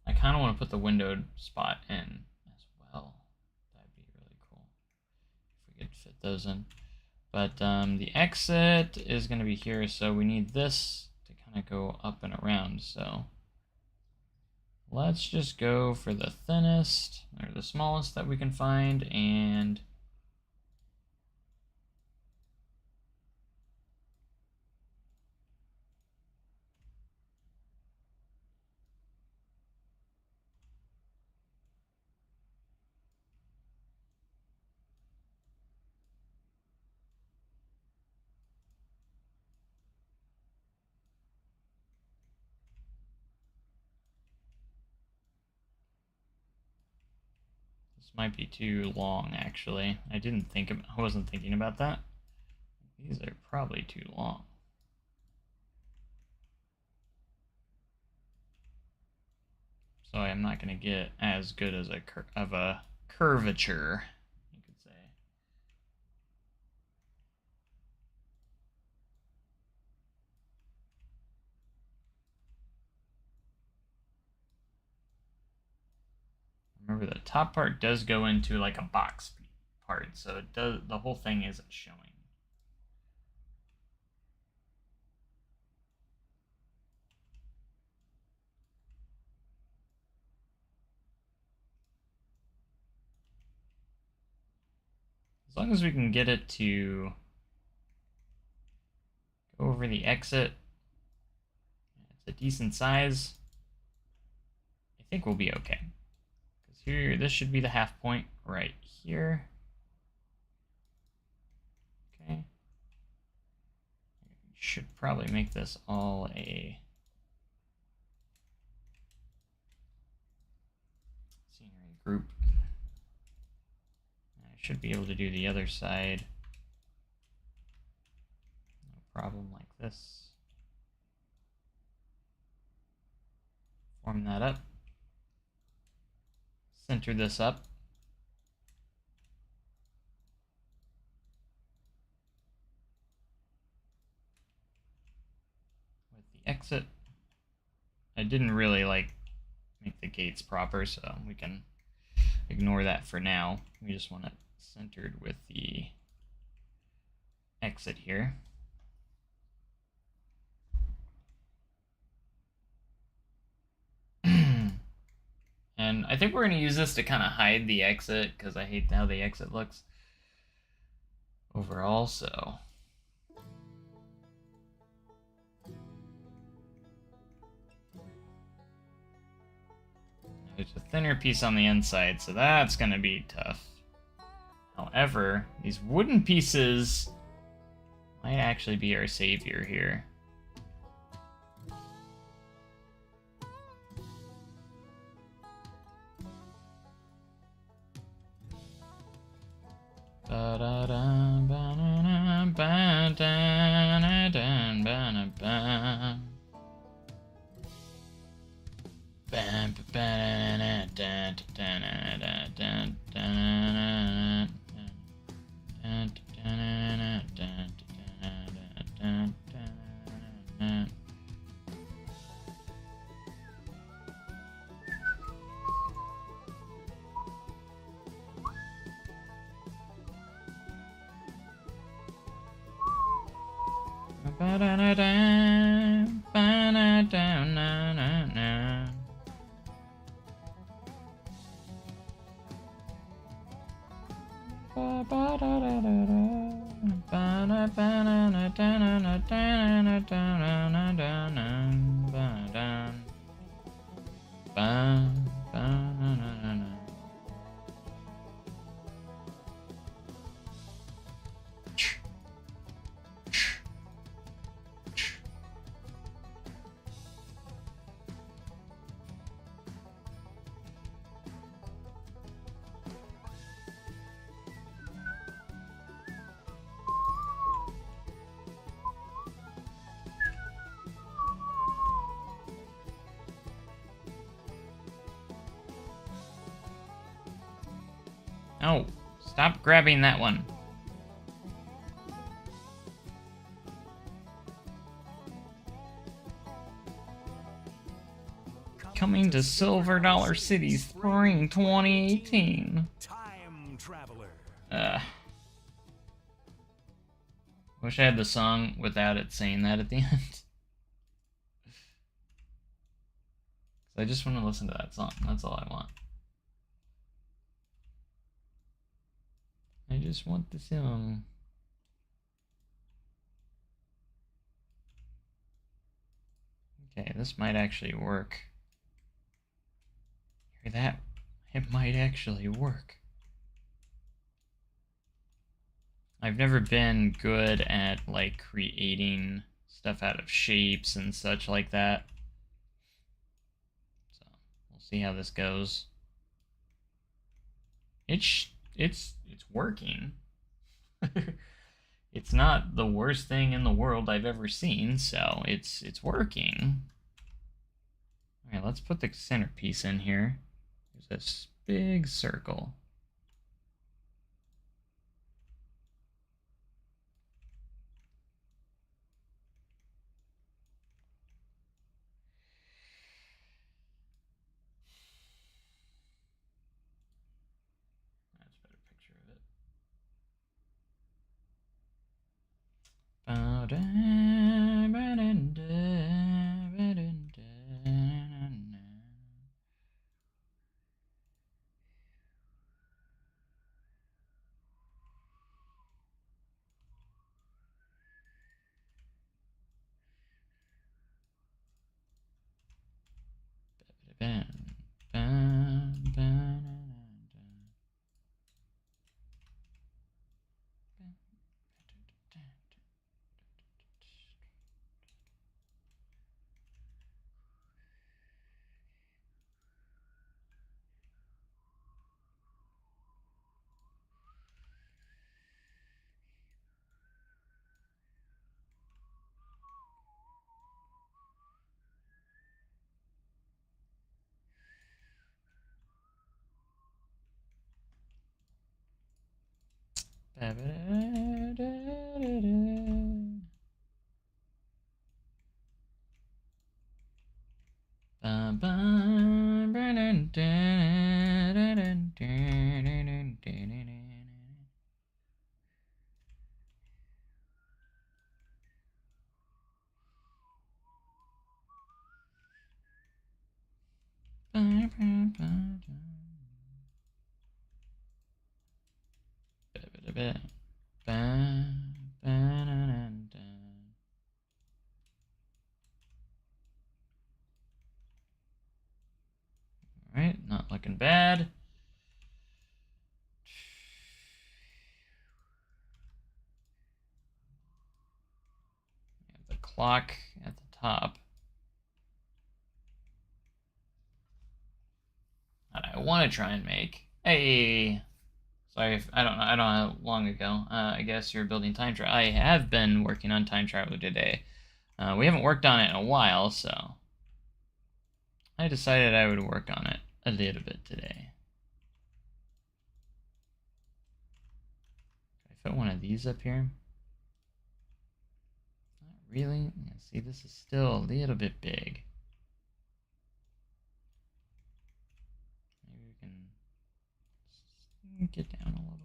I kind of want to put the windowed spot in as well. That'd be really cool if we could fit those in. But the exit is going to be here, so we need this to kind of go up and around. So let's just go for the thinnest, or the smallest that we can find, and this might be too long, actually. I wasn't thinking about that. These are probably too long. So I'm not going to get as good as a curvature, you could say. Remember However, the top part does go into like a box part, so it does, the whole thing isn't showing. As long as we can get it to go over the exit, it's a decent size, I think we'll be okay. Because here, this should be the half point right here. Okay. Should probably make this all a scenery group. I should be able to do the other side. No problem like this. Form that up. Center this up. With the exit. I didn't really like make the gates proper, so we can ignore that for now. We just want it centered with the exit here. And I think we're going to use this to kind of hide the exit, because I hate how the exit looks overall, so... There's a thinner piece on the inside, so that's going to be tough. However, these wooden pieces might actually be our savior here. Oh, stop grabbing that one. Coming to Silver Dollar City Spring 2018. Time Traveler. Wish I had the song without it saying that at the end. I just want to listen to that song. That's all I want. I just want the song. Okay, this might actually work. Hear that? It might actually work. I've never been good at, like, creating stuff out of shapes and such like that. So, we'll see how this goes. It's working. It's not the worst thing in the world I've ever seen, so it's working. Alright, let's put the centerpiece in here. There's this big circle. Alright, not looking bad. The clock at the top. That I want to try and make. Hey! Sorry, I don't know how long ago. I guess you're building time travel. I have been working on time travel today. We haven't worked on it in a while, so I decided I would work on it a little bit today. Can I fit one of these up here? Not really. Yeah, see, this is still a little bit big. Maybe we can get down a little bit.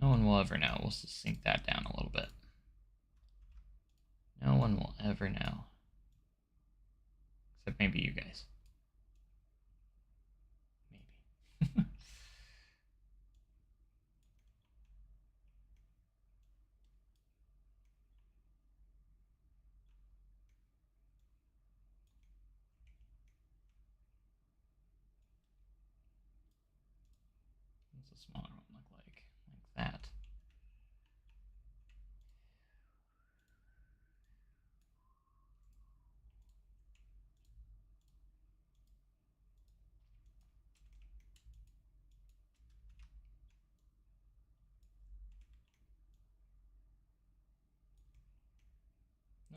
No one will ever know. We'll just sink that down a little bit. No one will ever know. Except maybe you guys. Maybe. What's a smaller one look like? Like that.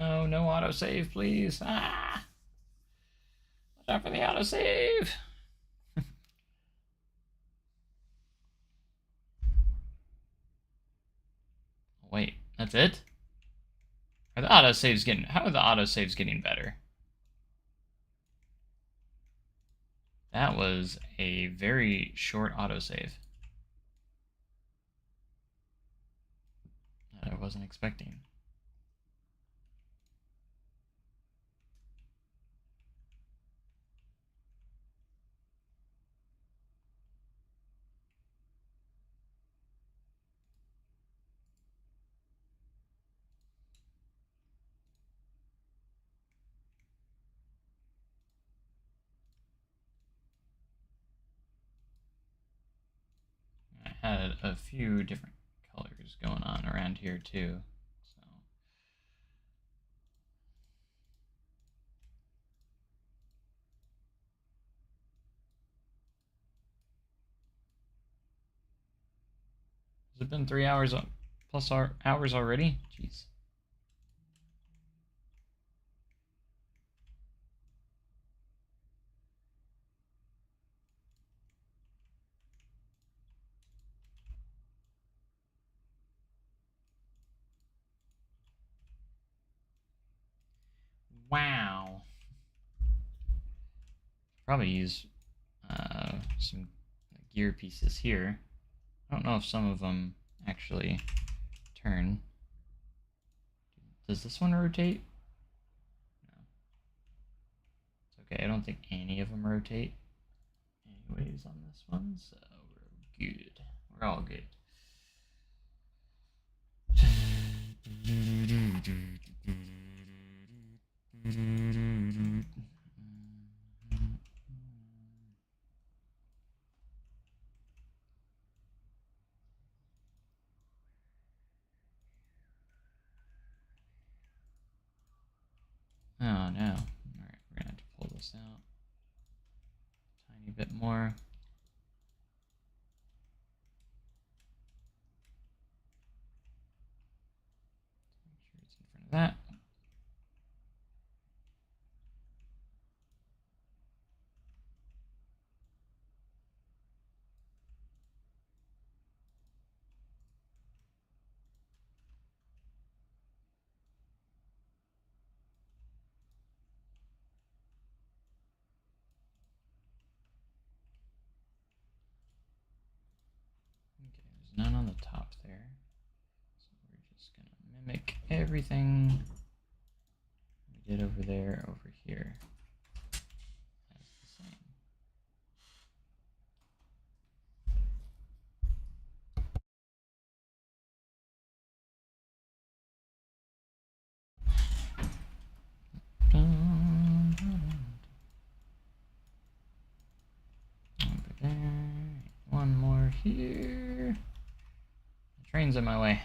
No, no autosave, please. Ah! Watch out for the autosave! Wait, that's it? How are the autosaves getting better? That was a very short autosave that I wasn't expecting. I had a few different colors going on around here too. So has it been 3 hours plus hours already? Jeez. Wow. Probably use some gear pieces here. I don't know if some of them actually turn. Does this one rotate? No. It's okay, I don't think any of them rotate anyways on this one, so we're good. We're all good. Oh no. Alright, we're gonna have to pull this out a tiny bit more. Make sure it's in front of that. Okay, there's none on the top there. So we're just gonna mimic everything we did over there, over here. As the same. Over there. One more here. The train's in my way.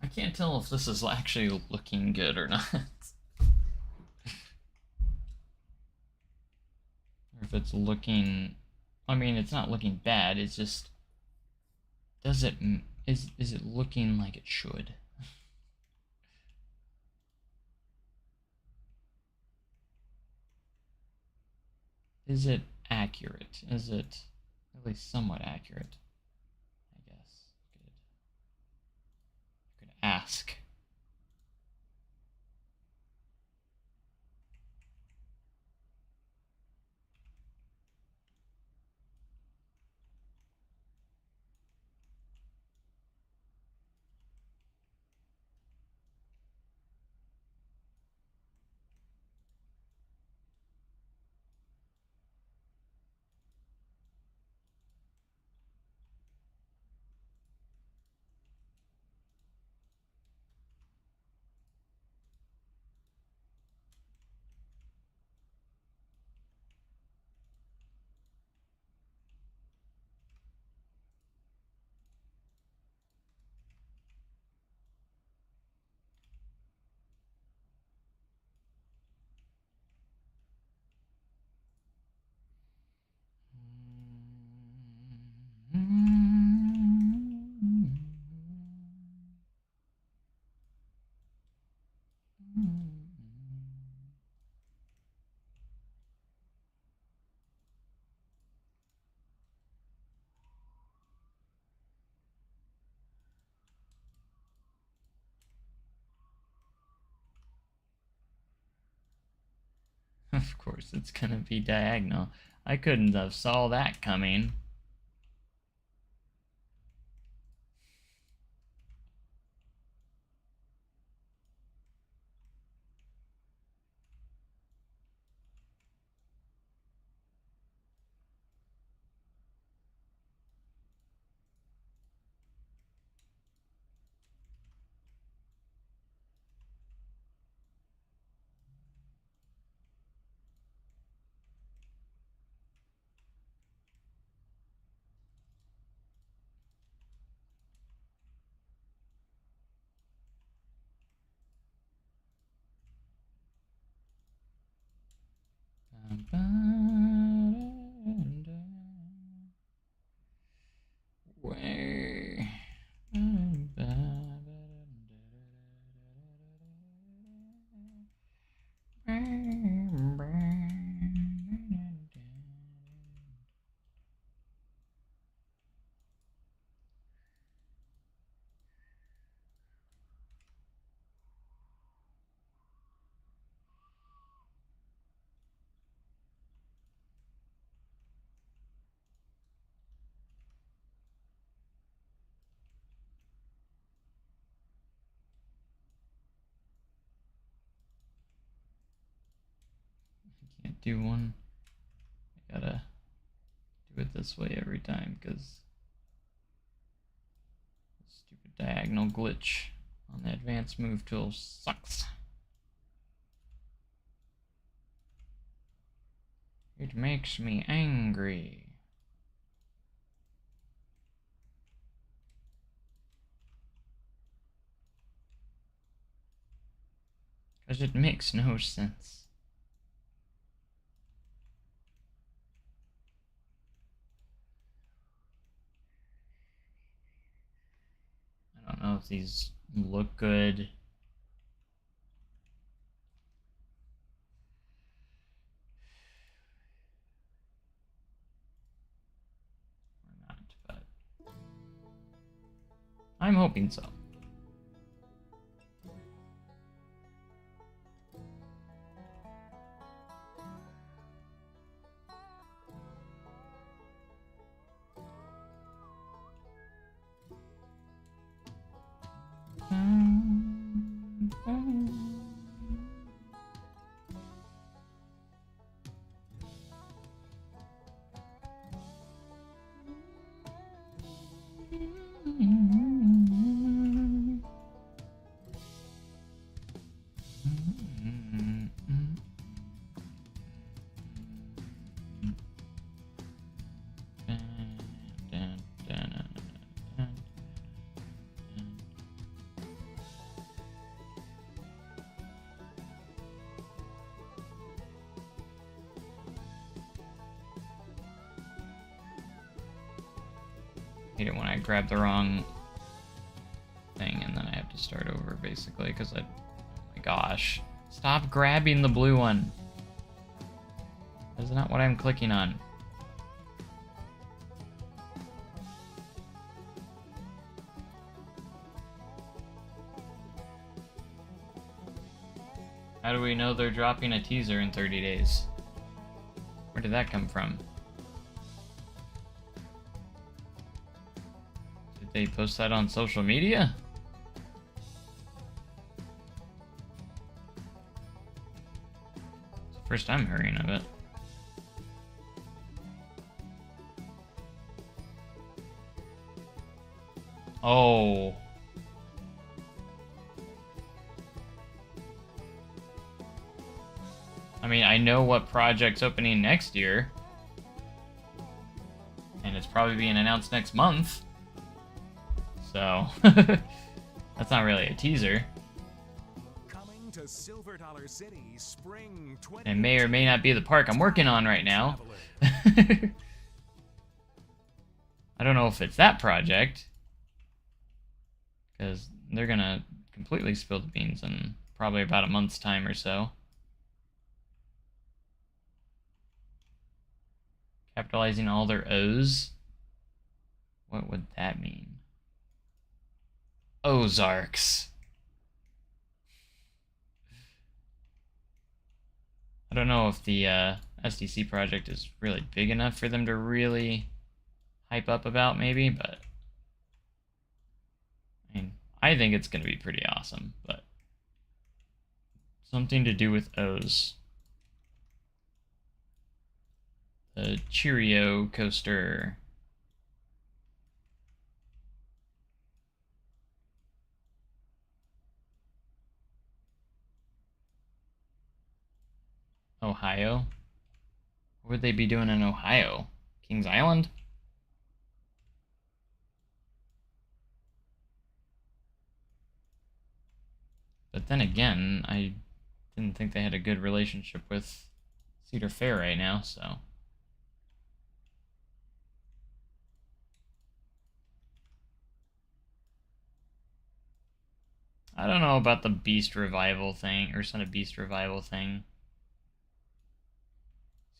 I can't tell if this is actually looking good or not. Or if it's looking... I mean, it's not looking bad, it's just... Is it looking like it should? Is it accurate? Is it at least somewhat accurate? I guess. Good. You're gonna ask. Of course, it's gonna be diagonal. I couldn't have saw that coming. Can't do one. I gotta do it this way every time because the stupid diagonal glitch on the advanced move tool sucks. It makes me angry. Because it makes no sense. I don't know if these look good. Or not, but I'm hoping so. I hate it when I grab the wrong thing and then I have to start over basically because oh my gosh. Stop grabbing the blue one. That's not what I'm clicking on. How do we know they're dropping a teaser in 30 days? Where did that come from? Did they post that on social media? It's the first I'm hearing of it. Oh. I mean, I know what project's opening next year. And it's probably being announced next month. So, that's not really a teaser. Coming to Silver Dollar City, spring 20. It may or may not be the park I'm working on right now. I don't know if it's that project. Because they're gonna completely spill the beans in probably about a month's time or so. Capitalizing all their O's? What would that mean? Ozarks. I don't know if the SDC project is really big enough for them to really hype up about, maybe, but I mean, I think it's going to be pretty awesome, but something to do with O's. The Cheerio coaster. Ohio? What would they be doing in Ohio? Kings Island? But then again, I didn't think they had a good relationship with Cedar Fair right now, so. I don't know about the Beast Revival thing, or Son of Beast Revival thing.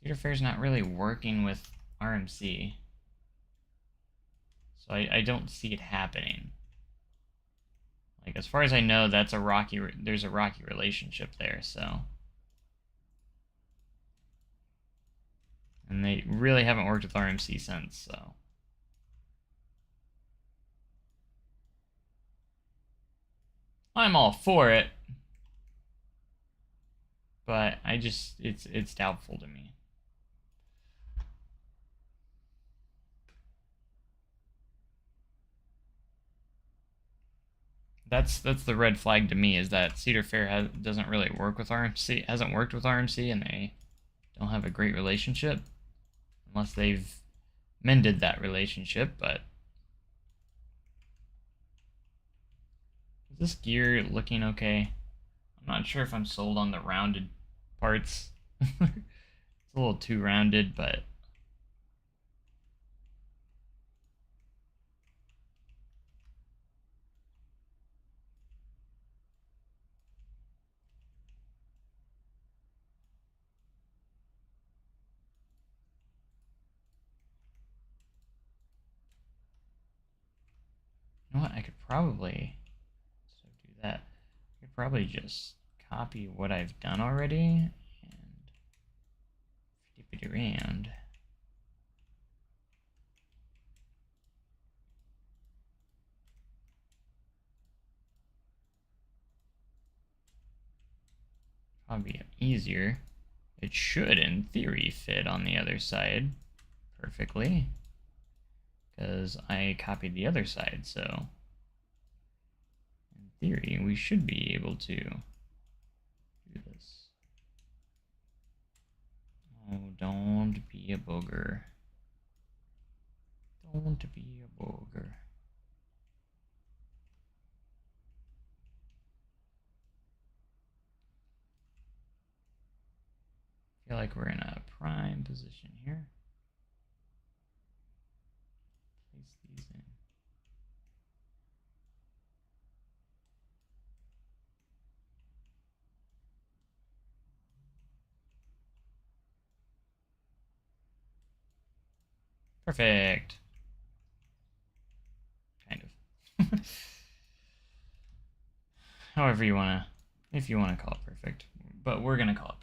Cedar Fair's not really working with RMC. So I don't see it happening. Like, as far as I know, there's a rocky relationship there, so. And they really haven't worked with RMC since, so. I'm all for it. But I just, it's doubtful to me. That's the red flag to me, is that Cedar Fair doesn't really work with RMC, hasn't worked with RMC, and they don't have a great relationship. Unless they've mended that relationship, but... Is this gear looking okay? I'm not sure if I'm sold on the rounded parts. It's a little too rounded, but... You know what? I could probably... So do that. I could probably just copy what I've done already and flip it around. Probably easier. It should, in theory, fit on the other side perfectly, because I copied the other side, so in theory we should be able to do this. Oh, don't be a booger. Don't be a booger. I feel like we're in a prime position here. Place these in. Perfect. Kind of. However you wanna, if you wanna call it perfect, but we're gonna call it perfect.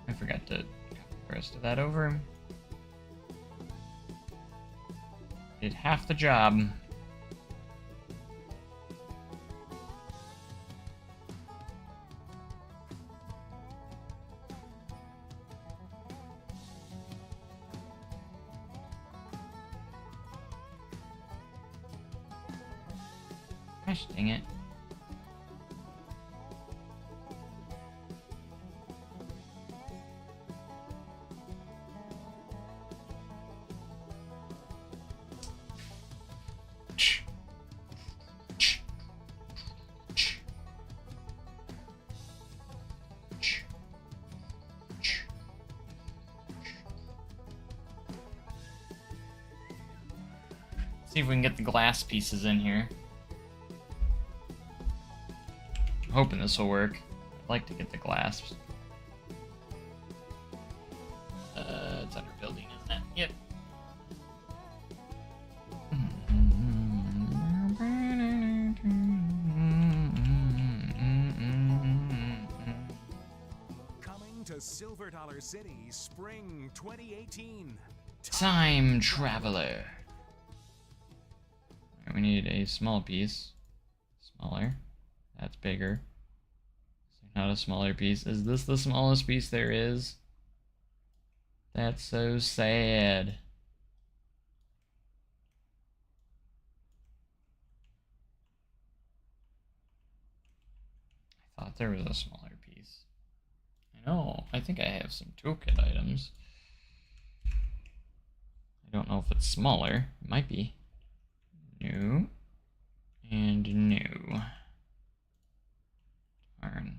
I forgot to copy the rest of that over. Did half the job. Gosh dang it. See if we can get the glass pieces in here. I'm hoping this will work. I'd like to get the glass. It's under building, isn't it? Yep. Coming to Silver Dollar City, Spring 2018. Time Traveler. Alright, we need a small piece. Smaller. That's bigger. So not a smaller piece. Is this the smallest piece there is? That's so sad. I thought there was a smaller piece. I know. I think I have some toolkit items. I don't know if it's smaller. It might be. No. And no. Darn.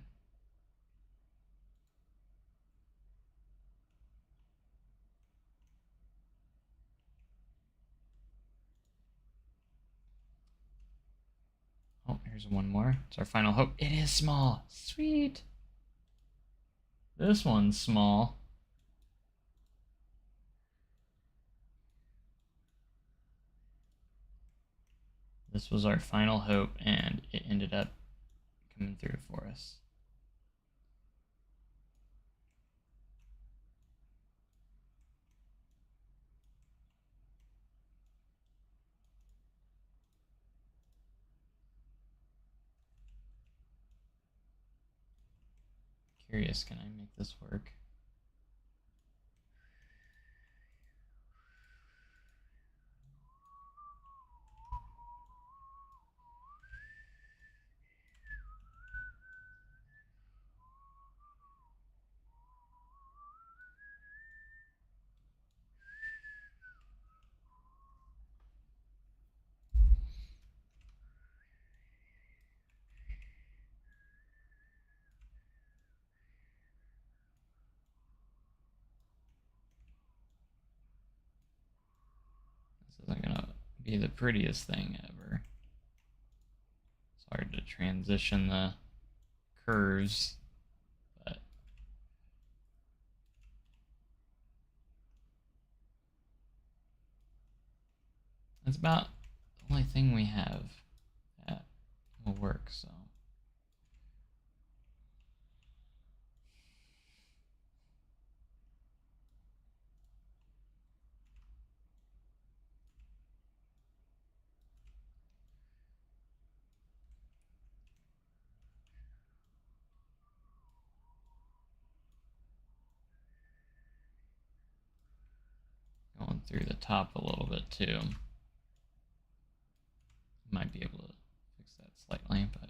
Oh, here's one more. It's our final hope. It is small. Sweet. This one's small. This was our final hope, and it ended up coming through for us. Curious, can I make this work? This isn't gonna be the prettiest thing ever. It's hard to transition the curves, but it's about the only thing we have that will work, so. Going through the top a little bit too. Might be able to fix that slightly, but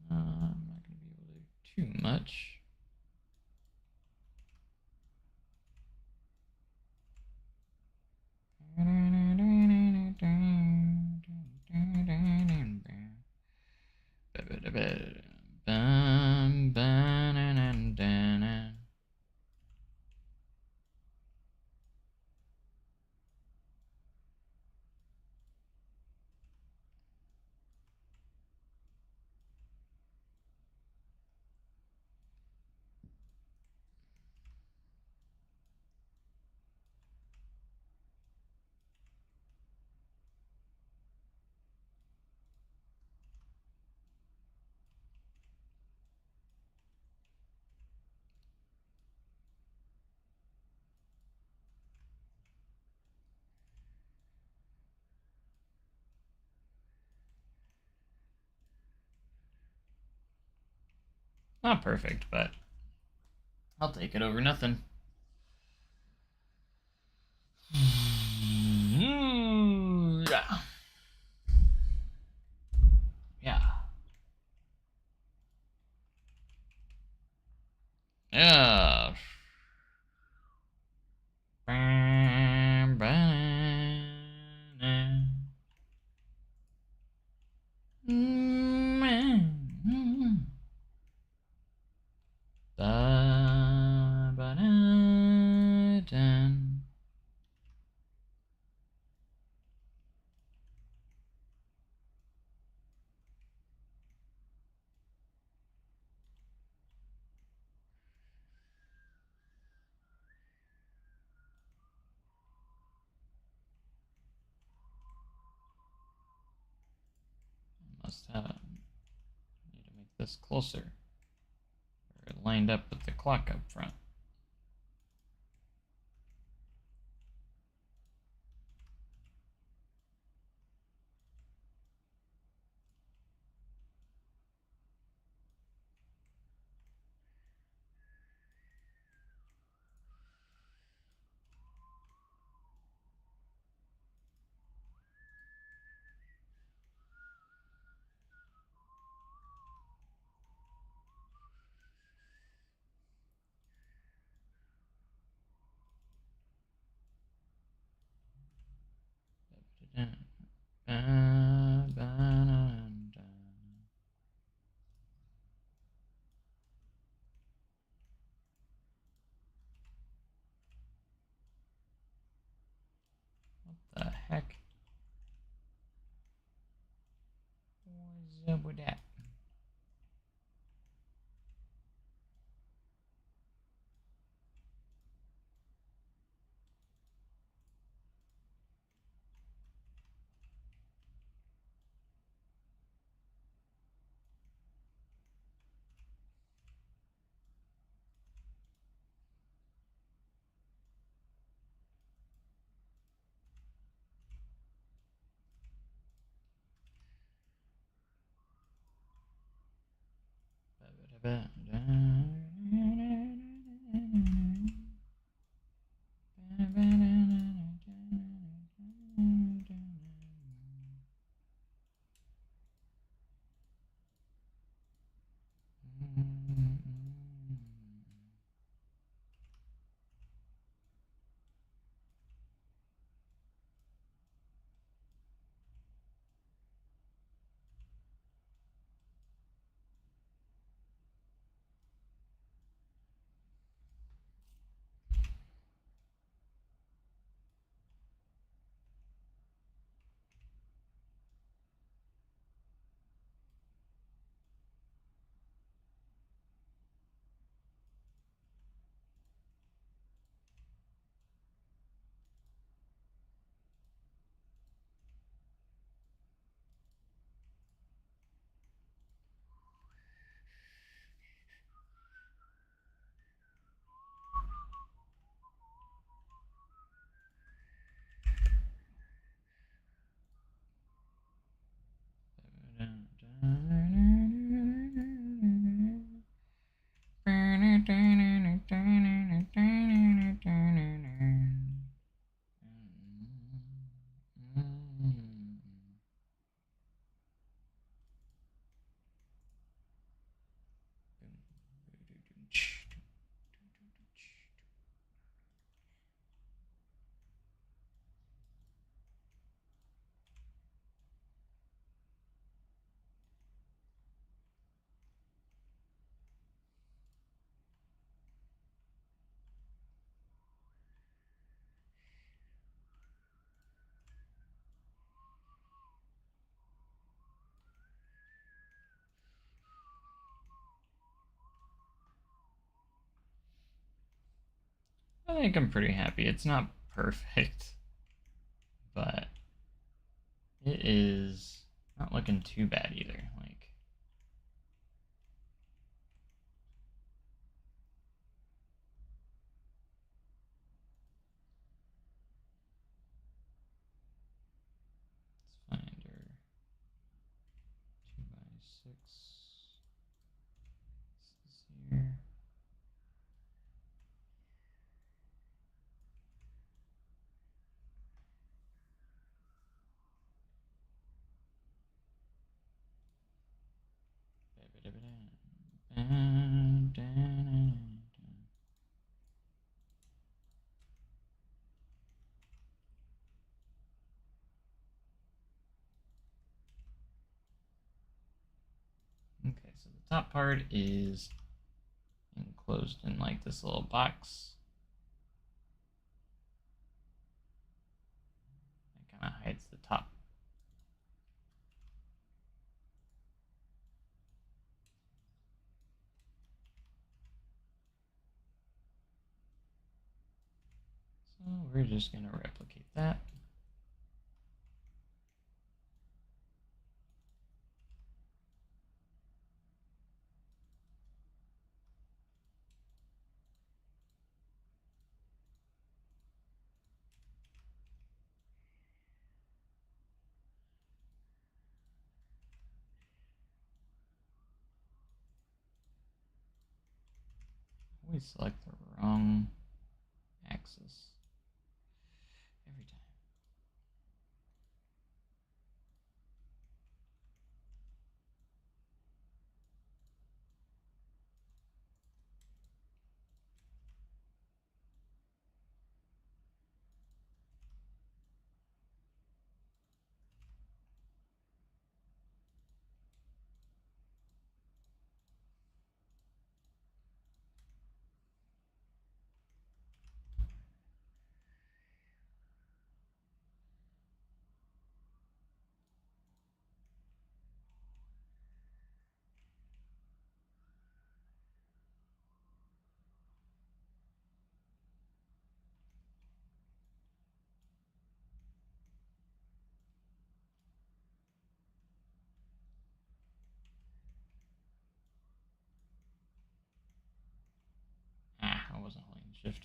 I'm not going to be able to do too much. Not perfect, but I'll take it over nothing. Yeah. Yeah. Yeah. Must have. Need to make this closer. Or lined up with the clock up front. heck? What's up with that? I think I'm pretty happy. It's not perfect, but it is not looking too bad either. Like, let's find our 2x6. This is here. Okay, so the top part is enclosed in like this little box. It kind of hides the top. So we're just going to replicate that. Always select the wrong axis every time. Shift.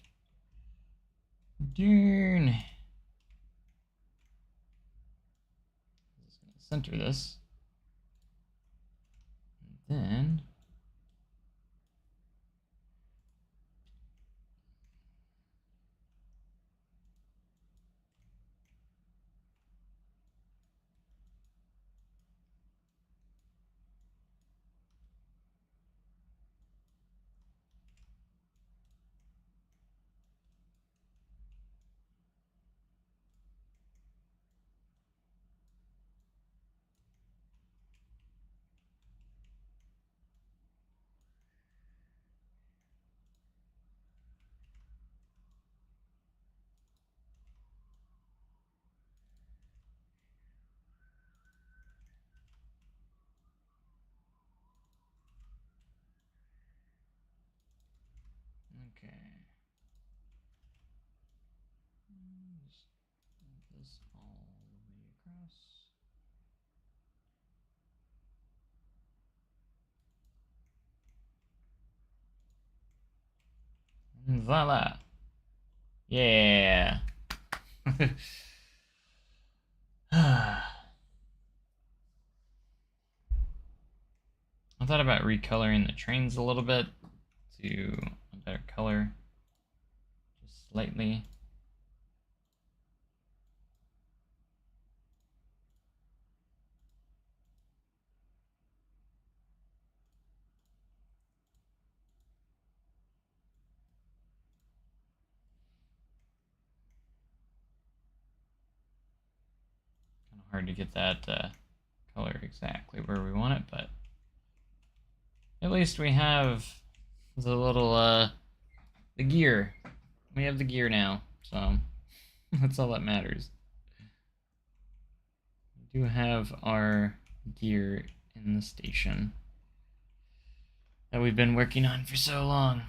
Darn. Just gonna center this. And then okay. Just move this all the way across. And voila. Yeah. I thought about recoloring the trains a little bit to a better color, just slightly. Kind of hard to get that color exactly where we want it, but at least we have the little the gear. We have the gear now, so that's all that matters. We do have our gear in the station that we've been working on for so long.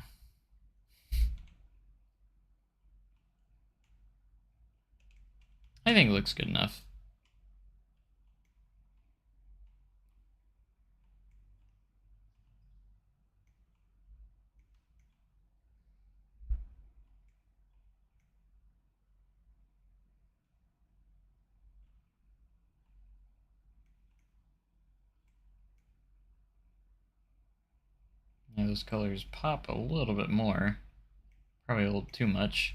I think it looks good enough. Yeah, those colors pop a little bit more. Probably a little too much.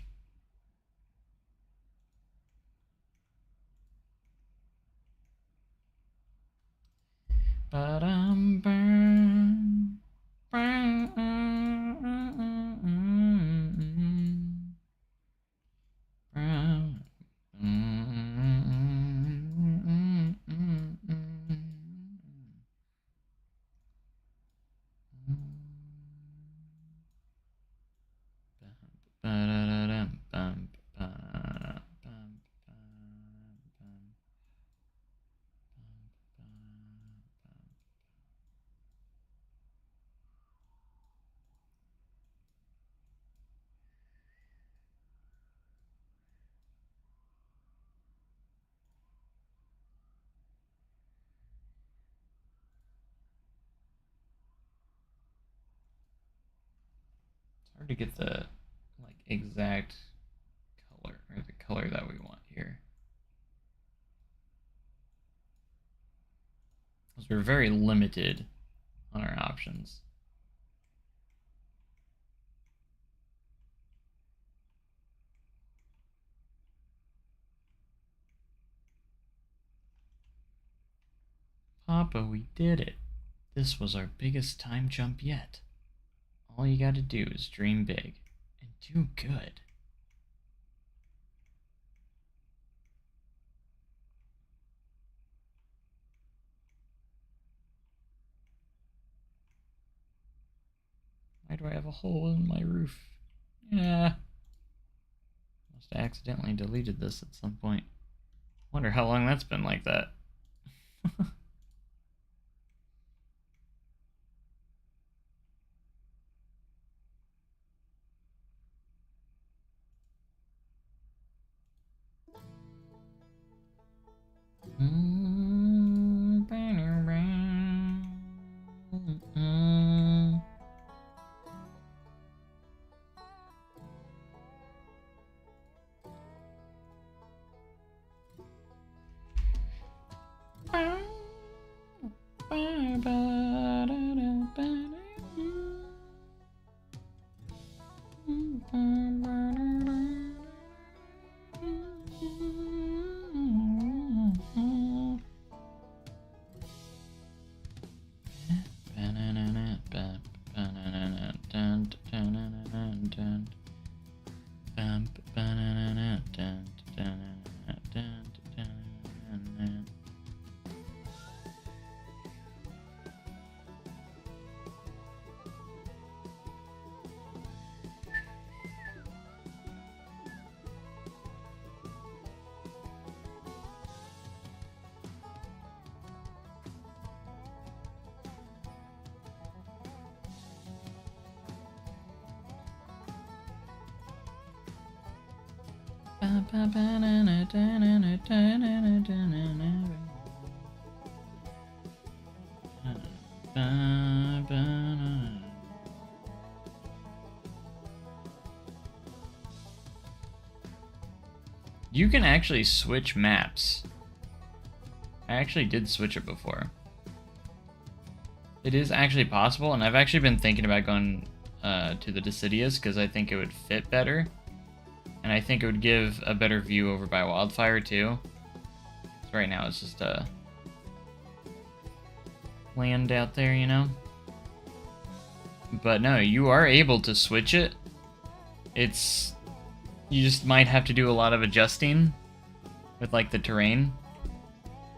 Hard to get the like exact color or the color that we want here. Because we're very limited on our options. Papa, we did it. This was our biggest time jump yet. All you gotta do is dream big and do good. Why do I have a hole in my roof? Yeah. Must have accidentally deleted this at some point. Wonder how long that's been like that. You can actually switch maps. I actually did switch it before. It is actually possible, and I've actually been thinking about going to the Deciduous because I think it would fit better. And I think it would give a better view over by Wildfire too. So right now it's just land out there, you know? But no, you are able to switch it. You just might have to do a lot of adjusting with like the terrain.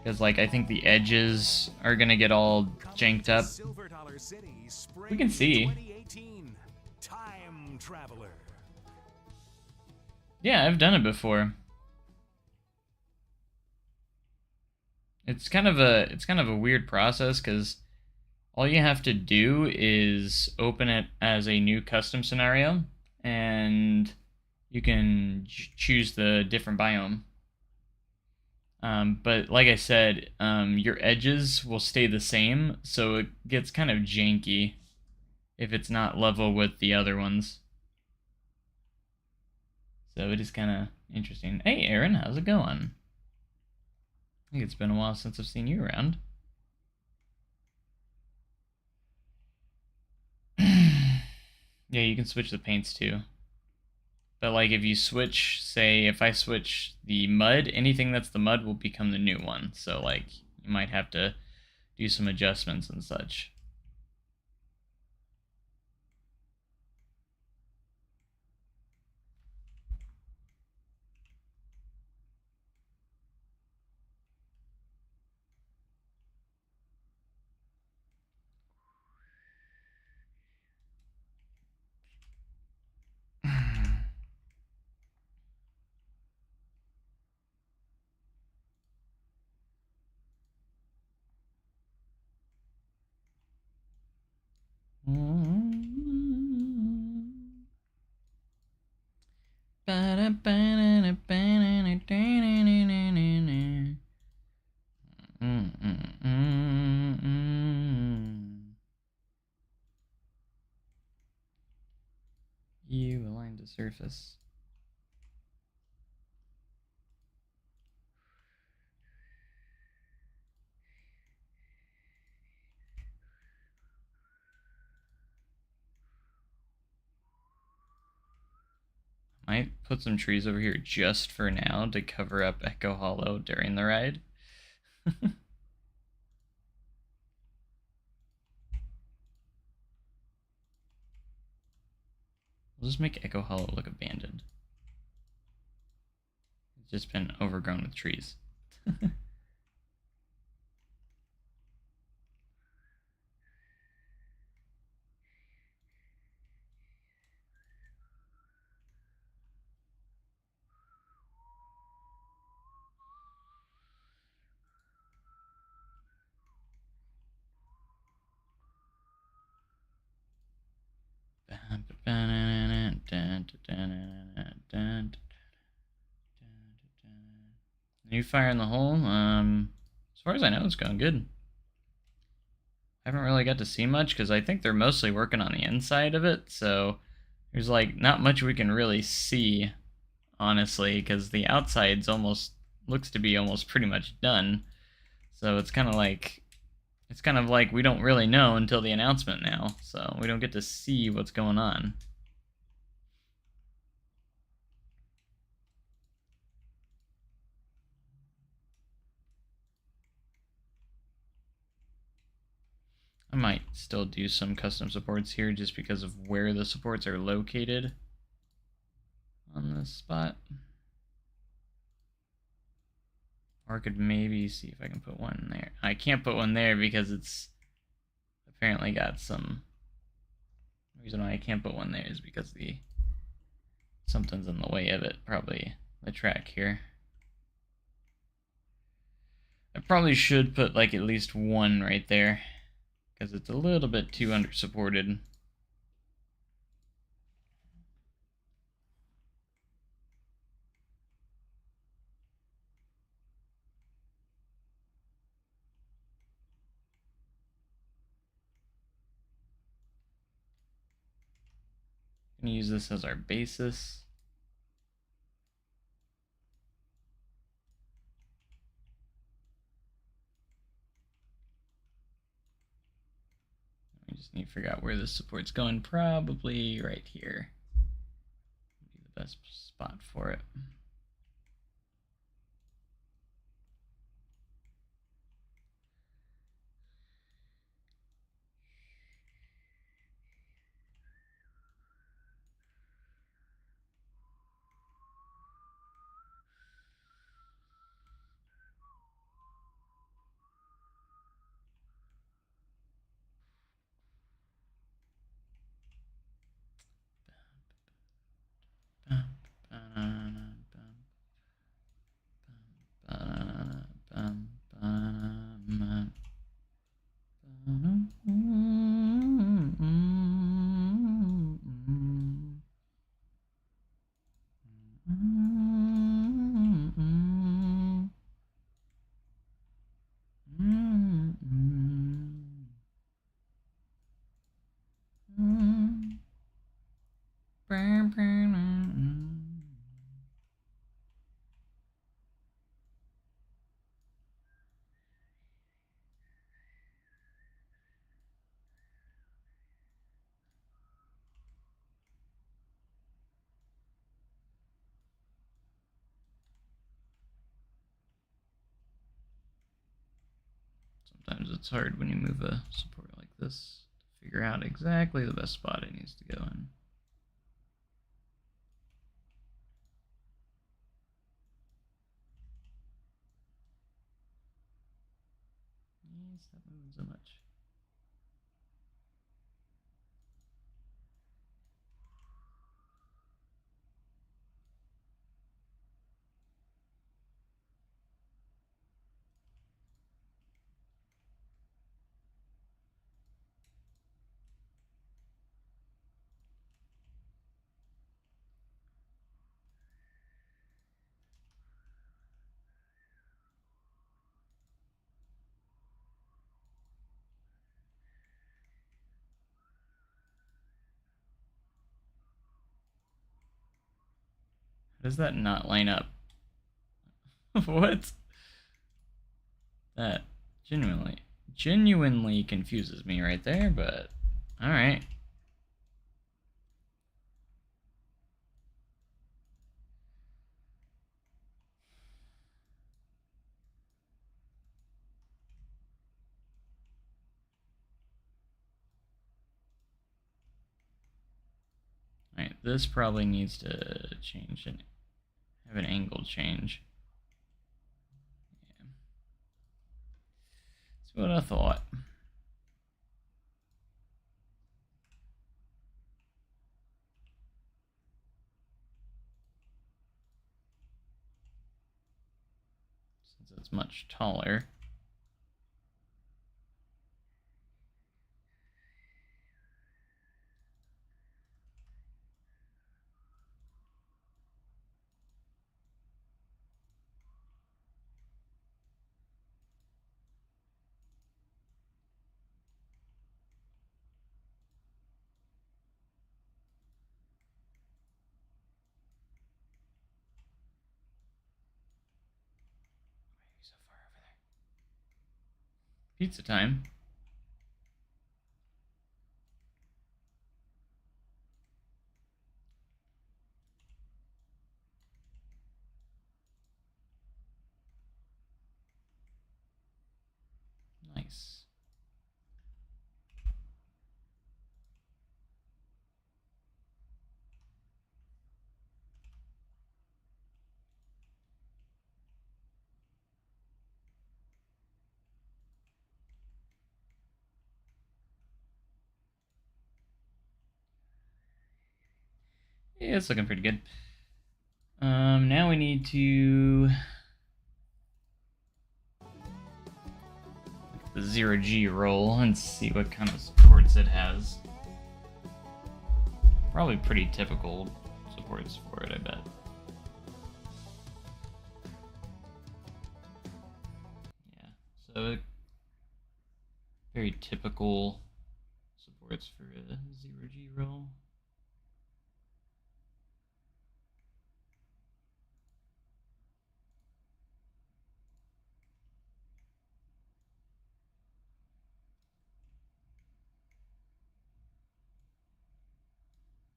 Because like I think the edges are gonna get all janked up. We can see. Time Traveler. Yeah, I've done it before. It's kind of a weird process because all you have to do is open it as a new custom scenario, and you can choose the different biome. But like I said, your edges will stay the same, so it gets kind of janky if it's not level with the other ones. So it is kind of interesting. Hey, Aaron, how's it going? I think it's been a while since I've seen you around. Yeah, you can switch the paints too. But like if you switch, say if I switch the mud, anything that's the mud will become the new one. So like you might have to do some adjustments and such. You align the surface. Might put some trees over here just for now to cover up Echo Hollow during the ride. We'll just make Echo Hollow look abandoned. It's just been overgrown with trees. New fire in the hole. As far as I know, it's going good. I haven't really got to see much because I think they're mostly working on the inside of it, so there's like not much we can really see, honestly, because the outside's almost looks to be almost pretty much done. So it's kind of like It's kind of like we don't really know until the announcement now, so we don't get to see what's going on. I might still do some custom supports here just because of where the supports are located on this spot. Or I could maybe see if I can put one there. I can't put one there because it's apparently got some... The reason why I can't put one there is because something's in the way of it, probably the track here. I probably should put like at least one right there because it's a little bit too under-supported. I'm gonna use this as our basis. We just need to figure out where this support's going. Probably right here would be the best spot for it. Sometimes it's hard when you move a support like this to figure out exactly the best spot it needs to go in. Stop moving so much. How does that not line up? What? That genuinely confuses me right there, but alright. Alright, this probably needs to change and have an angle change. Yeah. That's what I thought. Since it's much taller. So far over there. Pizza time. Yeah, it's looking pretty good. Now we need to look at the 0G roll and see what kind of supports it has. Probably pretty typical supports for it, I bet. Yeah, so very typical supports for a 0G roll.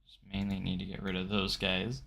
Just mainly need to get rid of those guys.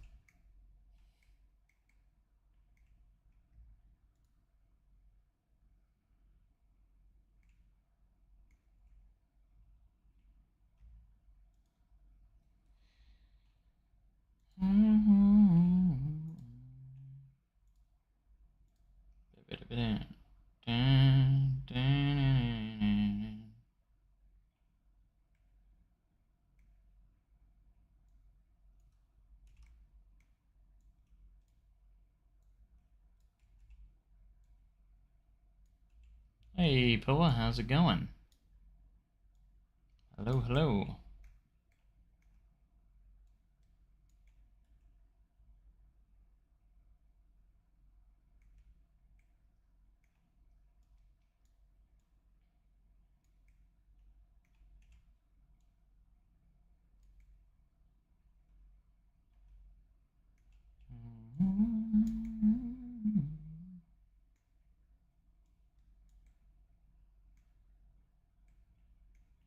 Hey, Poa, how's it going? Hello, hello.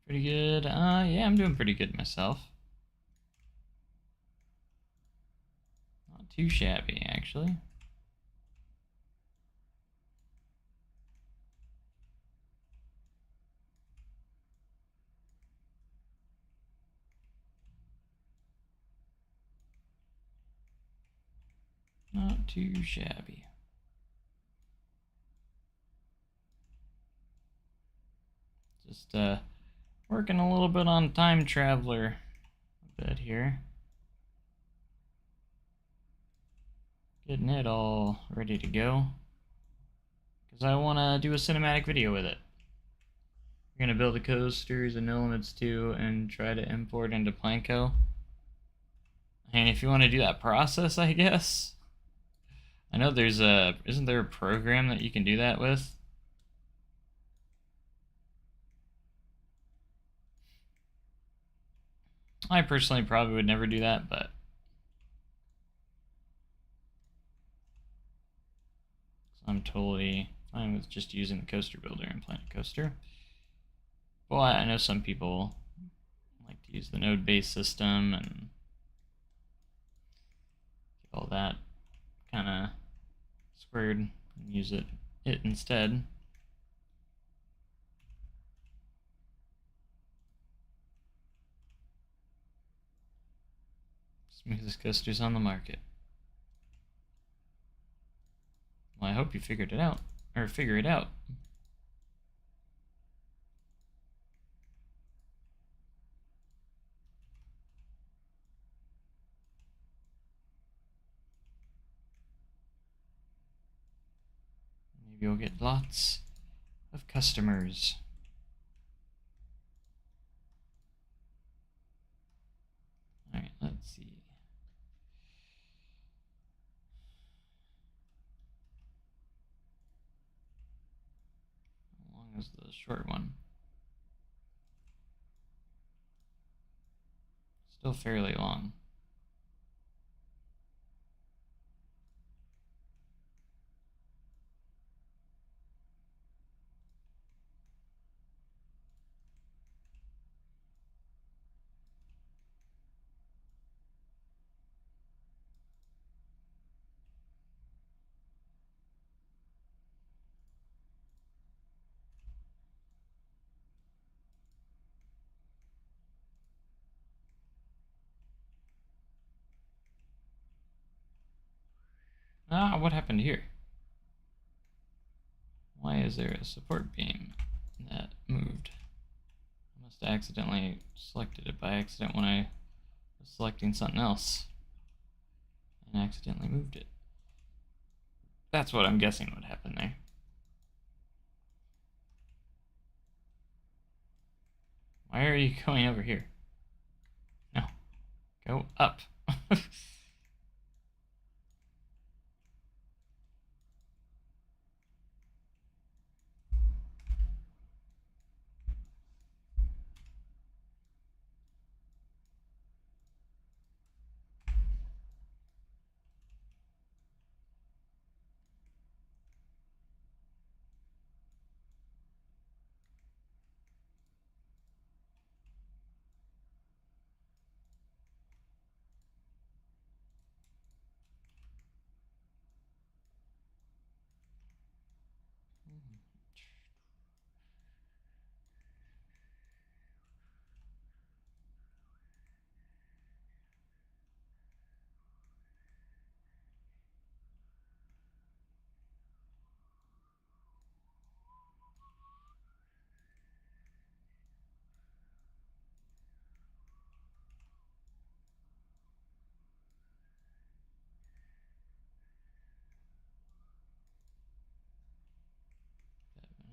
Pretty good. Yeah, I'm doing pretty good myself. Not too shabby, actually. Not too shabby. Just working a little bit on Time Traveler a bit here. Getting it all ready to go. Because I want to do a cinematic video with it. We're going to build the coasters and no limits too and try to import into Planko. And if you want to do that process, I guess. I know there's a... Isn't there a program that you can do that with? I personally probably would never do that, but I'm totally fine with just using the coaster builder and Planet Coaster. But I know some people like to use the node-based system and get all that kind of squared and use it instead. Smoothest coasters on the market. Well, I hope you figured it out, or figure it out. Maybe you'll get lots of customers. Alright, let's see. How long is the short one? Still fairly long. Ah, what happened here? Why is there a support beam that moved? I must have accidentally selected it by accident when I was selecting something else. and accidentally moved it. That's what I'm guessing would happen there. Why are you going over here? No. Go up.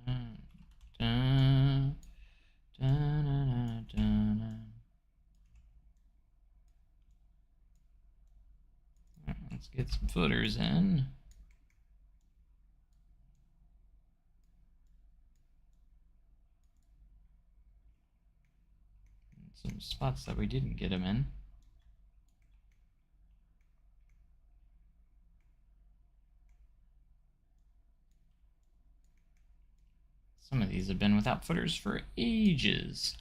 Dun, dun, dun, dun, dun. Let's get some footers in. Some spots that we didn't get them in. Some of these have been without footers for ages.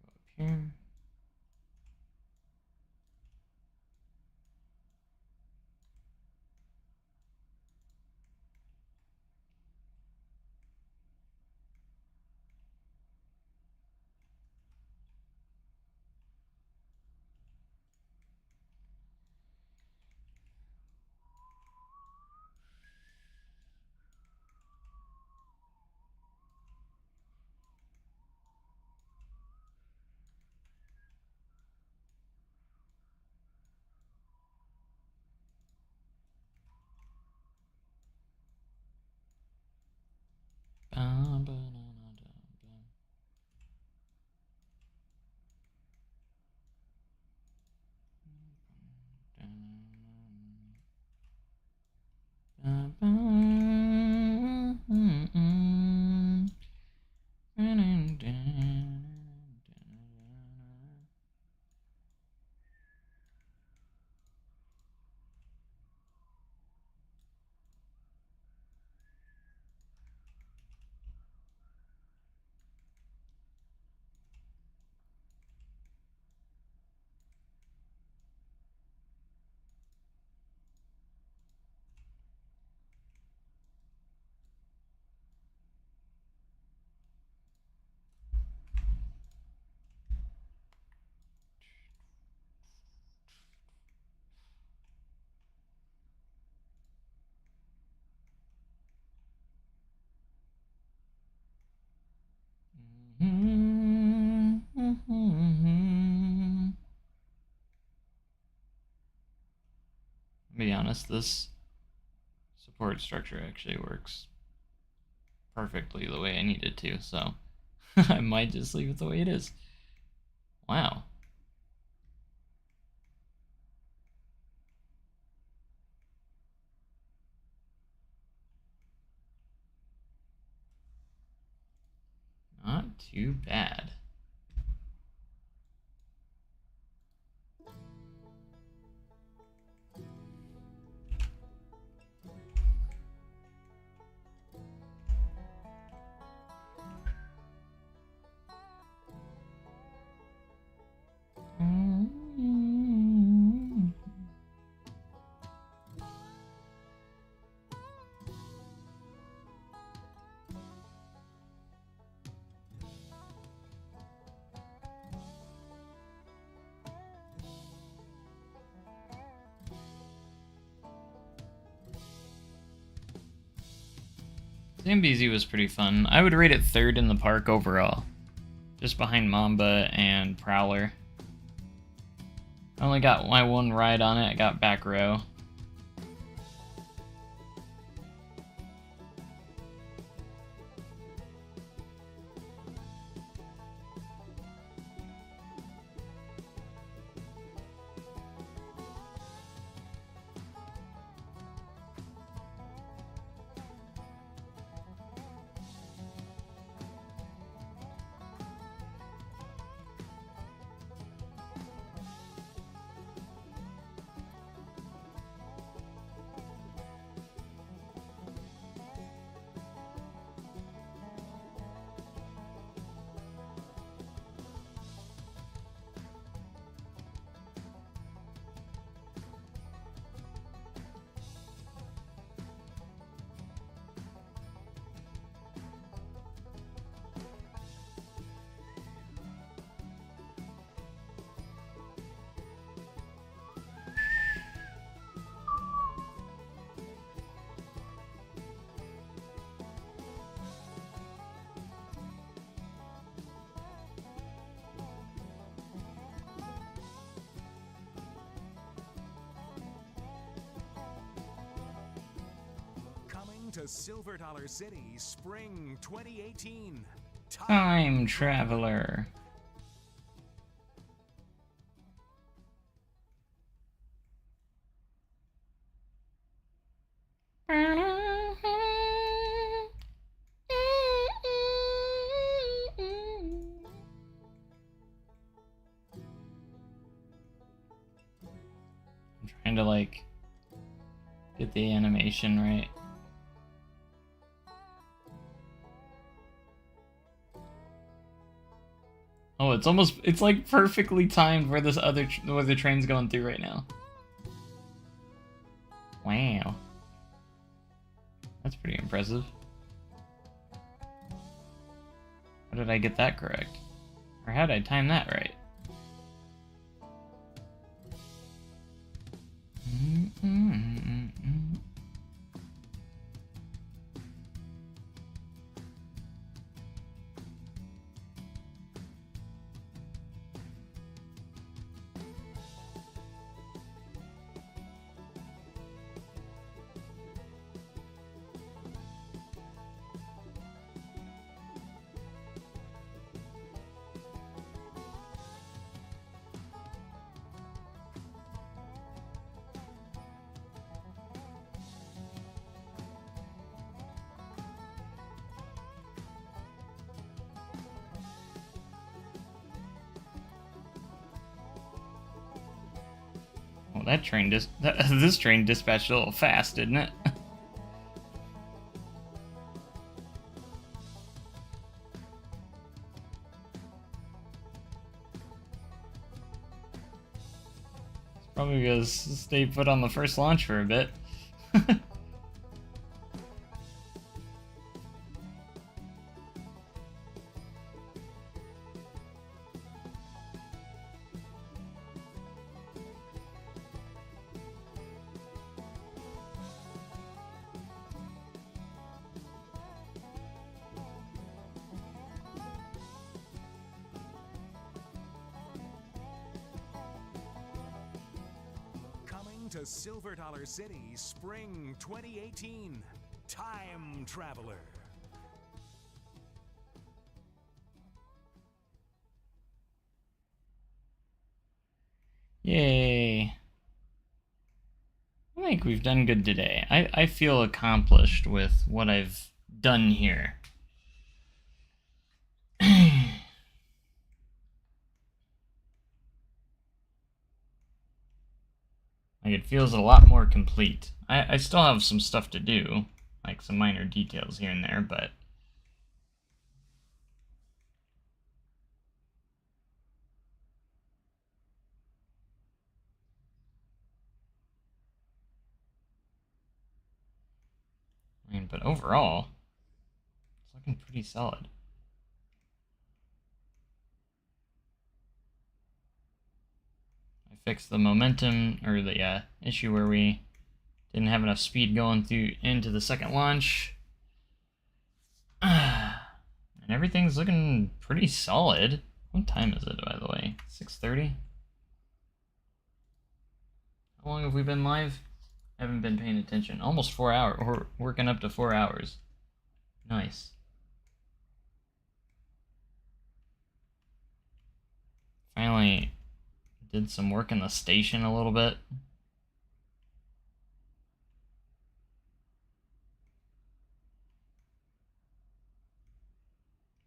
Go up here. To be honest, this support structure actually works perfectly the way I need it to, so I might just leave it the way it is. Wow. Not too bad. Zambezi was pretty fun. I would rate it third in the park overall. Just behind Mamba and Prowler. I only got my one ride on it, I got back row. To Silver Dollar City, Spring 2018. Time Traveler. I'm trying to like get the animation right. Oh, it's like perfectly timed where where the train's going through right now. Wow. That's pretty impressive. How did I get that correct? Or how did I time that right? Well, this train dispatched a little fast, didn't it? It's probably because stay put on the first launch for a bit. To Silver Dollar City, Spring 2018. Time Traveler. Yay. I think we've done good today. I feel accomplished with what I've done here. Like, it feels a lot more complete. I still have some stuff to do, like some minor details here and there, but... but overall, it's looking pretty solid. I fixed the momentum, or the issue where we didn't have enough speed going through into the second launch. everything's looking pretty solid. What time is it, by the way? 6:30? How long have we been live? I haven't been paying attention. Almost 4 hours. We're working up to 4 hours. Nice. Finally did some work in the station a little bit.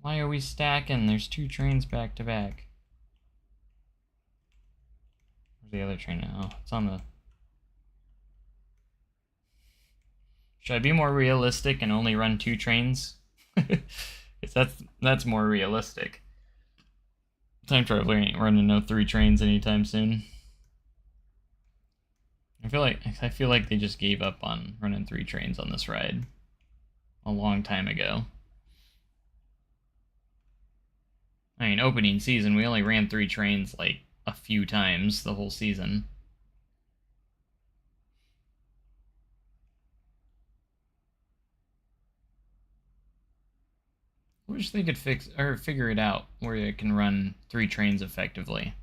Why are we stacking? There's 2 trains back to back. Where's the other train now? Oh, it's on the... Should I be more realistic and only run 2 trains? Because that's more realistic. Time Traveler ain't running no 3 trains anytime soon. I feel like they just gave up on running 3 trains on this ride a long time ago. I mean, opening season, we only ran 3 trains like a few times the whole season. I wish they could figure it out where they can run 3 trains effectively.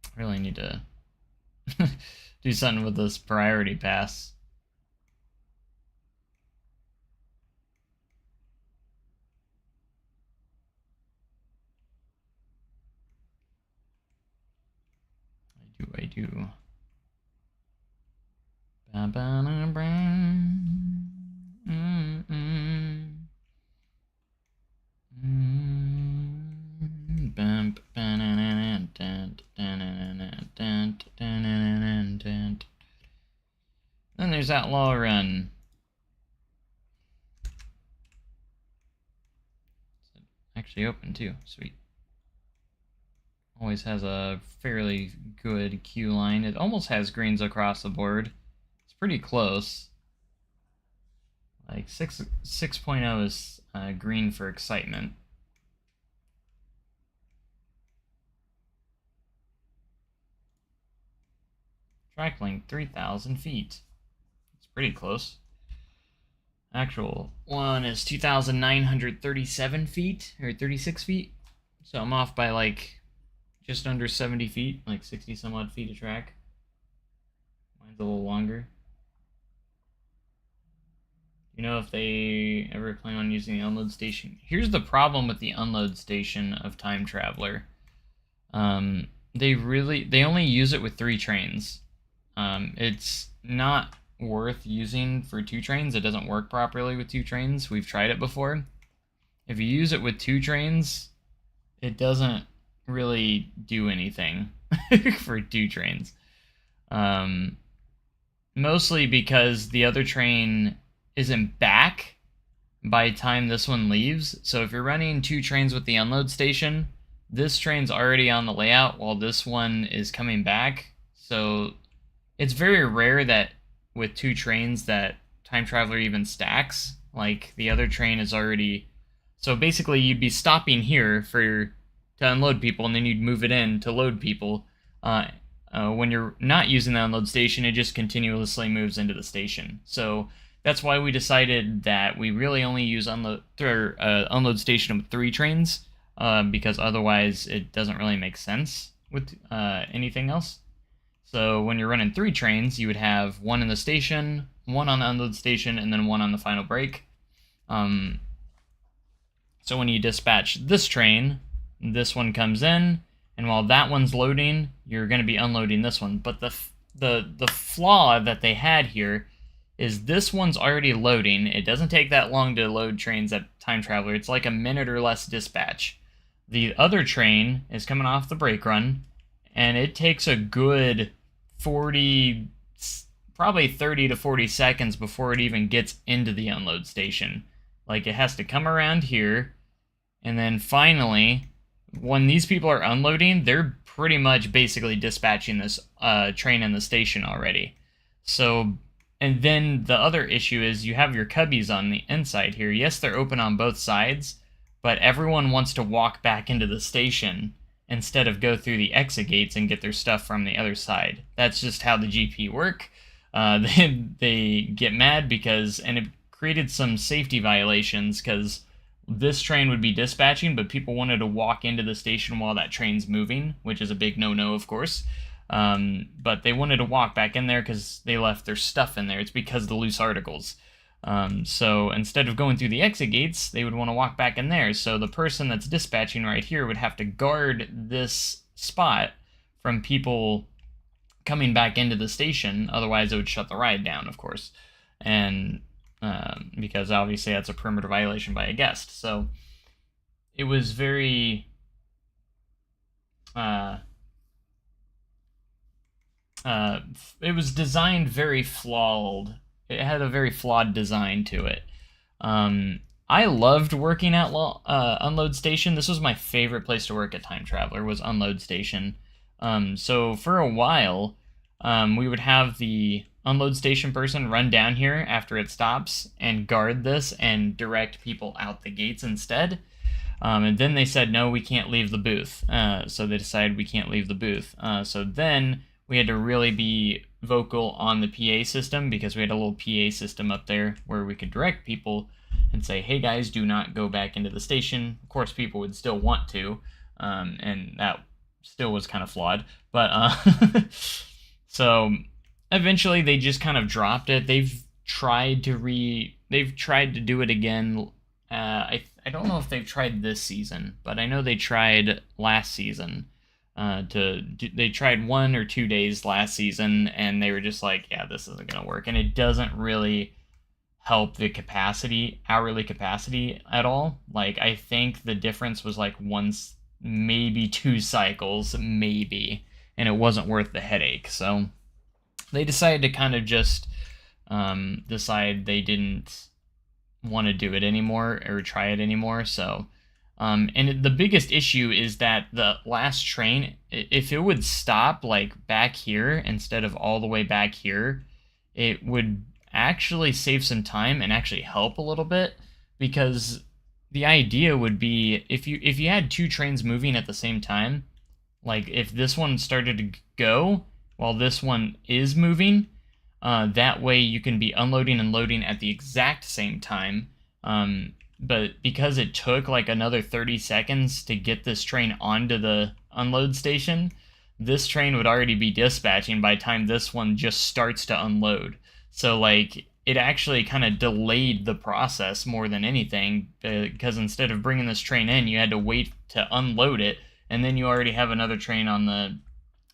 I really need to do something with this priority pass. I do. Then there's Outlaw Run. It's actually open too. Sweet. Always has a fairly good queue line. It almost has greens across the board. It's pretty close. Like 6.0 is green for excitement. Track length 3,000 feet. It's pretty close. Actual one is 2,937 feet, or 36 feet. So I'm off by like just under 70 feet, like 60 some odd feet of track. Mine's a little longer. You know if they ever plan on using the unload station? Here's the problem with the unload station of Time Traveler. They only use it with 3 trains. It's not worth using for 2 trains. It doesn't work properly with 2 trains. We've tried it before. If you use it with 2 trains, it doesn't really do anything for 2 trains. Mostly because the other train isn't back by the time this one leaves. So if you're running 2 trains with the unload station, this train's already on the layout while this one is coming back. So it's very rare that with 2 trains that Time Traveler even stacks. Like the other train is already... So basically you'd be stopping here to unload people, and then you'd move it in to load people. When you're not using the unload station, it just continuously moves into the station. So that's why we decided that we really only use unload station with 3 trains, because otherwise it doesn't really make sense with anything else. So when you're running 3 trains, you would have 1 in the station, 1 on the unload station, and then 1 on the final break. So when you dispatch this train, this one comes in, and while that one's loading, you're going to be unloading this one. But the flaw that they had here is this one's already loading. It doesn't take that long to load trains at Time Traveler. It's like a minute or less dispatch. The other train is coming off the brake run, and it takes a good 40, probably 30 to 40 seconds before it even gets into the unload station. Like, it has to come around here, and then finally, when these people are unloading, they're pretty much basically dispatching this train in the station already. So, and then the other issue is you have your cubbies on the inside here. Yes, they're open on both sides, but everyone wants to walk back into the station instead of go through the exit gates and get their stuff from the other side. That's just how the GP work. They get mad because, and it created some safety violations because this train would be dispatching, but people wanted to walk into the station while that train's moving, which is a big no-no, of course. But they wanted to walk back in there because they left their stuff in there. It's because of the loose articles. So instead of going through the exit gates, they would want to walk back in there. So the person that's dispatching right here would have to guard this spot from people coming back into the station. Otherwise, it would shut the ride down, of course. And because obviously that's a perimeter violation by a guest. So it was very... it was designed very flawed. It had a very flawed design to it. I loved working at Unload Station. This was my favorite place to work at Time Traveler, was Unload Station. So for a while, we would have the Unload Station person run down here after it stops and guard this and direct people out the gates instead. And then they said, no, we can't leave the booth. So they decided we can't leave the booth. So then we had to really be vocal on the PA system, because we had a little PA system up there where we could direct people and say, hey guys, do not go back into the station. Of course, people would still want to, and that still was kind of flawed. But so eventually they just kind of dropped it. They've tried to do it again. I don't know if they've tried this season, but I know they tried last season. They tried 1 or 2 days last season, and they were just like, yeah, this isn't gonna work, and it doesn't really help the hourly capacity at all. Like, I think the difference was like once, maybe 2 cycles, maybe, and it wasn't worth the headache. So they decided to kind of just decide they didn't want to do it anymore or try it anymore. So and the biggest issue is that the last train, if it would stop like back here instead of all the way back here, it would actually save some time and actually help a little bit, because the idea would be if you had 2 trains moving at the same time, like if this one started to go while this one is moving, that way you can be unloading and loading at the exact same time. But because it took like another 30 seconds to get this train onto the unload station, this train would already be dispatching by the time this one just starts to unload. So like it actually kind of delayed the process more than anything, because instead of bringing this train in, you had to wait to unload it, and then you already have another train on the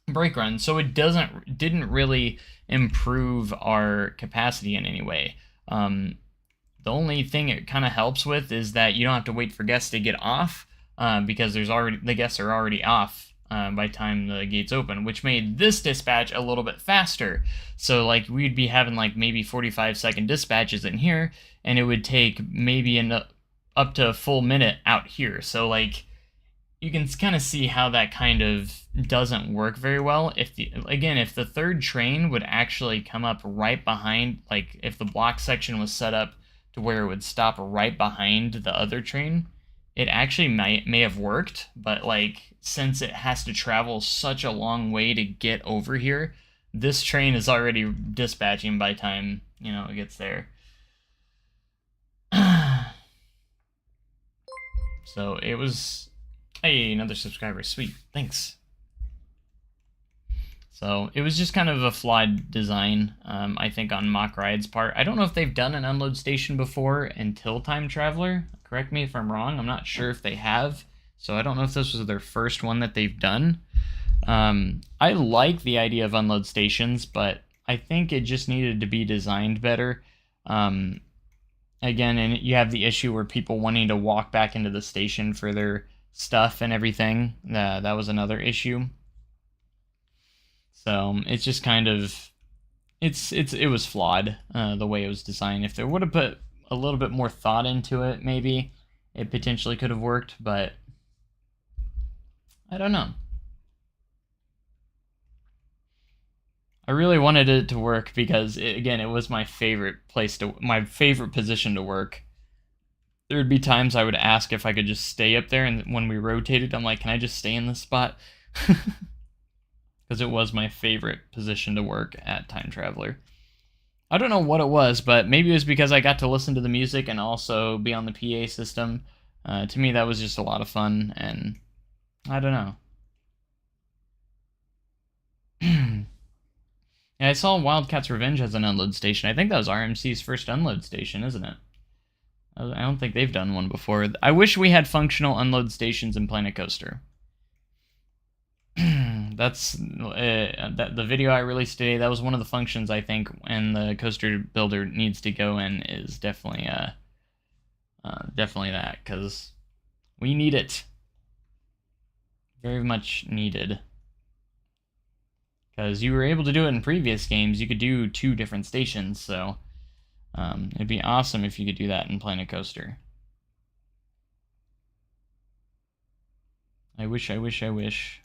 brake run. So it didn't really improve our capacity in any way. The only thing it kind of helps with is that you don't have to wait for guests to get off, because the guests are already off by the time the gates open, which made this dispatch a little bit faster. So like we'd be having like maybe 45-second dispatches in here, and it would take maybe up to a full minute out here. So like you can kind of see how that kind of doesn't work very well. If the third train would actually come up right behind, like if the block section was set up to where it would stop right behind the other train, it actually may have worked. But like since it has to travel such a long way to get over here, this train is already dispatching by the time it gets there. So it was, hey, another subscriber, sweet, thanks. So it was just kind of a flawed design, I think, on Mock Ride's part. I don't know if they've done an unload station before until Time Traveler. Correct me if I'm wrong. I'm not sure if they have. So I don't know if this was their first one that they've done. I like the idea of unload stations, but I think it just needed to be designed better. Again, and you have the issue where people wanting to walk back into the station for their stuff and everything. That was another issue. So it's just kind of, it was flawed, the way it was designed. If they would have put a little bit more thought into it, maybe it potentially could have worked, but I don't know. I really wanted it to work because it was my favorite position to work. There would be times I would ask if I could just stay up there, and when we rotated, I'm like, can I just stay in this spot? Because it was my favorite position to work at Time Traveler. I don't know what it was, but maybe it was because I got to listen to the music and also be on the PA system. To me, that was just a lot of fun, and I don't know. And I saw Wildcats Revenge has an unload station. I think that was RMC's first unload station, isn't it? I don't think they've done one before. I wish we had functional unload stations in Planet Coaster. That's the video I released today. That was one of the functions I think, and the coaster builder needs to go in is definitely definitely that, because we need it, very much needed. Because you were able to do it in previous games, you could do 2 different stations, so it'd be awesome if you could do that in Planet Coaster. I wish, I wish, I wish.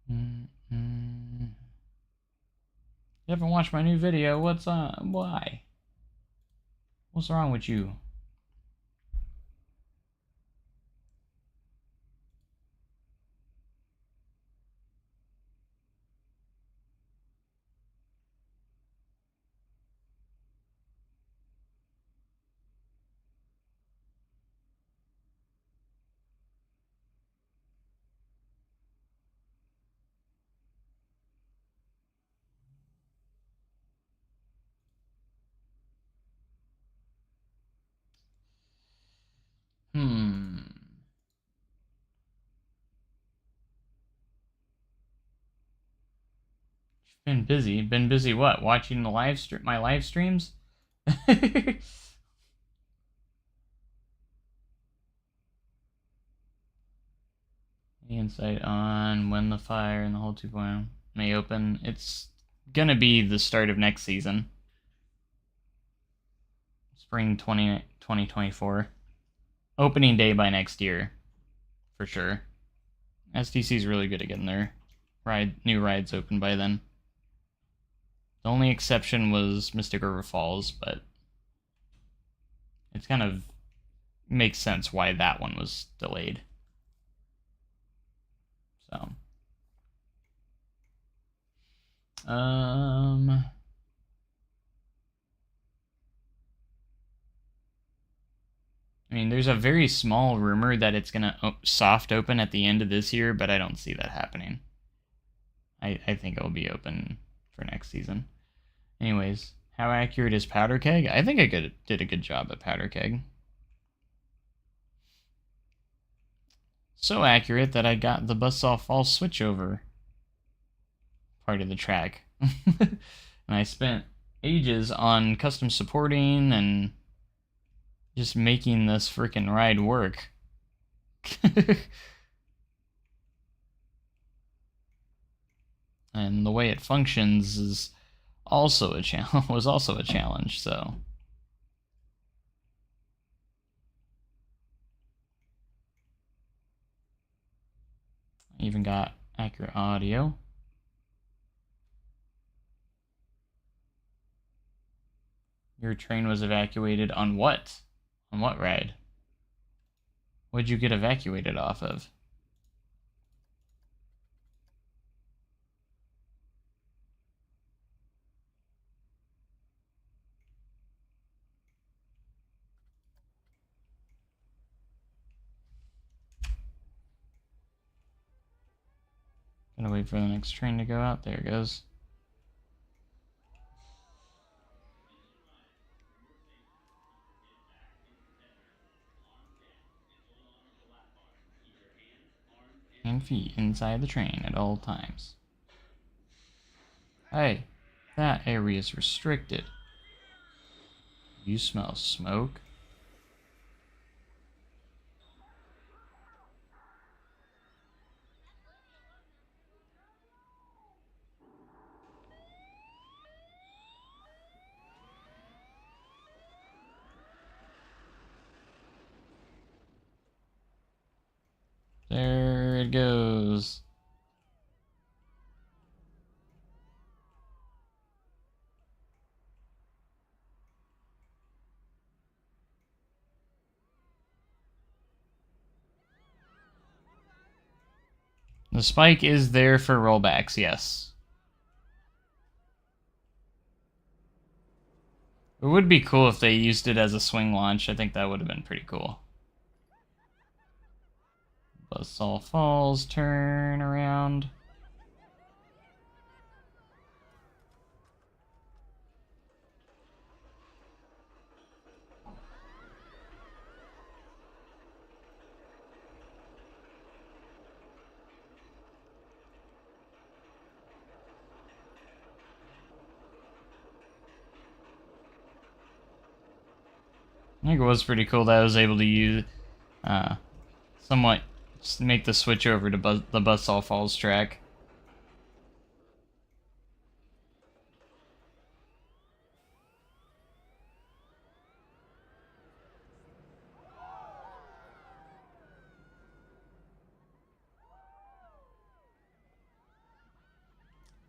You haven't watched my new video? What's why? What's wrong with you? Been busy. Been busy what? Watching the my live streams? Any insight on when the fire and the whole 2.0 may open? It's gonna be the start of next season. Spring 2024. Opening day by next year. For sure. SDC is really good at getting their new rides open by then. The only exception was Mystic River Falls, but it's kind of makes sense why that one was delayed. So, I mean, there's a very small rumor that it's gonna soft open at the end of this year, but I don't see that happening. I think it'll be open for next season. Anyways, how accurate is Powder Keg? I think I did a good job at Powder Keg. So accurate that I got the Buzzsaw Falls switchover part of the track. And I spent ages on custom supporting and just making this freaking ride work. And the way it functions is also a was also a challenge, so I even got accurate audio. Your train was evacuated on what? On what ride? What'd you get evacuated off of? Gonna wait for the next train to go out. There it goes. And feet inside the train at all times. Hey, that area is restricted. You smell smoke? There it goes. The spike is there for rollbacks, yes. It would be cool if they used it as a swing launch. I think that would have been pretty cool. Buzzsaw Falls, turn around. I think it was pretty cool that I was able to use, somewhat make the switch over to the Buzzsaw Falls track.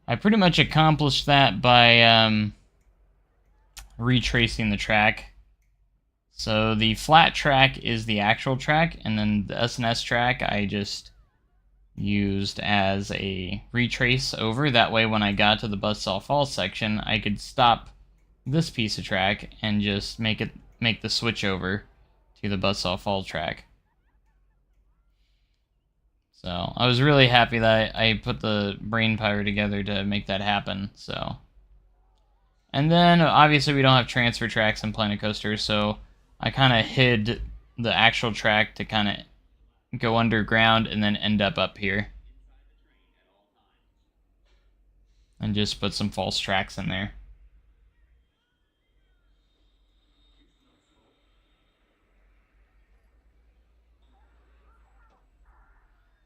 I pretty much accomplished that by retracing the track. So the flat track is the actual track, and then the S&S track I just used as a retrace over. That way when I got to the Buzzsaw Falls section, I could stop this piece of track and just make the switch over to the Buzzsaw Falls track. So I was really happy that I put the brain power together to make that happen. So, and then obviously we don't have transfer tracks in Planet Coaster, so I kind of hid the actual track to kind of go underground and then end up here. And just put some false tracks in there.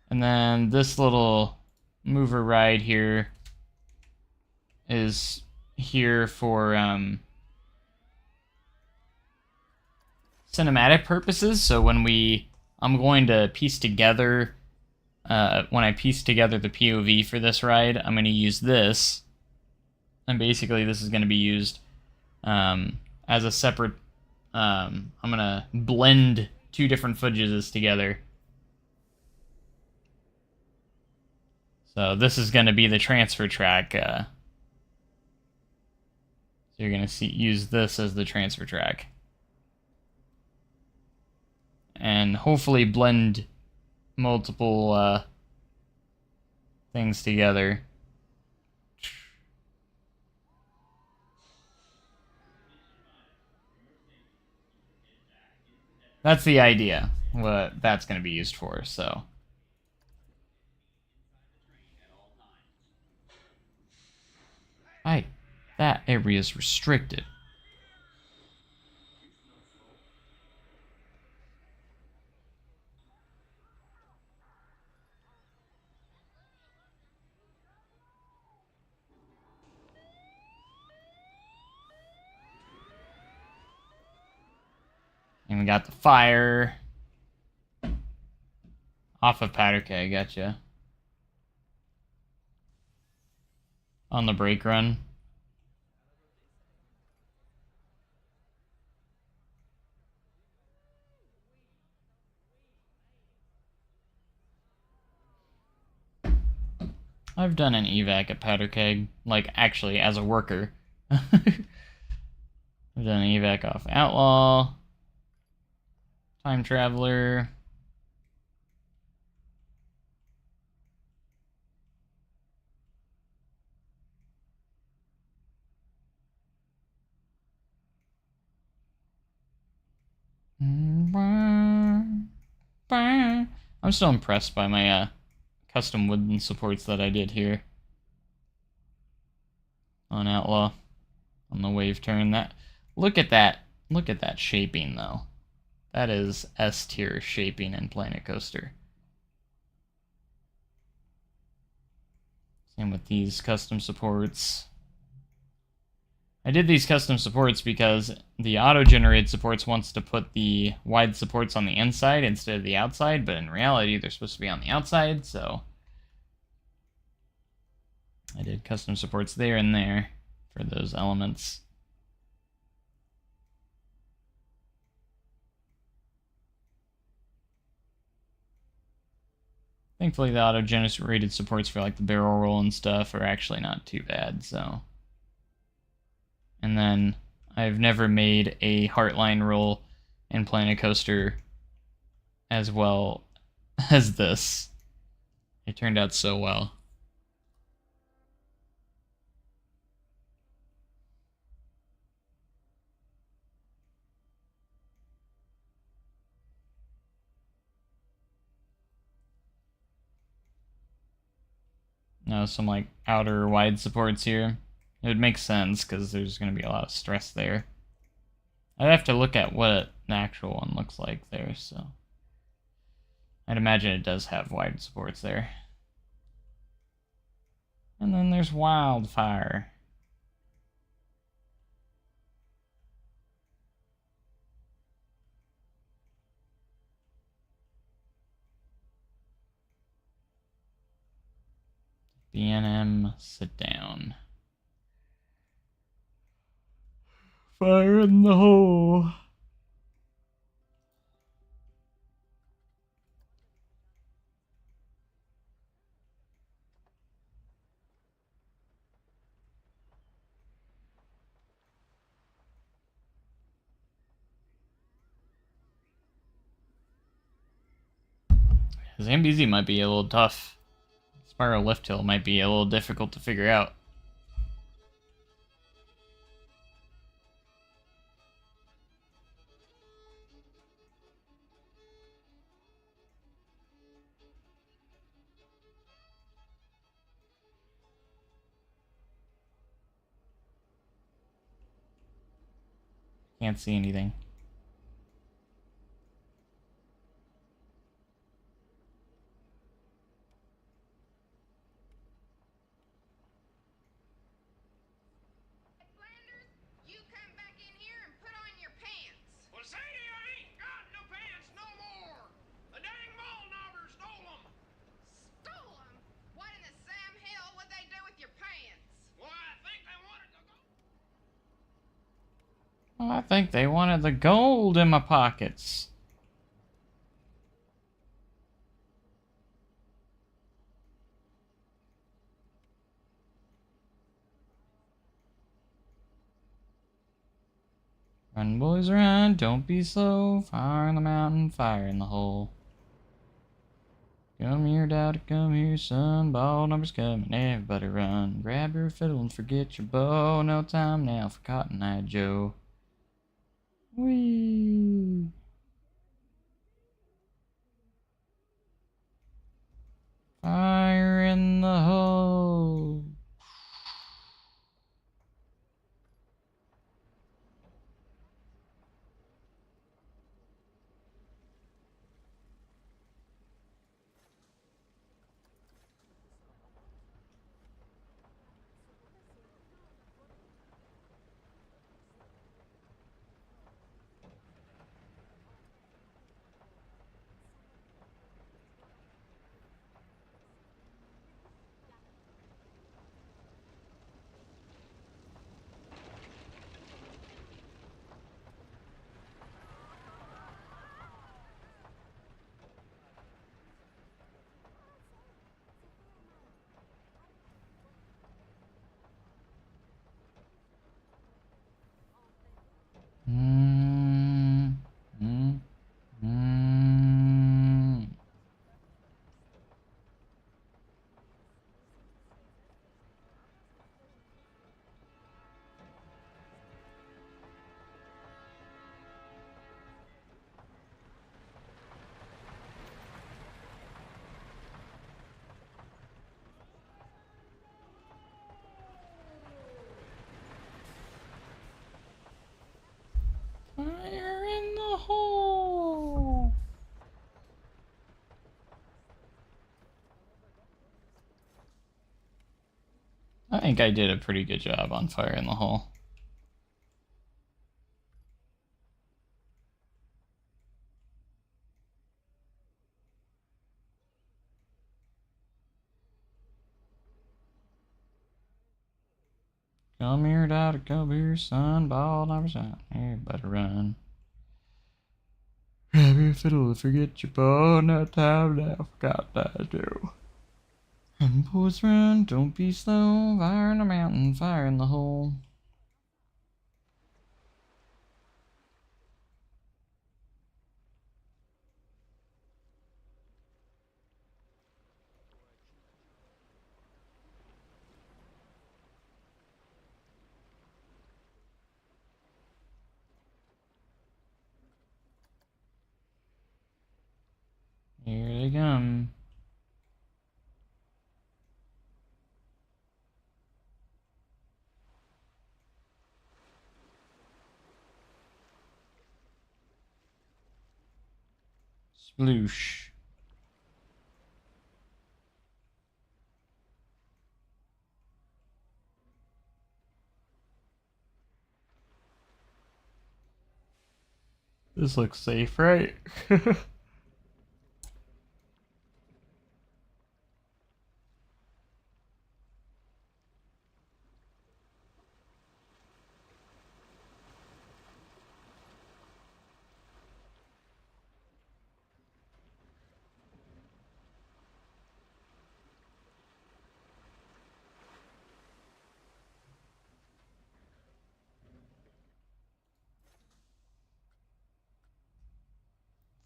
And then this little mover ride here is here for cinematic purposes. So when I'm going to piece together, when I piece together the POV for this ride, I'm going to use this. And basically this is going to be used as a separate, I'm going to blend two different footages together. So this is going to be the transfer track. So you're going to use this as the transfer track. And hopefully blend multiple things together. That's the idea, what that's going to be used for, so. That area is restricted. And we got the fire. Off of Powder Keg, gotcha. On the brake run. I've done an evac at Powder Keg, like actually as a worker. I've done an evac off Outlaw, Time Traveler. I'm still impressed by my custom wooden supports that I did here on Outlaw on the wave turn. Look at that shaping though. That is S tier shaping in Planet Coaster. Same with these custom supports. I did these custom supports because the auto-generated supports wants to put the wide supports on the inside instead of the outside, but in reality they're supposed to be on the outside, so I did custom supports there and there for those elements. I Thankfully, the auto-generated supports for like the barrel roll and stuff are actually not too bad, so. And then I've never made a heartline roll in Planet Coaster as well as this. It turned out so well. Now some like outer wide supports here. It would make sense because there's going to be a lot of stress there. I'd have to look at what an actual one looks like there, so. I'd imagine it does have wide supports there. And then there's Wildfire. B&M, sit down. Fire in the hole. Zambezi might be a little tough. Spiral Lift Hill might be a little difficult to figure out. Can't see anything. You come back in here and put on your pants. Well, Sadie, I ain't got no pants no more. The dang mall knobbers stole them. Stole them? What in the Sam Hill would they do with your pants? Well, I think they wanted to go. Well, I think they wanted the gold in my pockets. Run, boys, run, don't be slow. Fire in the mountain, fire in the hole. Come here, Dowdy, come here, son. Ball numbers coming, everybody run. Grab your fiddle and forget your bow. No time now for Cotton Eye Joe. Whee! Fire in the hole. Mm, mm, mm. Fire in the hole. I think I did a pretty good job on Fire in the Hole. Come here, Dowdy, come here, son. Ball numbers out. Everybody run. Grab Every fiddle, forget your bow, no time now, forgot that I do. And boys run, don't be slow, fire in the mountain, fire in the hole. Here they come. Sploosh. This looks safe, right?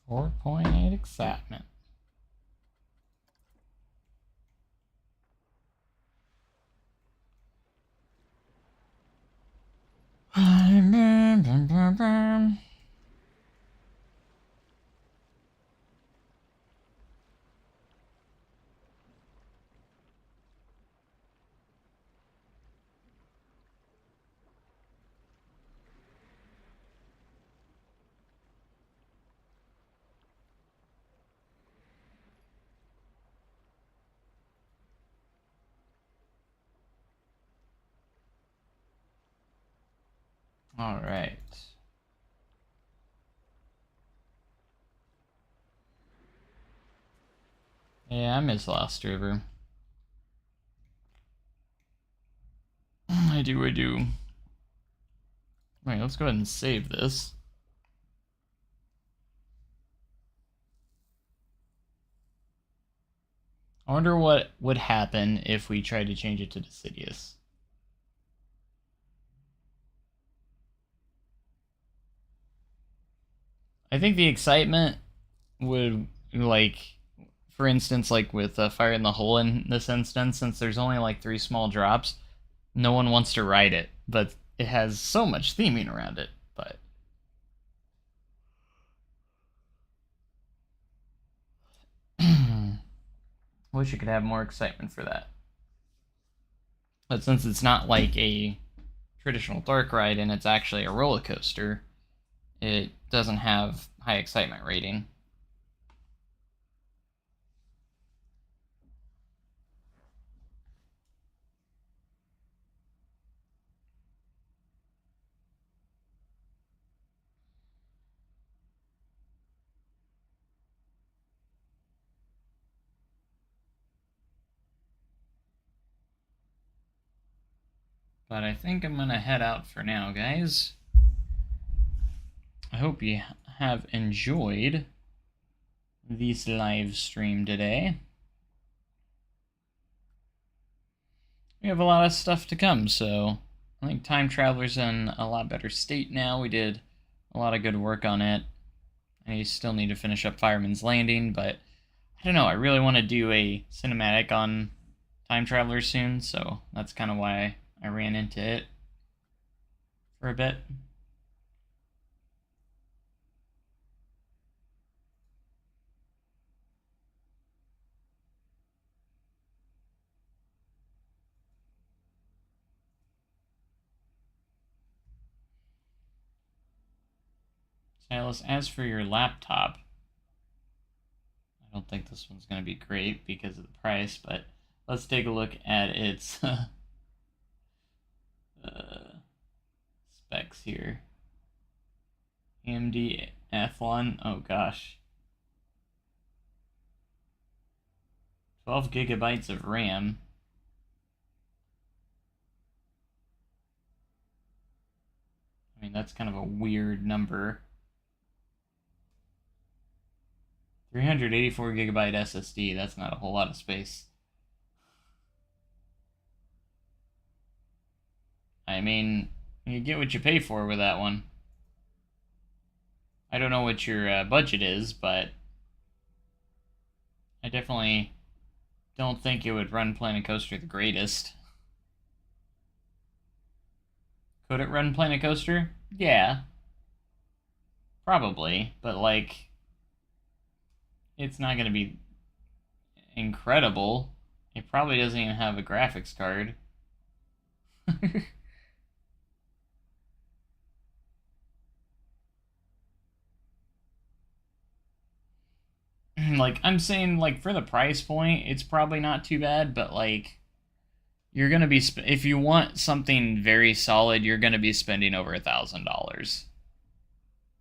4.8 excitement. All right. Yeah, I miss Lost River. I do. Wait, let's go ahead and save this. I wonder what would happen if we tried to change it to Deciduous. I think the excitement would, like, for instance, like with Fire in the Hole in this instance, since there's only like 3 small drops, no one wants to ride it, but it has so much theming around it. But wish you could have more excitement for that. But since it's not like a traditional dark ride and it's actually a roller coaster, it doesn't have high excitement rating. But I think I'm gonna head out for now, guys. I hope you have enjoyed this live stream today. We have a lot of stuff to come, so I think Time Traveler's in a lot better state now. We did a lot of good work on it. I still need to finish up Fireman's Landing, but I don't know, I really want to do a cinematic on Time Traveler soon, so that's kind of why I ran into it for a bit. Silas, as for your laptop, I don't think this one's going to be great because of the price, but let's take a look at its specs here. AMD Athlon, oh gosh. 12 gigabytes of RAM. I mean, that's kind of a weird number. 384 gigabyte SSD, that's not a whole lot of space. I mean, you get what you pay for with that one. I don't know what your budget is, but I definitely don't think it would run Planet Coaster the greatest. Could it run Planet Coaster? Yeah. Probably, but like, it's not going to be incredible. It probably doesn't even have a graphics card. Like, I'm saying, like, for the price point, it's probably not too bad, but like, you're gonna be if you want something very solid, you're gonna be spending over $1,000.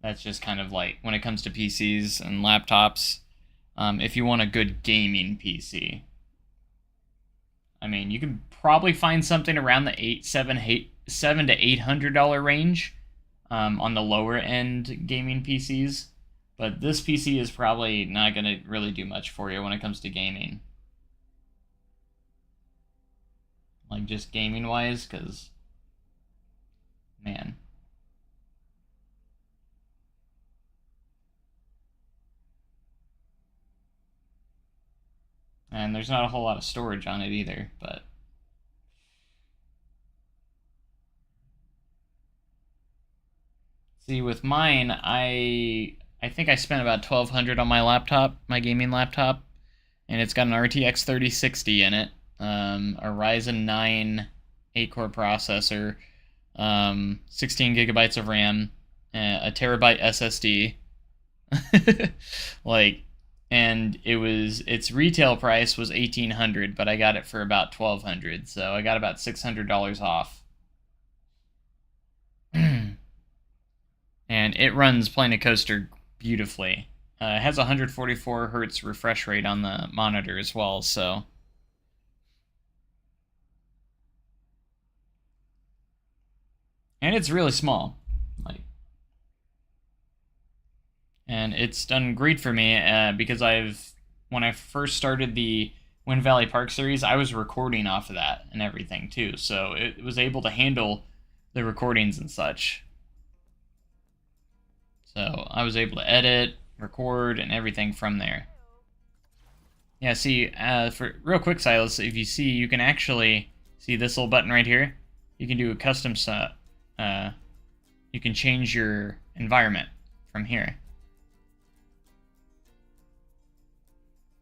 That's just kind of like when it comes to PCs and laptops. If you want a good gaming PC, I mean, you can probably find something around the $700 to $800 range on the lower end gaming PCs. But this PC is probably not going to really do much for you when it comes to gaming. Like, just gaming-wise, because, man. And there's not a whole lot of storage on it either, but... See, with mine, I think I spent about $1,200 on my laptop, my gaming laptop, and it's got an RTX 3060 in it, a Ryzen 9 8-core processor, 16 gigabytes of RAM, a terabyte SSD, like, and its retail price was $1,800, but I got it for about $1,200, so I got about $600 off. And it runs Planet Coaster beautifully. It has 144 hertz refresh rate on the monitor as well, so. And it's really small, like. And it's done great for me because when I first started the Wind Valley Park series, I was recording off of that and everything too, so it was able to handle the recordings and such. So I was able to edit, record, and everything from there. Yeah, see, for real quick, Silas, if you see, you can actually see this little button right here. You can do a custom set. You can change your environment from here.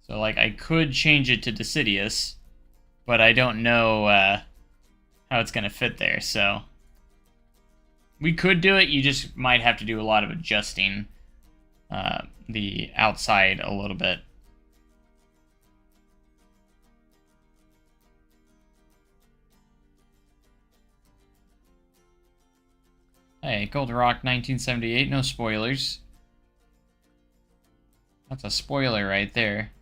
So, like, I could change it to Deciduous, but I don't know how it's going to fit there, so... We could do it, you just might have to do a lot of adjusting the outside a little bit. Hey, Gold Rock 1978, no spoilers. That's a spoiler right there.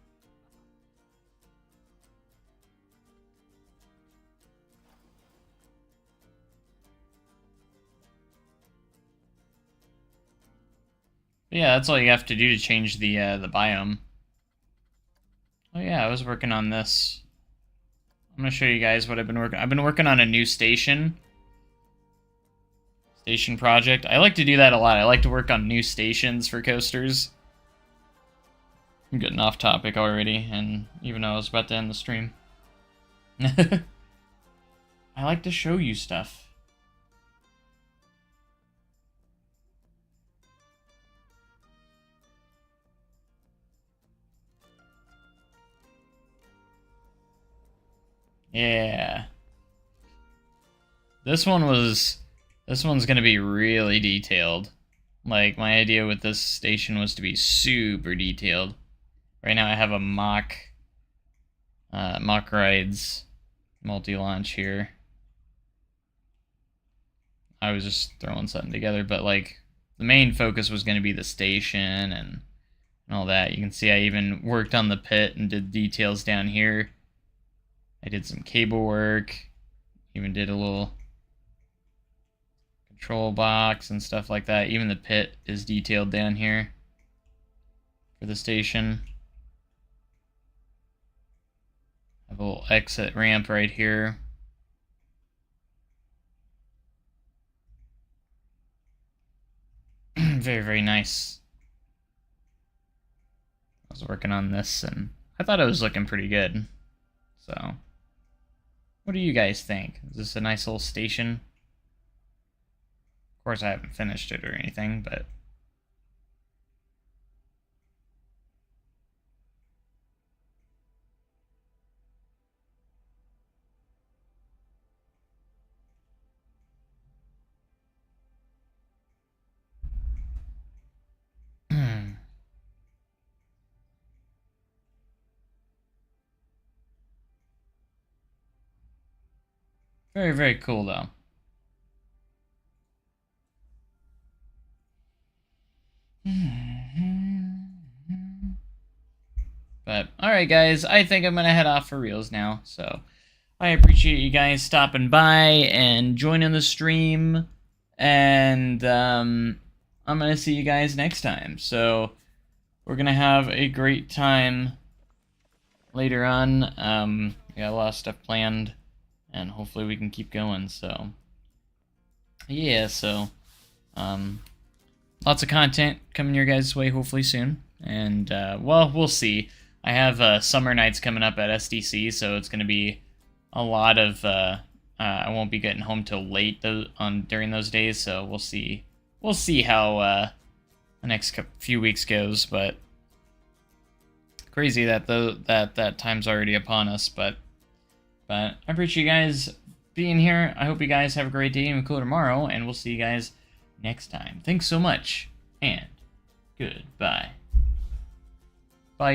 Yeah, that's all you have to do to change the biome. Oh yeah, I was working on this. I'm gonna show you guys what I've been working. I've been working on a new station project. I like to do that a lot. I like to work on new stations for coasters. I'm getting off topic already, and even though I was about to end the stream. I like to show you stuff. Yeah. This one's gonna be really detailed. Like, my idea with this station was to be super detailed. Right now I have a mock rides multi-launch here. I was just throwing something together, but like, the main focus was gonna be the station and all that. You can see I even worked on the pit and did details down here. I did some cable work, even did a little control box and stuff like that. Even the pit is detailed down here for the station. Have a little exit ramp right here. Very, very nice. I was working on this and I thought it was looking pretty good. So, what do you guys think? Is this a nice little station? Of course, I haven't finished it or anything, but very, very cool though. But, alright guys, I think I'm going to head off for reals now. So, I appreciate you guys stopping by and joining the stream. And, I'm going to see you guys next time. So, we're going to have a great time later on. We got a lot of stuff planned. And hopefully we can keep going. So, yeah, so, lots of content coming your guys' way hopefully soon. And, well, we'll see. I have summer nights coming up at SDC, so it's going to be a lot of, I won't be getting home till late during those days, so we'll see. We'll see how the next few weeks goes, but crazy that that time's already upon us, but I appreciate you guys being here. I hope you guys have a great day and cool tomorrow, and we'll see you guys next time. Thanks so much, and goodbye. Bye.